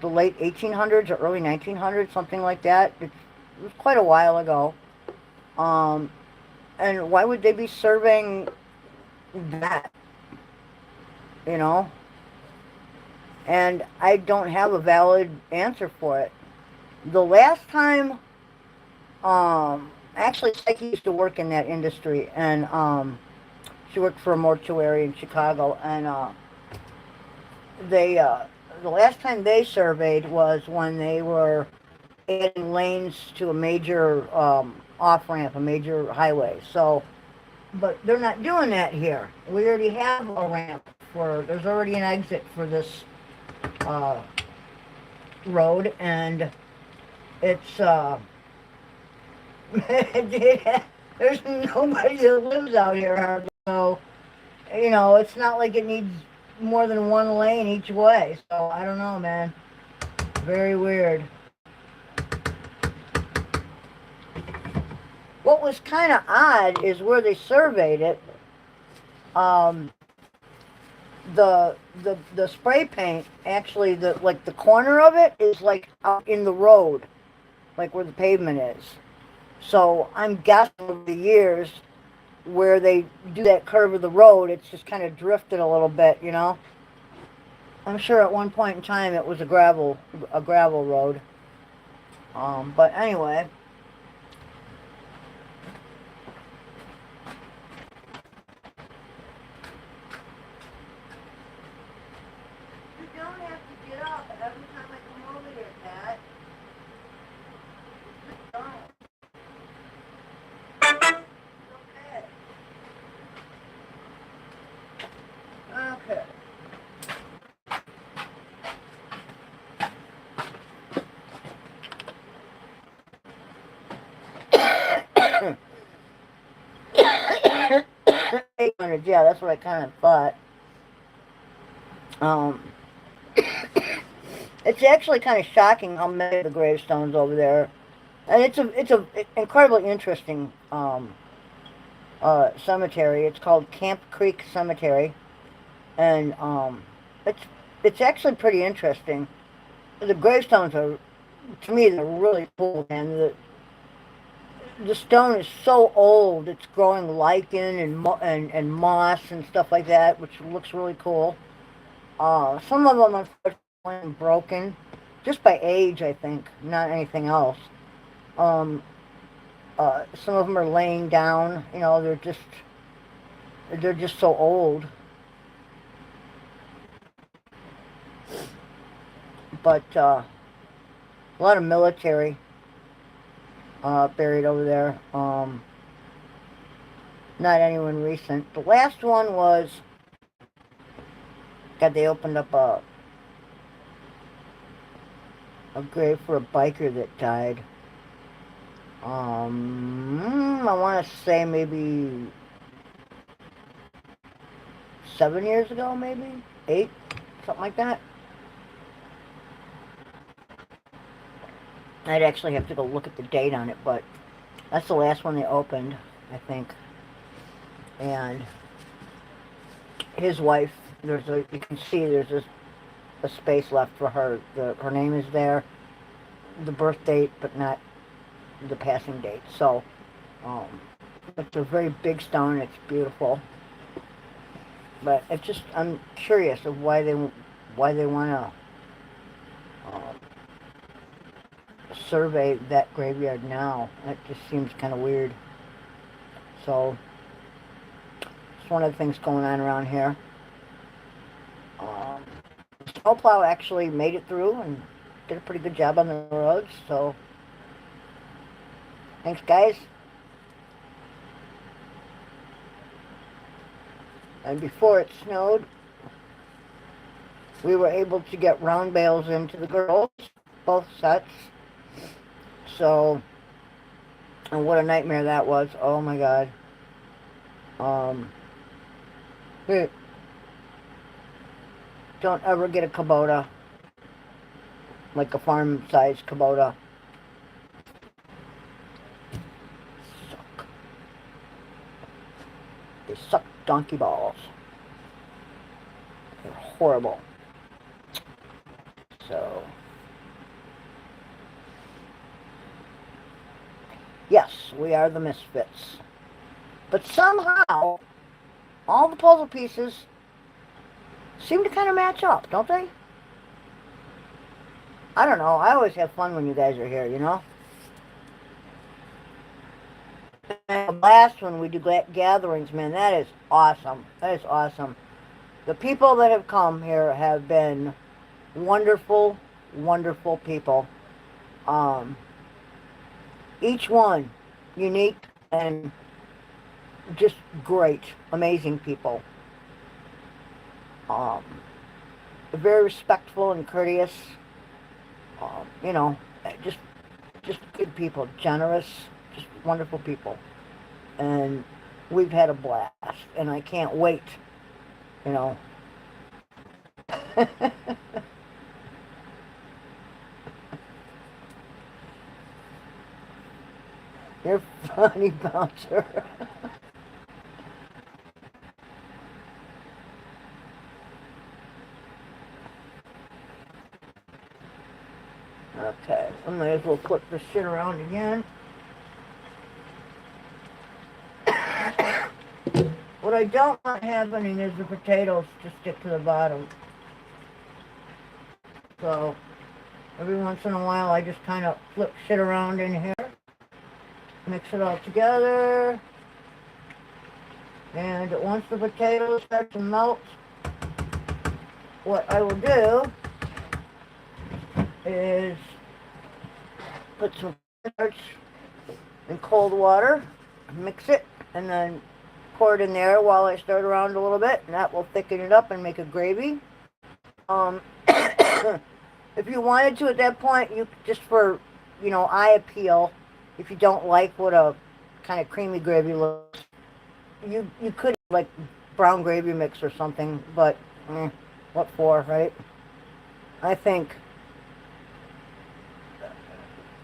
the late 1800s or early 1900s, something like that. It was quite a while ago. And why would they be serving that? You know? And I don't have a valid answer for it. The last time, actually, Psyche used to work in that industry, and she worked for a mortuary in Chicago, and the last time they surveyed was when they were adding lanes to a major off-ramp, a major highway. So, but they're not doing that here. We already have a ramp there's already an exit for this road, and it's there's nobody that lives out here hardly. So, you know, it's not like it needs more than one lane each way. So I don't know, man. Very weird. What was kind of odd is where they surveyed it. The spray paint, actually, the corner of it is like out in the road, like where the pavement is. So I'm guessing over the years where they do that curve of the road, it's just kind of drifted a little bit, you know. I'm sure at one point in time it was a gravel road. But anyway. You don't have to get up every time I come over here, Pat. Don't. Okay. Okay. 800, yeah, that's what I kind of thought. It's actually kind of shocking how many of the gravestones over there, and it's a incredibly interesting cemetery. It's called Camp Creek Cemetery, and it's actually pretty interesting. The gravestones are, to me, they're really cool, and the stone is so old. It's growing lichen and moss and stuff like that, which looks really cool. Some of them unfortunately are broken, just by age, I think, not anything else. Um, some of them are laying down. You know, they're just so old. But a lot of military buried over there. Not anyone recent. The last one was, God, they opened up a grave for a biker that died. I want to say maybe 7 years ago, maybe 8, something like that. I'd actually have to go look at the date on it, but that's the last one they opened, I think. And his wife, you can see there's a space left for her. Her name is there, the birth date, but not the passing date. So, it's a very big stone. It's beautiful, but it's just, I'm curious of why they want to survey that graveyard now. It just seems kind of weird. So, it's one of the things going on around here. Snowplow actually made it through and did a pretty good job on the roads. So, thanks, guys. And before it snowed, we were able to get round bales into the girls, both sets. So, and what a nightmare that was. Oh my God. Don't ever get a Kubota, like a farm-sized Kubota. Suck. They suck donkey balls. They're horrible. So, yes, we are the misfits. But somehow, all the puzzle pieces seem to kind of match up, don't they? I don't know. I always have fun when you guys are here, you know? And the last one, we do gatherings, man. That is awesome. That is awesome. The people that have come here have been wonderful, wonderful people. Each one unique and just great, amazing people. Very respectful and courteous. You know, just good people, generous, just wonderful people. And we've had a blast, and I can't wait, you know. You're funny, Bouncer. Okay, I might as well flip this shit around again. What I don't want happening is the potatoes to stick to the bottom. So, every once in a while I just kind of flip shit around in here. Mix it all together. And once the potatoes start to melt, what I will do is put some starch in cold water, mix it, and then pour it in there while I stir it around a little bit, and that will thicken it up and make a gravy. If you wanted to at that point, you just for, you know, eye appeal, if you don't like what a kind of creamy gravy looks, you could like brown gravy mix or something, but what for, right? I think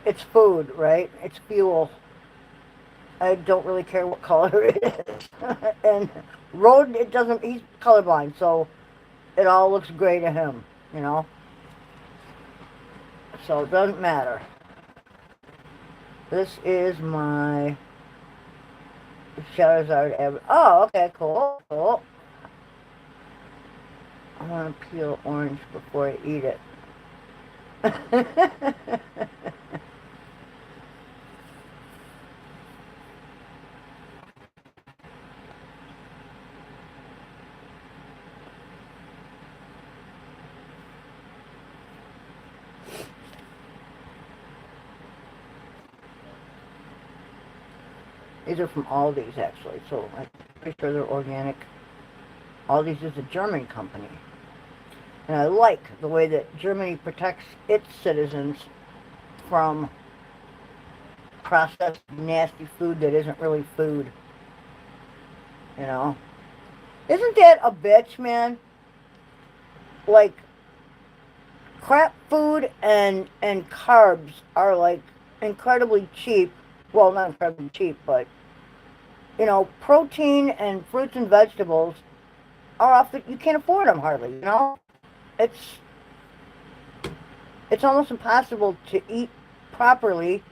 it's food, right? It's fuel. I don't really care what color it is. And Road, it doesn't, he's colorblind, so it all looks gray to him, you know? So it doesn't matter. This is my Charizard. Oh, okay, cool, cool. I want to peel orange before I eat it. These are from Aldi's, actually, so I'm pretty sure they're organic. Aldi's is a German company. And I like the way that Germany protects its citizens from processed, nasty food that isn't really food. You know? Isn't that a bitch, man? Like, crap food and carbs are, like, incredibly cheap. Well, not incredibly cheap, but, you know, protein and fruits and vegetables are often, you can't afford them hardly, you know? It's almost impossible to eat properly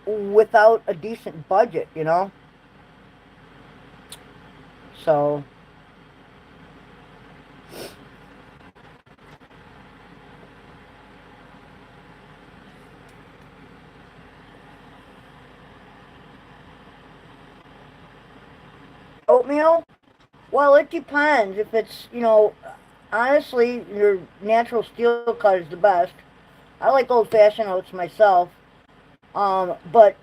without a decent budget, you know? So, oatmeal? Well, it depends. If it's, you know, honestly, your natural steel cut is the best. I like old-fashioned oats myself. But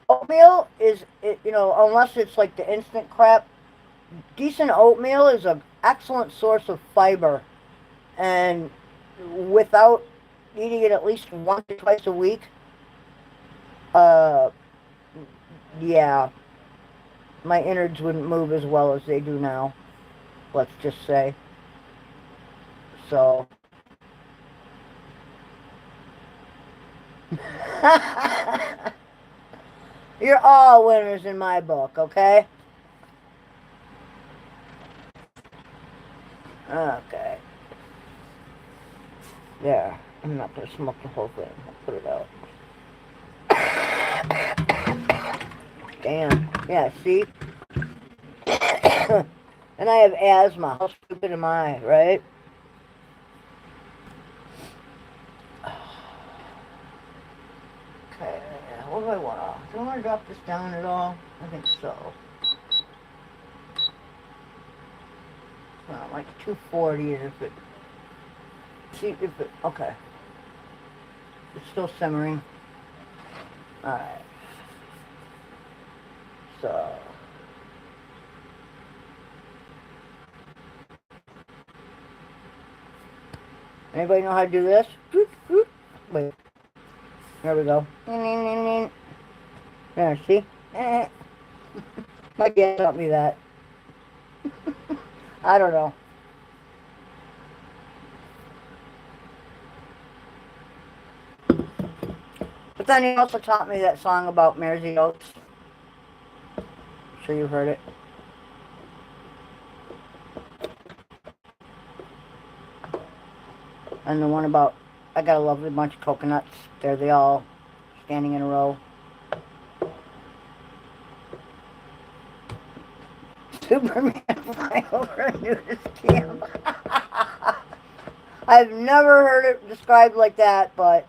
oatmeal is, you know, unless it's like the instant crap, decent oatmeal is an excellent source of fiber. And without eating it at least once or twice a week, uh, yeah, my innards wouldn't move as well as they do now, let's just say. So, you're all winners in my book, okay? Okay. There. I'm not going to smoke the whole thing. I'll put it out. Damn. Yeah, see? And I have asthma. How stupid am I, right? Okay, what do I want to... Do I want to drop this down at all? I think so. Well, like 240, and if it... See, if it... Okay. It's still simmering. Alright. So... Anybody know how to do this? Wait. There we go. There, see? My dad taught me that. I don't know. But then he also taught me that song about Mersey Oaks. I'm sure you've heard it. And the one about, I got a lovely bunch of coconuts. There they all standing in a row. Superman flying over a nudist camp. I've never heard it described like that, but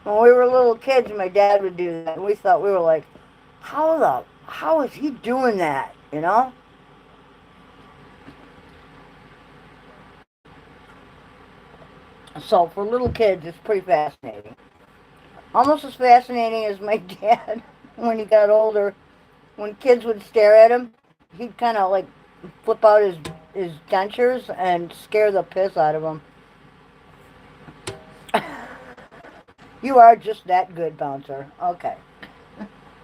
when we were little kids, my dad would do that, and we thought, we were like, how is he doing that, you know? So for little kids, it's pretty fascinating. Almost as fascinating as my dad when he got older. When kids would stare at him, he'd kind of like flip out his dentures and scare the piss out of them. You are just that good, Bouncer. Okay.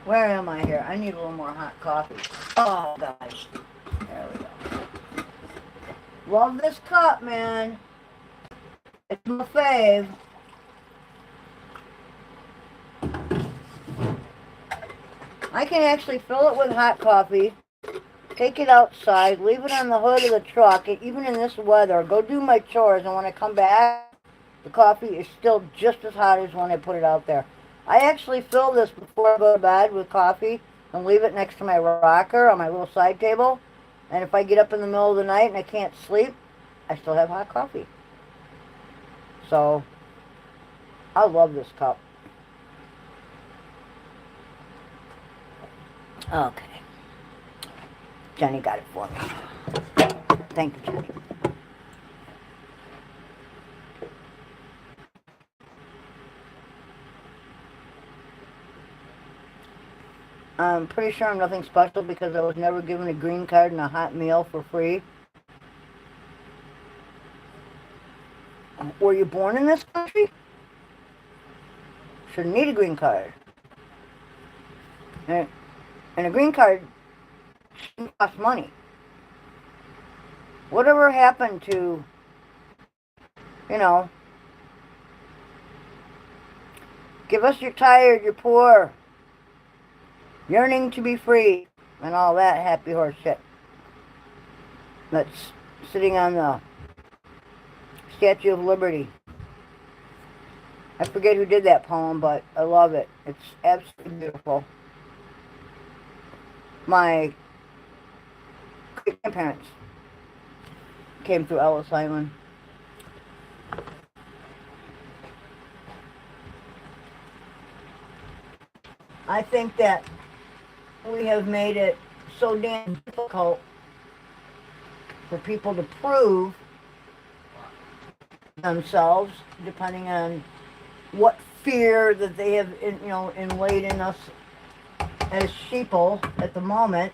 Where am I here? I need a little more hot coffee. Oh, gosh. There we go. Love this cup, man. It's my fave. I can actually fill it with hot coffee, take it outside, leave it on the hood of the truck, even in this weather, go do my chores, and when I come back, the coffee is still just as hot as when I put it out there. I actually fill this before I go to bed with coffee and leave it next to my rocker on my little side table. And if I get up in the middle of the night and I can't sleep, I still have hot coffee. So, I love this cup. Okay. Jenny got it for me. Thank you, Jenny. I'm pretty sure I'm nothing special because I was never given a green card and a hot meal for free. Were you born in this country? Shouldn't need a green card. And a green card shouldn't cost money. Whatever happened to, you know, give us you're tired, you're poor, yearning to be free, and all that happy horse shit that's sitting on the Statue of Liberty. I forget who did that poem, but I love it. It's absolutely beautiful. My grandparents came through Ellis Island. I think that we have made it so damn difficult for people to prove themselves, depending on what fear that they have, inlaid in us as sheeple at the moment,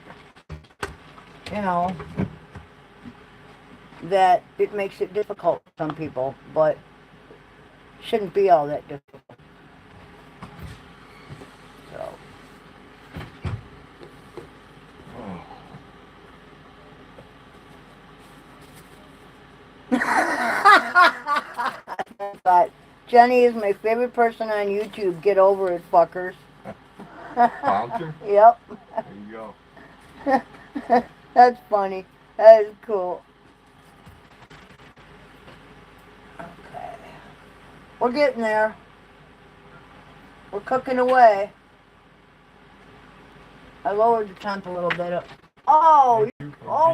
that it makes it difficult for some people, but shouldn't be all that difficult. So. But Jenny is my favorite person on YouTube. Get over it, fuckers. Bouncer? Yep. There you go. That's funny. That is cool. Okay. We're getting there. We're cooking away. I lowered the temp a little bit. Oh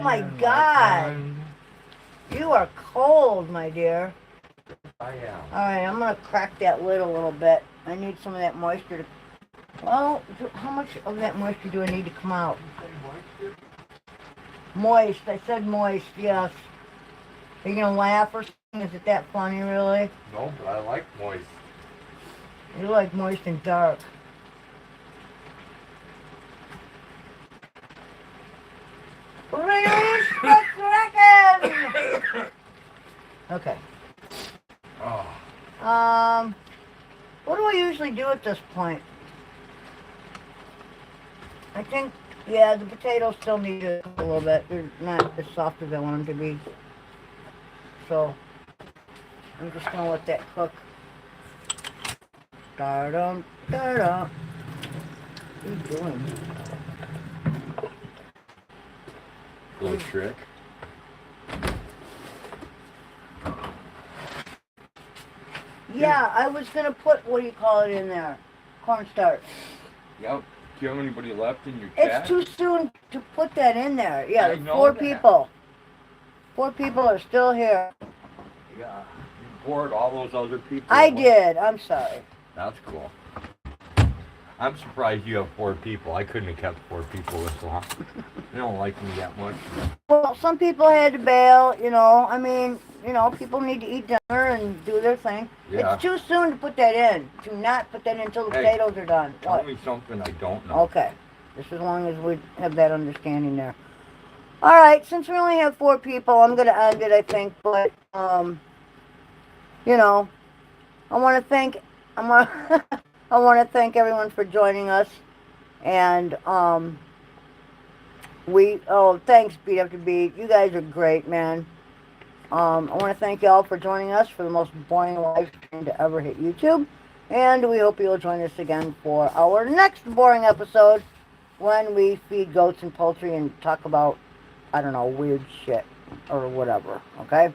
my God. You are cold, my dear. I am. Alright, I'm going to crack that lid a little bit. I need some of that moisture to... Well, how much of that moisture do I need to come out? Moist. I said moist, yes. Are you going to laugh or something? Is it that funny, really? No, but I like moist. You like moist and dark. Okay. Oh. What do I usually do at this point? I think, yeah, the potatoes still need to cook a little bit. They're not as soft as I want them to be. So, I'm just going to let that cook. Da-dum, da-dum. What are you doing? Little trick. Yeah, I was going to put, what do you call it in there? Cornstarch. Yep. Do you have anybody left in your chat? It's too soon to put that in there. Yeah, I know four that. people. 4 people are still here. Yeah. You bored all those other people. I did. I'm sorry. That's cool. I'm surprised you have 4 people. I couldn't have kept 4 people this long. They don't like me that much. Well, some people had to bail, I mean, people need to eat dinner and do their thing. Yeah. It's too soon to put that in. Do not put that in until the potatoes are done. Tell What? me something I don't know. Okay. Just as long as we have that understanding there. All right, since we only have 4 people, I'm going to end it, I think. But, I want to thank, I want to thank everyone for joining us. And, thanks, Beat After Beat. You guys are great, man. I want to thank y'all for joining us for the most boring live stream to ever hit YouTube. And we hope you'll join us again for our next boring episode when we feed goats and poultry and talk about, I don't know, weird shit or whatever, okay?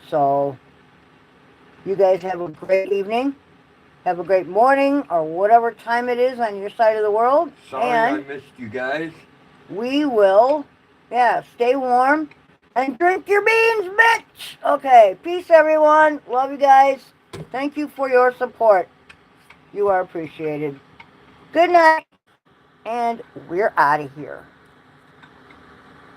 So, you guys have a great evening. Have a great morning or whatever time it is on your side of the world. Sorry and I missed you guys. we will, stay warm and drink your beans, bitch. Okay, peace, everyone. Love you guys. Thank you for your support. You are appreciated. Good night, and we're out of here.